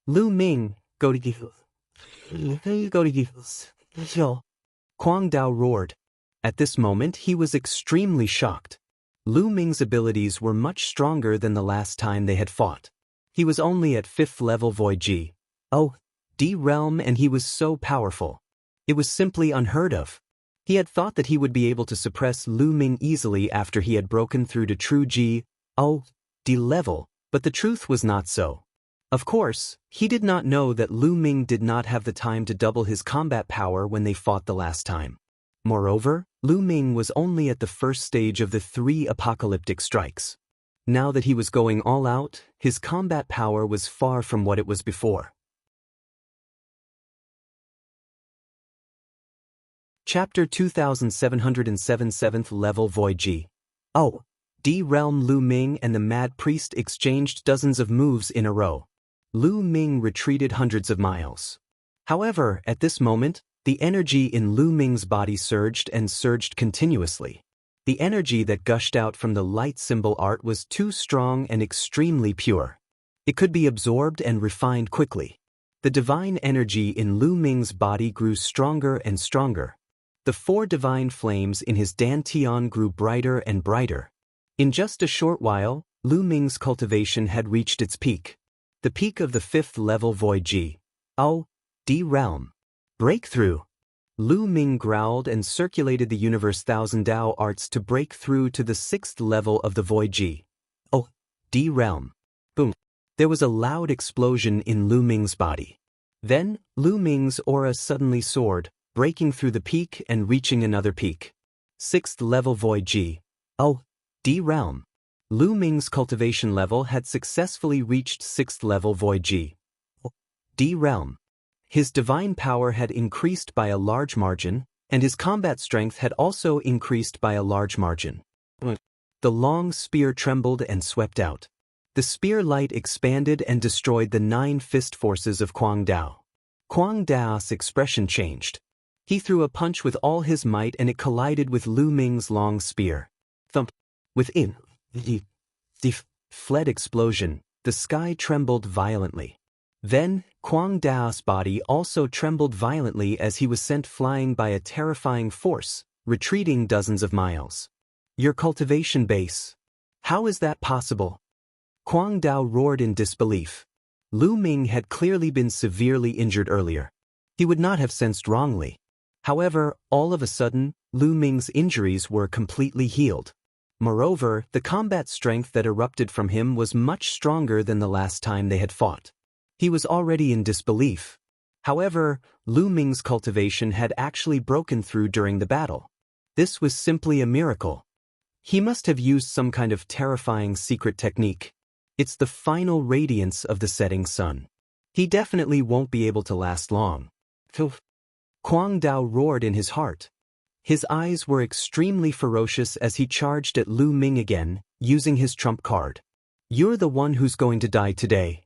Lu Ming, go to heals. Go to heals. Kuang Dao roared. At this moment he was extremely shocked. Lu Ming's abilities were much stronger than the last time they had fought. He was only at 5th level Void G. Oh, D realm, and he was so powerful. It was simply unheard of. He had thought that he would be able to suppress Lu Ming easily after he had broken through to true G, oh, D level, but the truth was not so. Of course, he did not know that Lu Ming did not have the time to double his combat power when they fought the last time. Moreover, Lu Ming was only at the first stage of the 3 apocalyptic strikes. Now that he was going all out, his combat power was far from what it was before. Chapter 2707 7th Level Void G. Oh, D Realm. Lu Ming and the Mad Priest exchanged dozens of moves in a row. Lu Ming retreated hundreds of miles. However, at this moment, the energy in Lu Ming's body surged and surged continuously. The energy that gushed out from the light symbol art was too strong and extremely pure. It could be absorbed and refined quickly. The divine energy in Lu Ming's body grew stronger and stronger. The 4 divine flames in his dantian grew brighter and brighter. In just a short while, Lu Ming's cultivation had reached its peak. The peak of the 5th level Void G. Oh, D realm. Breakthrough. Lu Ming growled and circulated the universe 1000 Dao arts to break through to the 6th level of the Void G. Oh, D realm. Boom. There was a loud explosion in Lu Ming's body. Then, Lu Ming's aura suddenly soared, breaking through the peak and reaching another peak. 6th level Void G. Oh, D realm. Lu Ming's cultivation level had successfully reached 6th level Void G. Oh, D realm. His divine power had increased by a large margin, and his combat strength had also increased by a large margin. The long spear trembled and swept out. The spear light expanded and destroyed the 9 fist forces of Kuang Dao. Kuang Dao's expression changed. He threw a punch with all his might and it collided with Lu Ming's long spear. Thump. Within the fled explosion, the sky trembled violently. Then, Kuang Dao's body also trembled violently as he was sent flying by a terrifying force, retreating dozens of miles. Your cultivation base. How is that possible? Kuang Dao roared in disbelief. Lu Ming had clearly been severely injured earlier. He would not have sensed wrongly. However, all of a sudden, Lu Ming's injuries were completely healed. Moreover, the combat strength that erupted from him was much stronger than the last time they had fought. He was already in disbelief. However, Lu Ming's cultivation had actually broken through during the battle. This was simply a miracle. He must have used some kind of terrifying secret technique. It's the final radiance of the setting sun. He definitely won't be able to last long. Kuang Dao roared in his heart. His eyes were extremely ferocious as he charged at Lu Ming again, using his trump card. You're the one who's going to die today.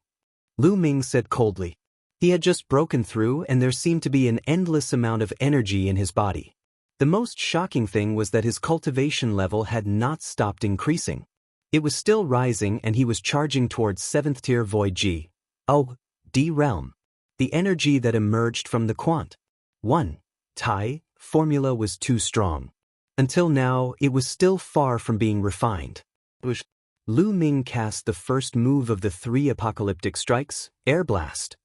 Lu Ming said coldly. He had just broken through and there seemed to be an endless amount of energy in his body. The most shocking thing was that his cultivation level had not stopped increasing. It was still rising and he was charging towards 7th tier Void G. Oh, D realm. The energy that emerged from the Quant 1 Tai formula was too strong. Until now, it was still far from being refined. Lu Ming cast the first move of the 3 apocalyptic strikes, Air Blast.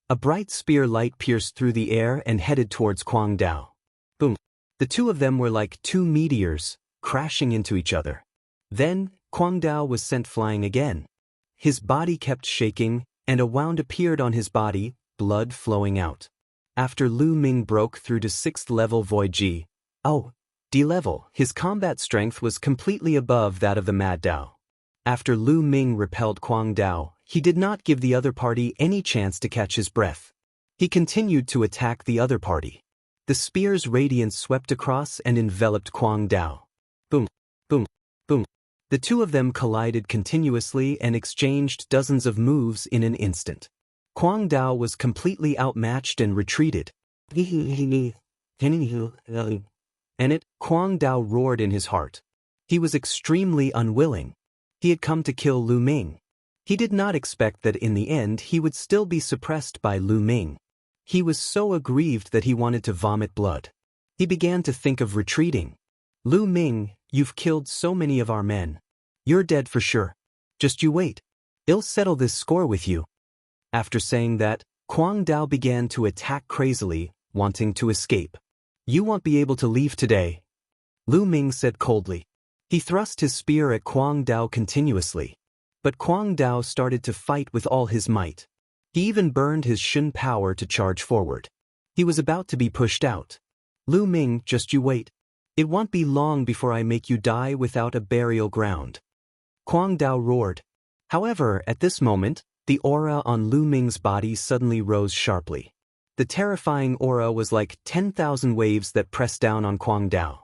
A bright spear light pierced through the air and headed towards Kuang Dao. Boom. The two of them were like 2 meteors, crashing into each other. Then, Kuang Dao was sent flying again. His body kept shaking, and a wound appeared on his body, blood flowing out. After Lu Ming broke through to 6th level Void G. Oh, D level, his combat strength was completely above that of the Mad Dao. After Lu Ming repelled Kuang Dao, he did not give the other party any chance to catch his breath. He continued to attack the other party. The spear's radiance swept across and enveloped Kwang Dao. Boom, boom, boom. The two of them collided continuously and exchanged dozens of moves in an instant. Kwang Dao was completely outmatched and retreated. And Kwang Dao roared in his heart. He was extremely unwilling. He had come to kill Lu Ming. He did not expect that in the end he would still be suppressed by Lu Ming. He was so aggrieved that he wanted to vomit blood. He began to think of retreating. Lu Ming, you've killed so many of our men. You're dead for sure. Just you wait. I'll settle this score with you. After saying that, Kwang Dao began to attack crazily, wanting to escape. You won't be able to leave today, Lu Ming said coldly. He thrust his spear at Kwang Dao continuously. But Kwang Dao started to fight with all his might. He even burned his Shun power to charge forward. He was about to be pushed out. Lu Ming, just you wait. It won't be long before I make you die without a burial ground. Kwang Dao roared. However, at this moment, the aura on Lu Ming's body suddenly rose sharply. The terrifying aura was like 10,000 waves that pressed down on Kwang Dao.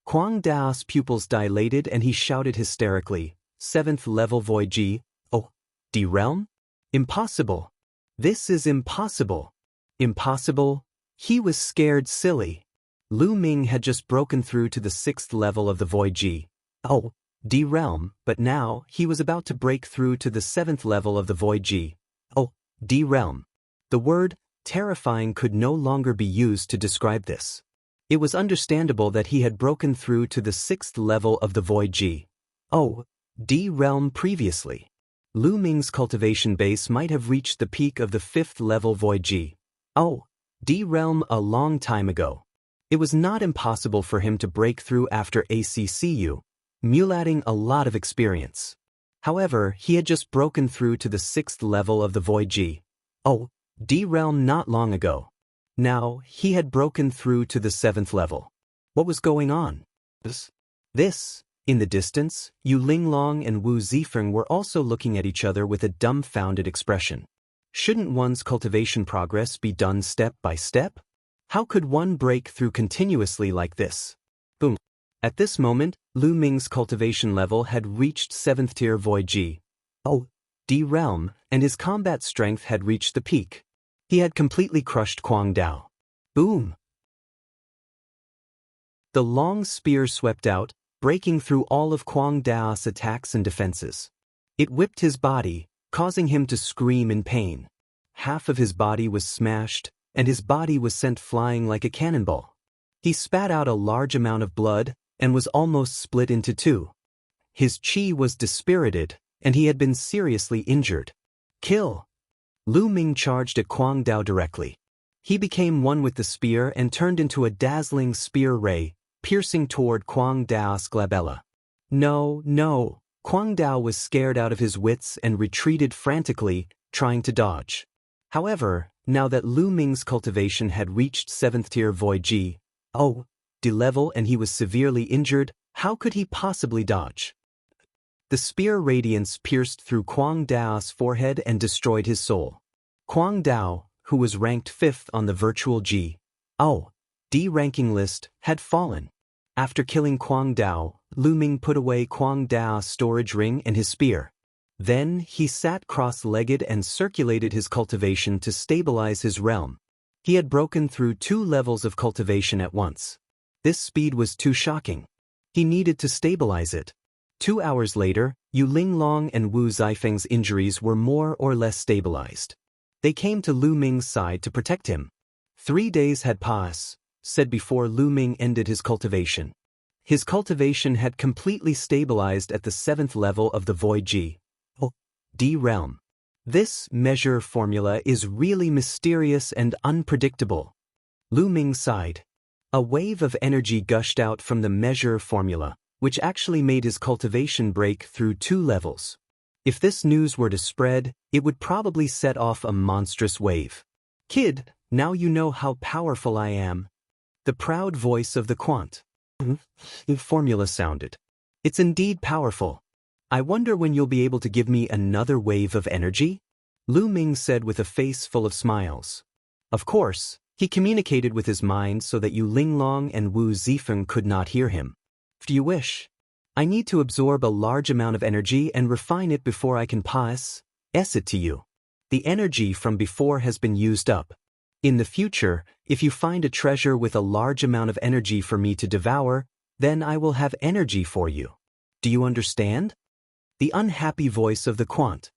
Kwang Dao's pupils dilated and he shouted hysterically, 7th level Void G, oh, D-Realm? Impossible. This is impossible. Impossible? He was scared silly. Lu Ming had just broken through to the 6th level of the Void G, oh, D-Realm, but now he was about to break through to the 7th level of the Void G, oh, D-Realm. The word terrifying could no longer be used to describe this. It was understandable that he had broken through to the 6th level of the Void G, oh, D-Realm previously. Lu Ming's cultivation base might have reached the peak of the 5th level Void G, oh, D-Realm a long time ago. It was not impossible for him to break through after ACCU, mulling a lot of experience. However, he had just broken through to the 6th level of the Void G, oh, D-Realm not long ago. Now, he had broken through to the 7th level. What was going on? This, in the distance, Yu Linglong and Wu Zifeng were also looking at each other with a dumbfounded expression. Shouldn't one's cultivation progress be done step by step? How could one break through continuously like this? Boom. At this moment, Lu Ming's cultivation level had reached 7th tier Void G, oh, D-Realm, and his combat strength had reached the peak. He had completely crushed Kwang Dao. Boom! The long spear swept out, breaking through all of Kwang Dao's attacks and defenses. It whipped his body, causing him to scream in pain. Half of his body was smashed, and his body was sent flying like a cannonball. He spat out a large amount of blood, and was almost split into two. His chi was dispirited, and he had been seriously injured. Kill! Lu Ming charged at Kwang Dao directly. He became one with the spear and turned into a dazzling spear ray, piercing toward Kwang Dao's glabella. No, no! Kwang Dao was scared out of his wits and retreated frantically, trying to dodge. However, now that Lu Ming's cultivation had reached 7th tier Void G, oh, D level and he was severely injured, how could he possibly dodge? The spear radiance pierced through Kwang Dao's forehead and destroyed his soul. Kwang Dao, who was ranked 5th on the virtual G, oh, D ranking list, had fallen. After killing Kwang Dao, Lu Ming put away Kwang Dao's storage ring and his spear. Then he sat cross-legged and circulated his cultivation to stabilize his realm. He had broken through 2 levels of cultivation at once. This speed was too shocking. He needed to stabilize it. 2 hours later, Yu Linglong and Wu Zifeng's injuries were more or less stabilized. They came to Lu Ming's side to protect him. 3 days had passed, said before Lu Ming ended his cultivation. His cultivation had completely stabilized at the 7th level of the Void G, oh, D realm. This measure formula is really mysterious and unpredictable. Lu Ming sighed. A wave of energy gushed out from the measure formula, which actually made his cultivation break through 2 levels. If this news were to spread, it would probably set off a monstrous wave. Kid, now you know how powerful I am. The proud voice of the quant. The formula sounded. It's indeed powerful. I wonder when you'll be able to give me another wave of energy? Lu Ming said with a face full of smiles. Of course, he communicated with his mind so that Yu Linglong and Wu Zifeng could not hear him. If you wish, I need to absorb a large amount of energy and refine it before I can pass it to you. The energy from before has been used up. In the future, if you find a treasure with a large amount of energy for me to devour, then I will have energy for you. Do you understand? The unhappy voice of the quant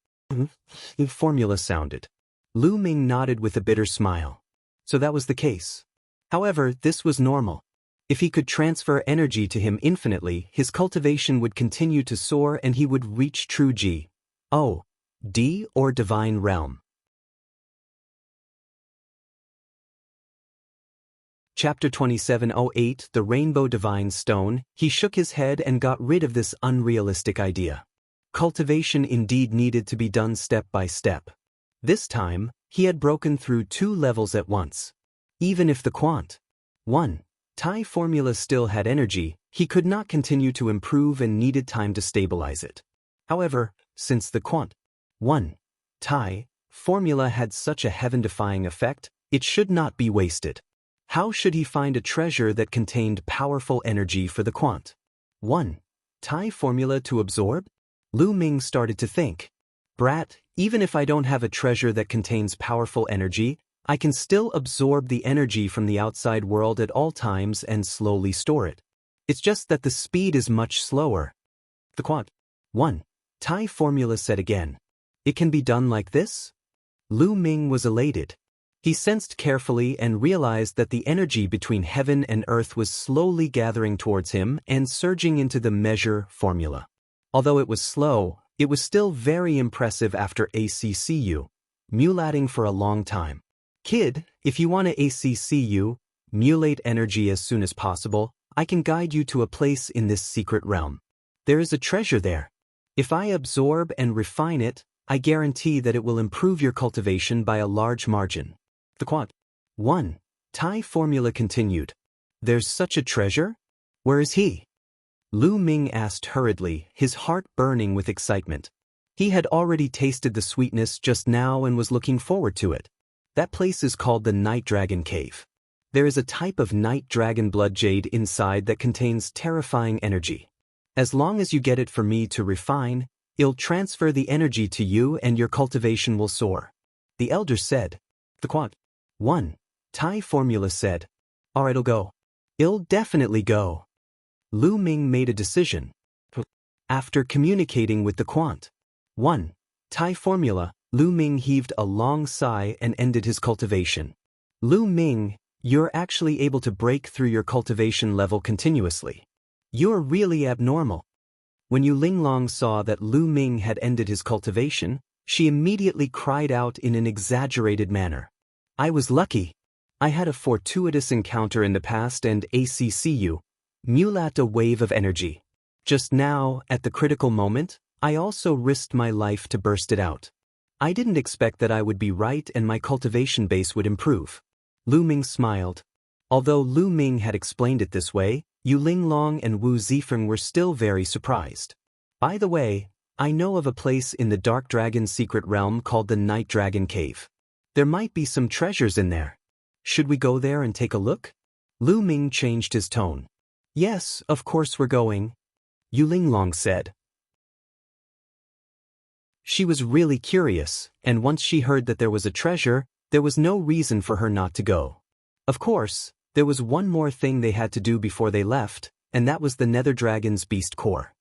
formula sounded. Lu Ming nodded with a bitter smile. So that was the case. However, this was normal. If he could transfer energy to him infinitely, his cultivation would continue to soar and he would reach true G.O.D. or divine realm. Chapter 2708, The Rainbow Divine Stone. He shook his head and got rid of this unrealistic idea. Cultivation indeed needed to be done step by step. This time, he had broken through 2 levels at once. Even if the quant 1 Tai formula still had energy, he could not continue to improve and needed time to stabilize it. However, since the quant 1 Tai formula had such a heaven-defying effect, it should not be wasted. How should he find a treasure that contained powerful energy for the quant 1 Tai formula to absorb? Lu Ming started to think. Brat, even if I don't have a treasure that contains powerful energy, I can still absorb the energy from the outside world at all times and slowly store it. It's just that the speed is much slower. The quant 1 Tai formula said again. It can be done like this? Lu Ming was elated. He sensed carefully and realized that the energy between heaven and earth was slowly gathering towards him and surging into the measure formula. Although it was slow, it was still very impressive after ACCU, mulating for a long time. Kid, if you want to ACCU, mulate energy as soon as possible, I can guide you to a place in this secret realm. There is a treasure there. If I absorb and refine it, I guarantee that it will improve your cultivation by a large margin. The quant 1 Tai formula continued. There's such a treasure? Where is he? Lu Ming asked hurriedly, his heart burning with excitement. He had already tasted the sweetness just now and was looking forward to it. That place is called the Night Dragon Cave. There is a type of night dragon blood jade inside that contains terrifying energy. As long as you get it for me to refine, it'll transfer the energy to you and your cultivation will soar. The elder said. The quant 1 Tai formula said. Alright, it'll go. It'll definitely go. Lu Ming made a decision. After communicating with the quant 1 Tai formula, Lu Ming heaved a long sigh and ended his cultivation. Lu Ming, you're actually able to break through your cultivation level continuously. You're really abnormal. When Yu Linglong saw that Lu Ming had ended his cultivation, she immediately cried out in an exaggerated manner. I was lucky. I had a fortuitous encounter in the past and ACCU, mulat a wave of energy. Just now, at the critical moment, I also risked my life to burst it out. I didn't expect that I would be right and my cultivation base would improve. Lu Ming smiled. Although Lu Ming had explained it this way, Yu Linglong and Wu Zifeng were still very surprised. By the way, I know of a place in the Dark Dragon's secret realm called the Night Dragon Cave. There might be some treasures in there. Should we go there and take a look? Lu Ming changed his tone. Yes, of course we're going, Yu Linglong said. She was really curious, and once she heard that there was a treasure, there was no reason for her not to go. Of course, there was one more thing they had to do before they left, and that was the Nether Dragon's beast core.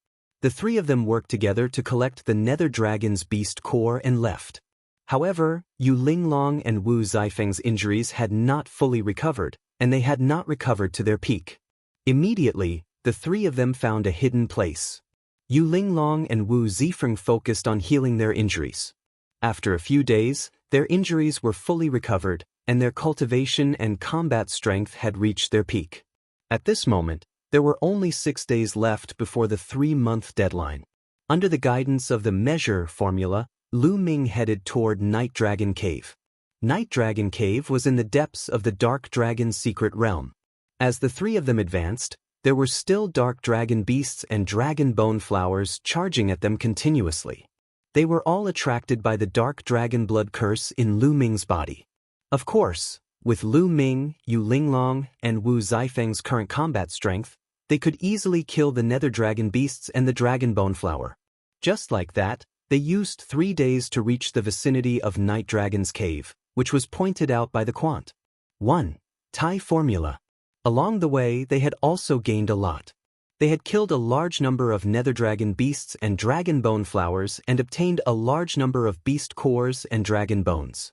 The 3 of them worked together to collect the Nether Dragon's beast core and left. However, Yu Linglong and Wu Zifeng's injuries had not fully recovered, and they had not recovered to their peak. Immediately, the 3 of them found a hidden place. Yu Linglong and Wu Zifeng focused on healing their injuries. After a few days, their injuries were fully recovered, and their cultivation and combat strength had reached their peak. At this moment, there were only 6 days left before the 3-month deadline. Under the guidance of the measure formula, Lu Ming headed toward Night Dragon Cave. Night Dragon Cave was in the depths of the Dark Dragon's secret realm. As the 3 of them advanced, there were still dark dragon beasts and dragon bone flowers charging at them continuously. They were all attracted by the dark dragon blood curse in Lu Ming's body. Of course, with Lu Ming, Yu Linglong, and Wu Zifeng's current combat strength, they could easily kill the nether dragon beasts and the dragon bone flower. Just like that, they used 3 days to reach the vicinity of Night Dragon's cave, which was pointed out by the Quant. 1. Tai Formula. Along the way, they had also gained a lot. They had killed a large number of nether dragon beasts and dragon bone flowers and obtained a large number of beast cores and dragon bones.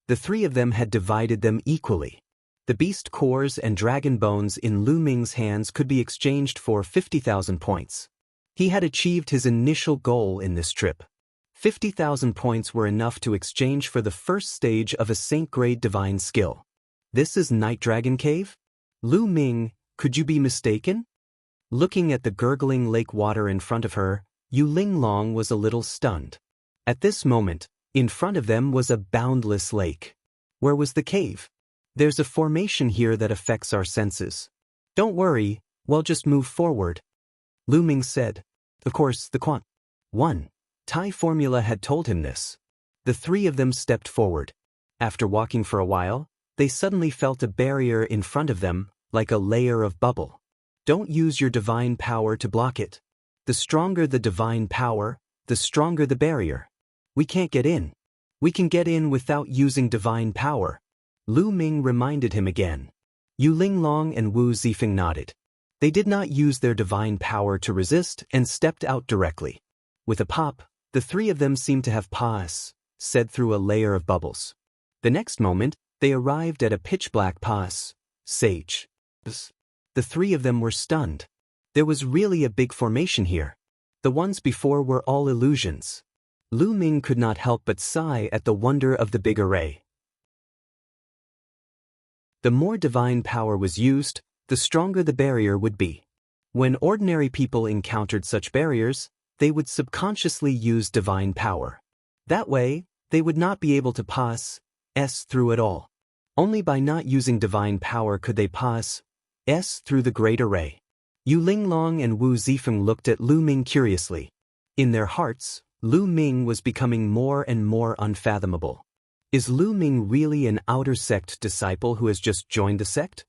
The 3 of them had divided them equally. The beast cores and dragon bones in Lu Ming's hands could be exchanged for 50,000 points. He had achieved his initial goal in this trip. 50,000 points were enough to exchange for the first stage of a Saint-grade divine skill. This is Night Dragon Cave? Lu Ming, could you be mistaken? Looking at the gurgling lake water in front of her, Yu Linglong was a little stunned. At this moment, in front of them was a boundless lake. Where was the cave? There's a formation here that affects our senses. Don't worry, we'll just move forward. Lu Ming said. Of course, the Quant. 1. Tai Formula had told him this. The 3 of them stepped forward. After walking for a while, they suddenly felt a barrier in front of them, like a layer of bubble. Don't use your divine power to block it. The stronger the divine power, the stronger the barrier. We can't get in. We can get in without using divine power. Lu Ming reminded him again. Yu Linglong and Wu Zifeng nodded. They did not use their divine power to resist and stepped out directly. With a pop, the 3 of them seemed to have pass, said through a layer of bubbles. The next moment, they arrived at a pitch-black pass, sage. The 3 of them were stunned. There was really a big formation here. The ones before were all illusions. Lu Ming could not help but sigh at the wonder of the big array. The more divine power was used, the stronger the barrier would be. When ordinary people encountered such barriers, they would subconsciously use divine power. That way, they would not be able to pass through it all. Only by not using divine power could they pass through the great array. Yu Linglong and Wu Zifeng looked at Lu Ming curiously. In their hearts, Lu Ming was becoming more and more unfathomable. Is Lu Ming really an outer sect disciple who has just joined the sect?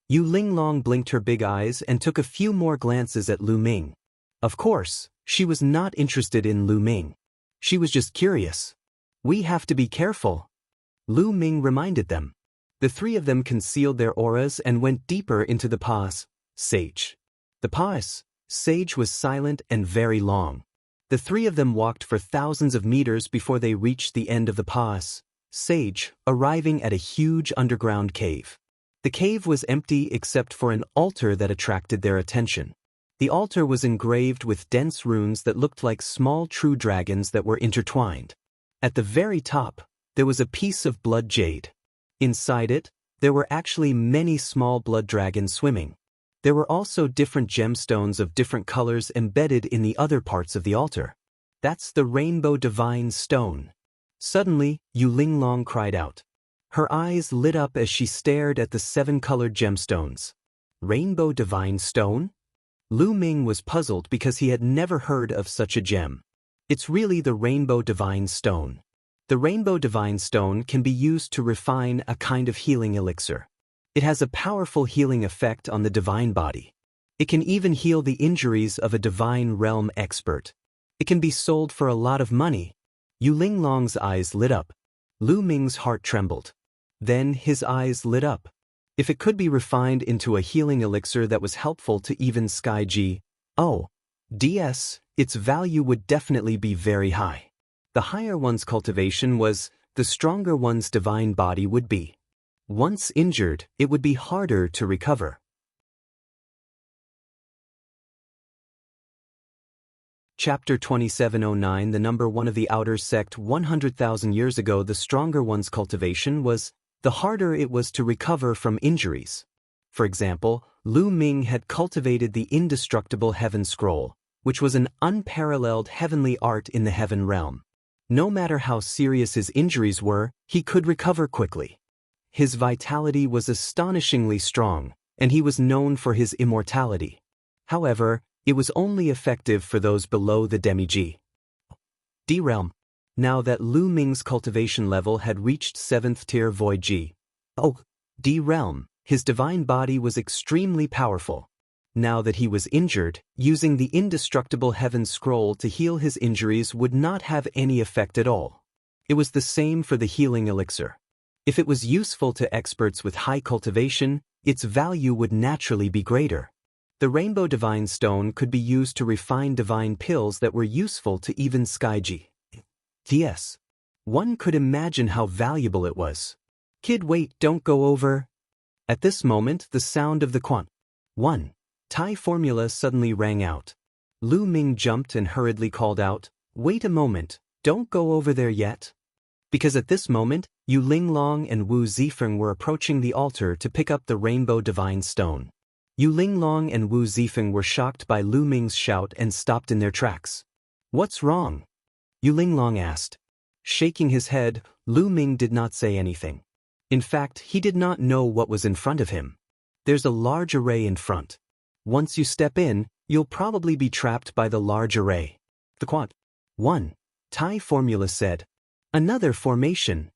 Yu Linglong blinked her big eyes and took a few more glances at Lu Ming. Of course, she was not interested in Lu Ming. She was just curious. We have to be careful. Lu Ming reminded them. The 3 of them concealed their auras and went deeper into the pass, sage. The pass, sage was silent and very long. The 3 of them walked for thousands of meters before they reached the end of the pass, sage, arriving at a huge underground cave. The cave was empty except for an altar that attracted their attention. The altar was engraved with dense runes that looked like small true dragons that were intertwined. At the very top, there was a piece of blood jade. Inside it, there were actually many small blood dragons swimming. There were also different gemstones of different colors embedded in the other parts of the altar. That's the Rainbow Divine Stone. Suddenly, Yu Linglong cried out. Her eyes lit up as she stared at the 7-colored gemstones. Rainbow Divine Stone? Lu Ming was puzzled because he had never heard of such a gem. It's really the Rainbow Divine Stone. The Rainbow Divine Stone can be used to refine a kind of healing elixir. It has a powerful healing effect on the divine body. It can even heal the injuries of a divine realm expert. It can be sold for a lot of money. Yu Linglong's eyes lit up. Lu Ming's heart trembled. Then his eyes lit up. If it could be refined into a healing elixir that was helpful to even Sky DS, its value would definitely be very high. The higher one's cultivation was, the stronger one's divine body would be. Once injured, it would be harder to recover. Chapter 2709 The number 1 of the outer sect 100,000 years ago. The stronger one's cultivation was, the harder it was to recover from injuries. For example, Lu Ming had cultivated the indestructible Heaven Scroll, which was an unparalleled heavenly art in the heaven realm. No matter how serious his injuries were, he could recover quickly. His vitality was astonishingly strong, and he was known for his immortality. However, it was only effective for those below the demi-G. D realm. Now that Lu Ming's cultivation level had reached 7th tier Void G. D realm, his divine body was extremely powerful. Now that he was injured, using the indestructible heaven scroll to heal his injuries would not have any effect at all. It was the same for the healing elixir. If it was useful to experts with high cultivation, its value would naturally be greater. The Rainbow Divine Stone could be used to refine divine pills that were useful to even Sky G. Yes. One could imagine how valuable it was. Kid, wait, don't go over. At this moment, the sound of the Quant 1 Thai formula suddenly rang out. Lu Ming jumped and hurriedly called out, "Wait a moment, don't go over there yet." Because at this moment, Yu Linglong and Wu Zifeng were approaching the altar to pick up the Rainbow Divine Stone. Yu Linglong and Wu Zifeng were shocked by Lu Ming's shout and stopped in their tracks. "What's wrong?" Yu Linglong asked. Shaking his head, Lu Ming did not say anything. In fact, he did not know what was in front of him. There's a large array in front. Once you step in, you'll probably be trapped by the large array. The Quant 1 Thai formula said. Another formation.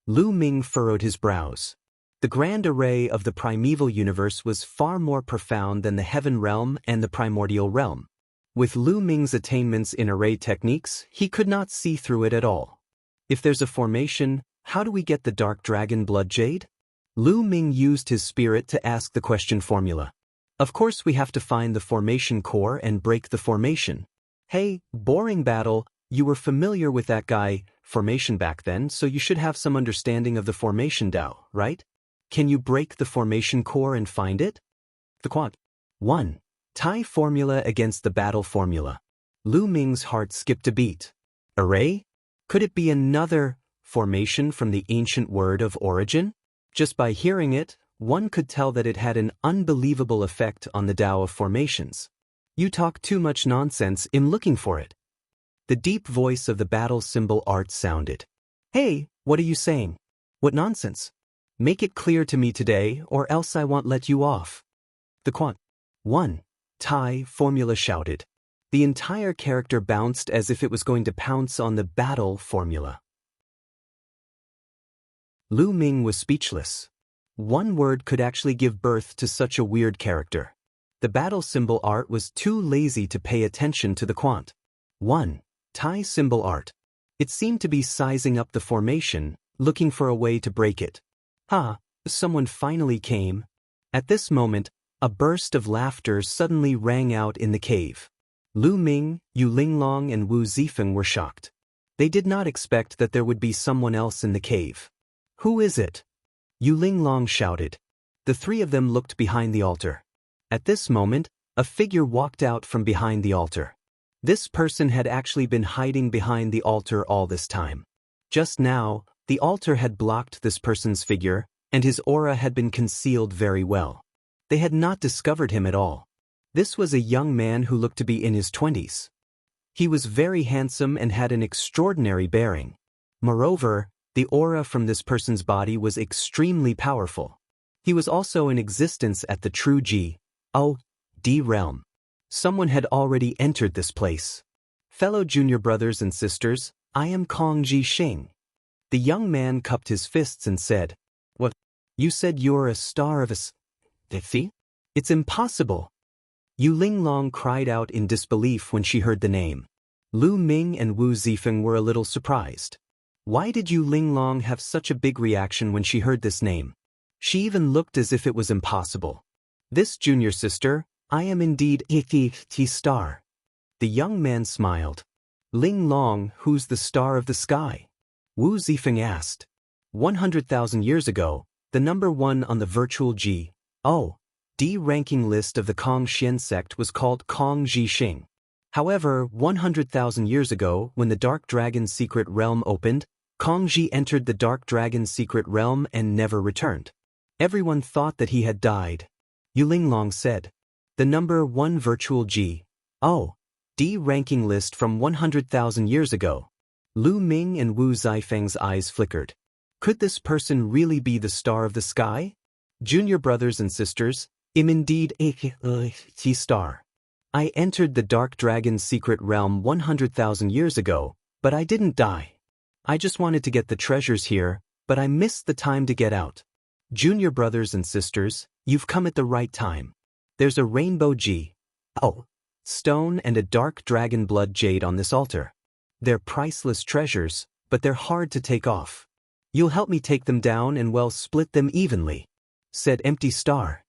Lu Ming furrowed his brows. The grand array of the primeval universe was far more profound than the heaven realm and the primordial realm. With Lu Ming's attainments in array techniques, he could not see through it at all. If there's a formation, how do we get the Dark Dragon Blood Jade? Lu Ming used his spirit to ask the question formula. Of course we have to find the formation core and break the formation. Hey, boring battle, you were familiar with that guy, formation back then, so you should have some understanding of the formation Dao, right? Can you break the formation core and find it? The Quant 1 Thai formula against the battle formula. Lu Ming's heart skipped a beat. Array? Could it be another formation from the ancient word of origin? Just by hearing it, one could tell that it had an unbelievable effect on the Tao of formations. You talk too much nonsense, I'm looking for it. The deep voice of the battle symbol art sounded. Hey, what are you saying? What nonsense? Make it clear to me today, or else I won't let you off. The Quant 1 Thai formula shouted. The entire character bounced as if it was going to pounce on the battle formula. Lu Ming was speechless. One word could actually give birth to such a weird character. The battle symbol art was too lazy to pay attention to the Quant 1 Thai symbol art. It seemed to be sizing up the formation, looking for a way to break it. Someone finally came. At this moment, a burst of laughter suddenly rang out in the cave. Lu Ming, Yu Linglong and Wu Zifeng were shocked. They did not expect that there would be someone else in the cave. Who is it? Yu Linglong shouted. The three of them looked behind the altar. At this moment, a figure walked out from behind the altar. This person had actually been hiding behind the altar all this time. Just now, the altar had blocked this person's figure, and his aura had been concealed very well. They had not discovered him at all. This was a young man who looked to be in his 20s. He was very handsome and had an extraordinary bearing. Moreover, the aura from this person's body was extremely powerful. He was also in existence at the true G.O.D. realm. Someone had already entered this place. Fellow junior brothers and sisters, I am Kong Ji Xing. The young man cupped his fists and said, What? You said you're a star of a It's impossible. Yu Linglong cried out in disbelief when she heard the name. Lu Ming and Wu Zifeng were a little surprised. Why did Yu Linglong have such a big reaction when she heard this name? She even looked as if it was impossible. This junior sister, I am indeed a star. The young man smiled. Linglong, who's the star of the sky? Wu Zifeng asked. 100,000 years ago, the number 1 on the virtual G.O.D. ranking list of the Kong Xian sect was called Kong Ji Xing. However, 100,000 years ago, when the Dark Dragon's secret realm opened, Kong Ji entered the Dark Dragon's secret realm and never returned. Everyone thought that he had died. Yu Linglong said. The number 1 virtual G.O.D. ranking list from 100,000 years ago. Lu Ming and Wu Zifeng's eyes flickered. Could this person really be the star of the sky? Junior brothers and sisters, Im indeed T star. I entered the Dark Dragon's secret realm 100,000 years ago, but I didn't die. I just wanted to get the treasures here, but I missed the time to get out. Junior brothers and sisters, you've come at the right time. There's a rainbow stone and a dark dragon blood jade on this altar. They're priceless treasures, but they're hard to take off. You'll help me take them down and split them evenly, said Empty Star.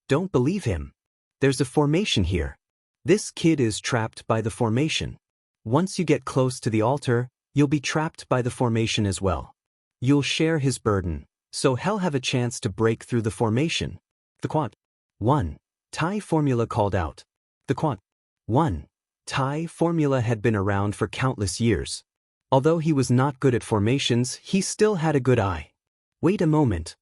Don't believe him. There's a formation here. This kid is trapped by the formation. Once you get close to the altar, you'll be trapped by the formation as well. You'll share his burden, so he'll have a chance to break through the formation. The quant. 1. Thai formula called out. The quant. 1. Thai formula had been around for countless years. Although he was not good at formations, he still had a good eye. Wait a moment.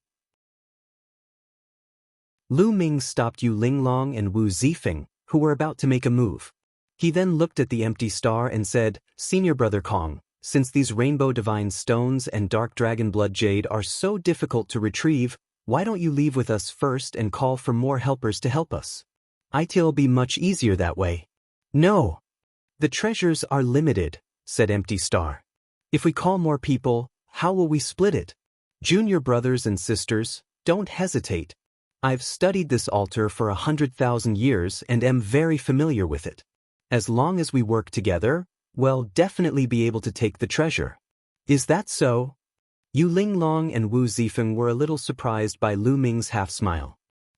Lu Ming stopped Yu Linglong and Wu Zifeng, who were about to make a move. He then looked at the Empty Star and said, Senior Brother Kong, since these rainbow divine stones and dark dragon blood jade are so difficult to retrieve, why don't you leave with us first and call for more helpers to help us? It'll be much easier that way. No. The treasures are limited, said Empty Star. If we call more people, how will we split it? Junior brothers and sisters, don't hesitate. I've studied this altar for 100,000 years and am very familiar with it. As long as we work together, we'll definitely be able to take the treasure. Is that so? Yu Linglong and Wu Zifeng were a little surprised by Lu Ming's half-smile.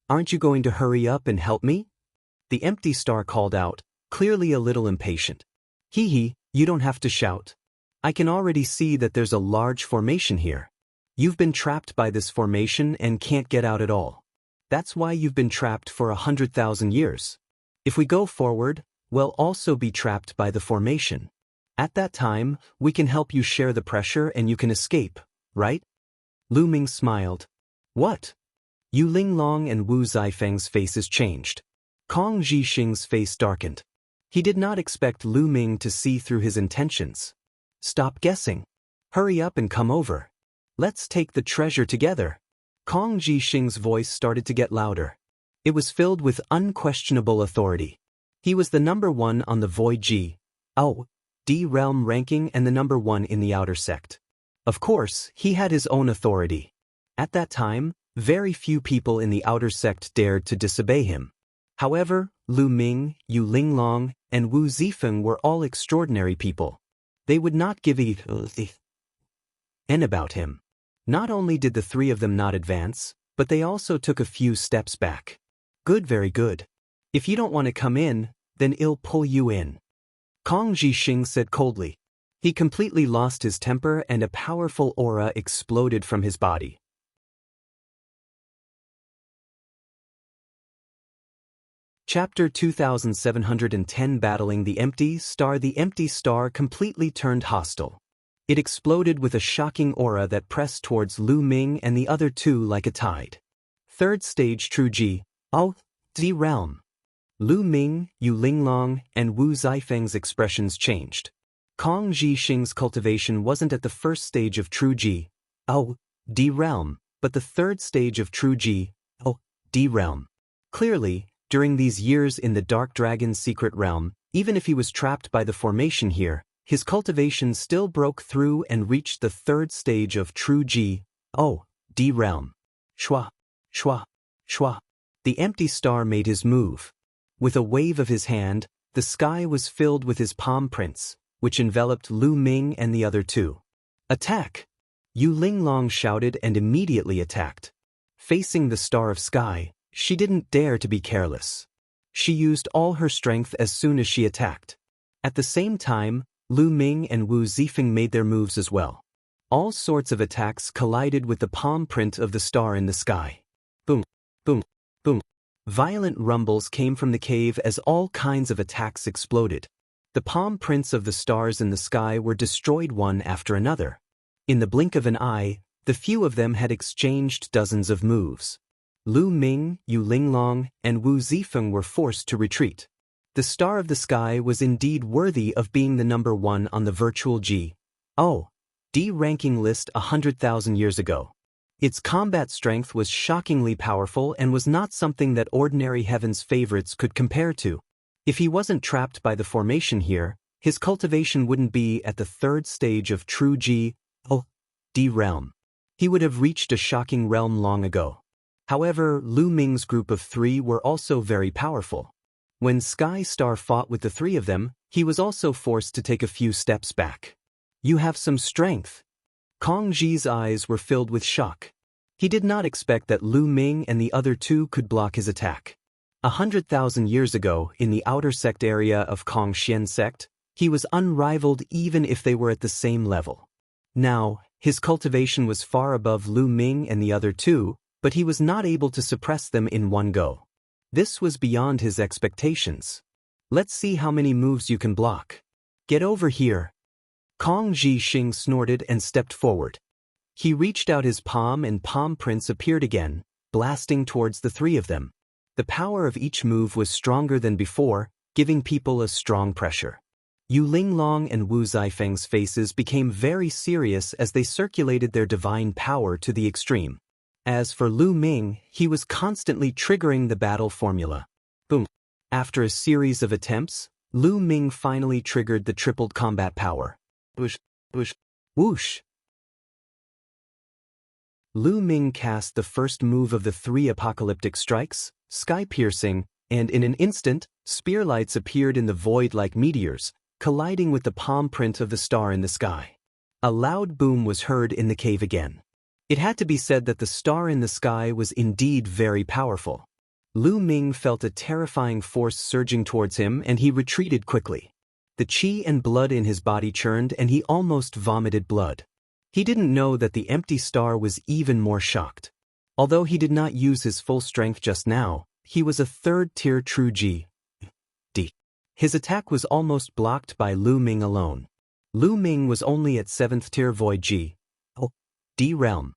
Aren't you going to hurry up and help me? The Empty Star called out, clearly a little impatient. Hee, you don't have to shout. I can already see that there's a large formation here. You've been trapped by this formation and can't get out at all. That's why you've been trapped for 100,000 years. If we go forward, we'll also be trapped by the formation. At that time, we can help you share the pressure and you can escape, right? Lu Ming smiled. What? Yu Linglong and Wu Zifeng's faces changed. Kong Zhixing's face darkened. He did not expect Lu Ming to see through his intentions. Stop guessing. Hurry up and come over. Let's take the treasure together. Kong Zhixing's voice started to get louder. It was filled with unquestionable authority. He was the #1 on the Void D realm ranking and the #1 in the Outer Sect. Of course, he had his own authority. At that time, very few people in the Outer Sect dared to disobey him. However, Lu Ming, Yu Linglong, and Wu Zifeng were all extraordinary people. They would not give n about him. Not only did the three of them not advance, but they also took a few steps back. Good, very good. If you don't want to come in, then I'll pull you in. Kong Zhixing said coldly. He completely lost his temper and a powerful aura exploded from his body. Chapter 2710 Battling the Empty Star. The Empty Star completely turned hostile. It exploded with a shocking aura that pressed towards Lu Ming and the other two like a tide. Third stage True D realm. Lu Ming, Yu Linglong, and Wu Zifeng's expressions changed. Kong Zhixing's cultivation wasn't at the first stage of True D realm, but the third stage of True D realm. Clearly, during these years in the Dark Dragon's secret realm, even if he was trapped by the formation here, his cultivation still broke through and reached the third stage of True D realm. Shwa, shwa, shwa. The Empty Star made his move. With a wave of his hand, the sky was filled with his palm prints, which enveloped Lu Ming and the other two. Attack! Yu Linglong shouted and immediately attacked. Facing the star of sky, she didn't dare to be careless. She used all her strength as soon as she attacked. At the same time, Lu Ming and Wu Zifeng made their moves as well. All sorts of attacks collided with the palm print of the star in the sky. Boom, boom, boom. Violent rumbles came from the cave as all kinds of attacks exploded. The palm prints of the stars in the sky were destroyed one after another. In the blink of an eye, the few of them had exchanged dozens of moves. Lu Ming, Yu Linglong, and Wu Zifeng were forced to retreat. The star of the sky was indeed worthy of being the #1 on the virtual D ranking list 100,000 years ago. Its combat strength was shockingly powerful and was not something that ordinary Heaven's favorites could compare to. If he wasn't trapped by the formation here, his cultivation wouldn't be at the third stage of true G, O, D realm. He would have reached a shocking realm long ago. However, Lu Ming's group of three were also very powerful. When Sky Star fought with the three of them, he was also forced to take a few steps back. You have some strength. Kong Ji's eyes were filled with shock. He did not expect that Lu Ming and the other two could block his attack. 100,000 years ago, in the outer sect area of Kong Xian sect, he was unrivaled even if they were at the same level. Now, his cultivation was far above Lu Ming and the other two, but he was not able to suppress them in one go. This was beyond his expectations. Let's see how many moves you can block. Get over here. Kong Ji Xing snorted and stepped forward. He reached out his palm and palm prints appeared again, blasting towards the three of them. The power of each move was stronger than before, giving people a strong pressure. Yu Linglong and Wu Zifeng's faces became very serious as they circulated their divine power to the extreme. As for Lu Ming, he was constantly triggering the battle formula. Boom. After a series of attempts, Lu Ming finally triggered the tripled combat power. Whoosh, whoosh, whoosh. Lu Ming cast the first move of the three apocalyptic strikes, sky-piercing, and in an instant, spear lights appeared in the void like meteors, colliding with the palm print of the star in the sky. A loud boom was heard in the cave again. It had to be said that the star in the sky was indeed very powerful. Lu Ming felt a terrifying force surging towards him and he retreated quickly. The qi and blood in his body churned and he almost vomited blood. He didn't know that the empty star was even more shocked. Although he did not use his full strength just now, he was a third-tier true G. D. His attack was almost blocked by Lu Ming alone. Lu Ming was only at 7th-tier void G. O. D realm.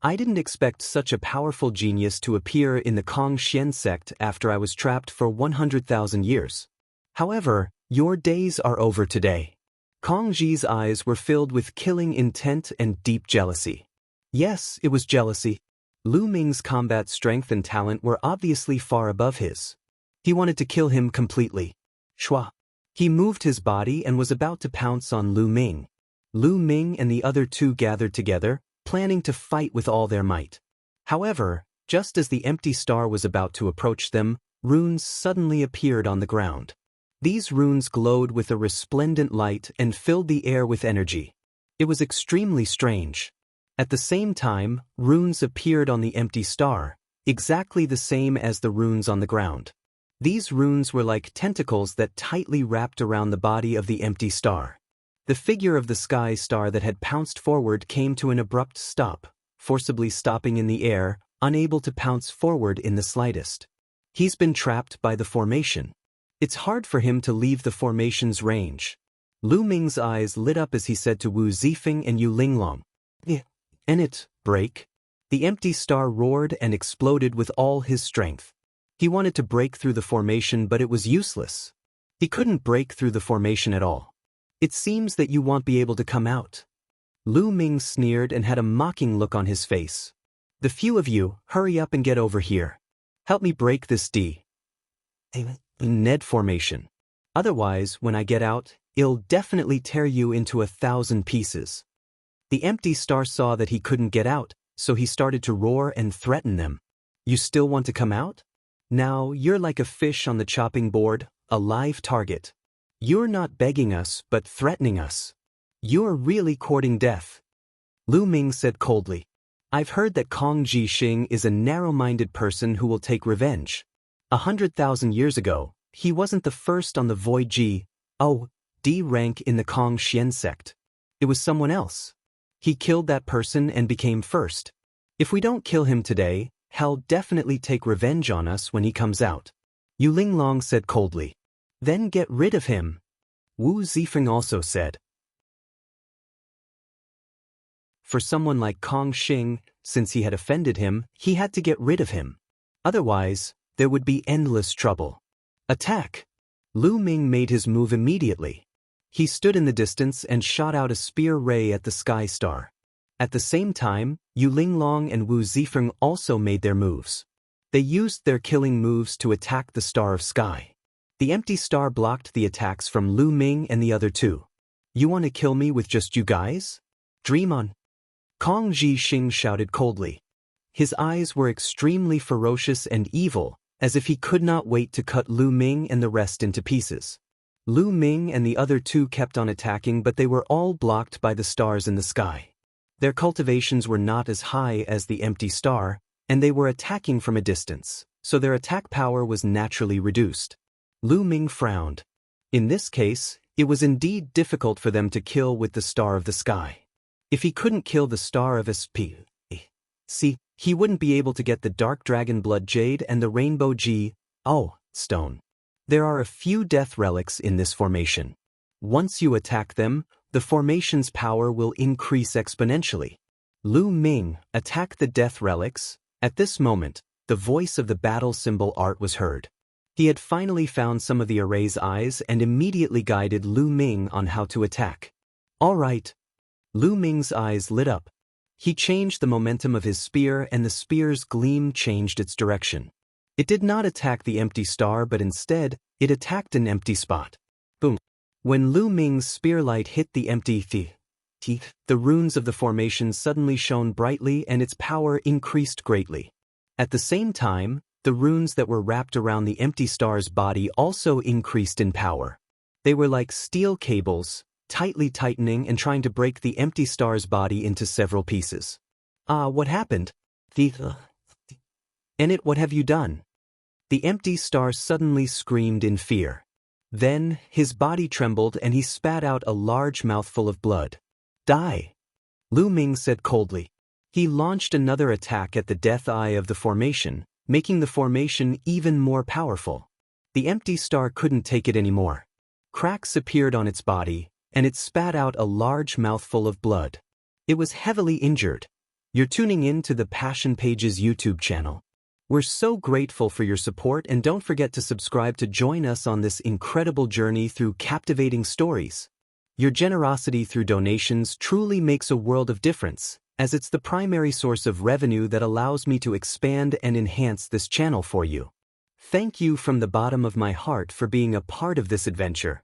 I didn't expect such a powerful genius to appear in the Kong Xian sect after I was trapped for 100,000 years. However, your days are over today. Kong Ji's eyes were filled with killing intent and deep jealousy. Yes, it was jealousy. Lu Ming's combat strength and talent were obviously far above his. He wanted to kill him completely. Shua. He moved his body and was about to pounce on Lu Ming. Lu Ming and the other two gathered together, planning to fight with all their might. However, just as the empty star was about to approach them, runes suddenly appeared on the ground. These runes glowed with a resplendent light and filled the air with energy. It was extremely strange. At the same time, runes appeared on the empty star, exactly the same as the runes on the ground. These runes were like tentacles that tightly wrapped around the body of the empty star. The figure of the sky star that had pounced forward came to an abrupt stop, forcibly stopping in the air, unable to pounce forward in the slightest. He's been trapped by the formation. It's hard for him to leave the formation's range. Lu Ming's eyes lit up as he said to Wu Zifeng and Yu Linglong, "And it, break." The empty star roared and exploded with all his strength. He wanted to break through the formation, but it was useless. He couldn't break through the formation at all. It seems that you won't be able to come out. Lu Ming sneered and had a mocking look on his face. The few of you, hurry up and get over here. Help me break this Ned formation. Otherwise, when I get out, it'll definitely tear you into 1,000 pieces. The empty star saw that he couldn't get out, so he started to roar and threaten them. You still want to come out? Now you're like a fish on the chopping board, a live target. You're not begging us, but threatening us. You're really courting death. Lu Ming said coldly. I've heard that Kong Ji Xing is a narrow-minded person who will take revenge. 100,000 years ago, he wasn't the first on the Void D rank in the Kong Xian sect. It was someone else. He killed that person and became first. If we don't kill him today, he'll definitely take revenge on us when he comes out. Yu Linglong said coldly. Then get rid of him. Wu Zifeng also said. For someone like Kong Xing, since he had offended him, he had to get rid of him. Otherwise, there would be endless trouble. Attack! Lu Ming made his move immediately. He stood in the distance and shot out a spear ray at the sky star. At the same time, Yu Linglong and Wu Zifeng also made their moves. They used their killing moves to attack the Star of Sky. The empty star blocked the attacks from Lu Ming and the other two. You want to kill me with just you guys? Dream on. Kong Ji Xing shouted coldly. His eyes were extremely ferocious and evil, as if he could not wait to cut Lu Ming and the rest into pieces. Lu Ming and the other two kept on attacking, but they were all blocked by the stars in the sky. Their cultivations were not as high as the empty star, and they were attacking from a distance, so their attack power was naturally reduced. Lu Ming frowned. In this case, it was indeed difficult for them to kill with the Star of the Sky. If he couldn't kill the Star of SP, he wouldn't be able to get the Dark Dragon Blood Jade and the Rainbow Stone. There are a few death relics in this formation. Once you attack them, the formation's power will increase exponentially. Lu Ming attacked the death relics. At this moment, the voice of the battle symbol art was heard. He had finally found some of the array's eyes and immediately guided Lu Ming on how to attack. All right. Lu Ming's eyes lit up. He changed the momentum of his spear and the spear's gleam changed its direction. It did not attack the empty star, but instead, it attacked an empty spot. Boom. When Lu Ming's spear light hit the empty the runes of the formation suddenly shone brightly and its power increased greatly. At the same time, the runes that were wrapped around the empty star's body also increased in power. They were like steel cables, tightly tightening and trying to break the empty star's body into several pieces. What happened? Enit, what have you done? The empty star suddenly screamed in fear. Then, his body trembled and he spat out a large mouthful of blood. Die! Lu Ming said coldly. He launched another attack at the death eye of the formation, making the formation even more powerful. The empty star couldn't take it anymore. Cracks appeared on its body, and it spat out a large mouthful of blood. It was heavily injured. You're tuning in to the Passion Pages YouTube channel. We're so grateful for your support, and don't forget to subscribe to join us on this incredible journey through captivating stories. Your generosity through donations truly makes a world of difference, as it's the primary source of revenue that allows me to expand and enhance this channel for you. Thank you from the bottom of my heart for being a part of this adventure.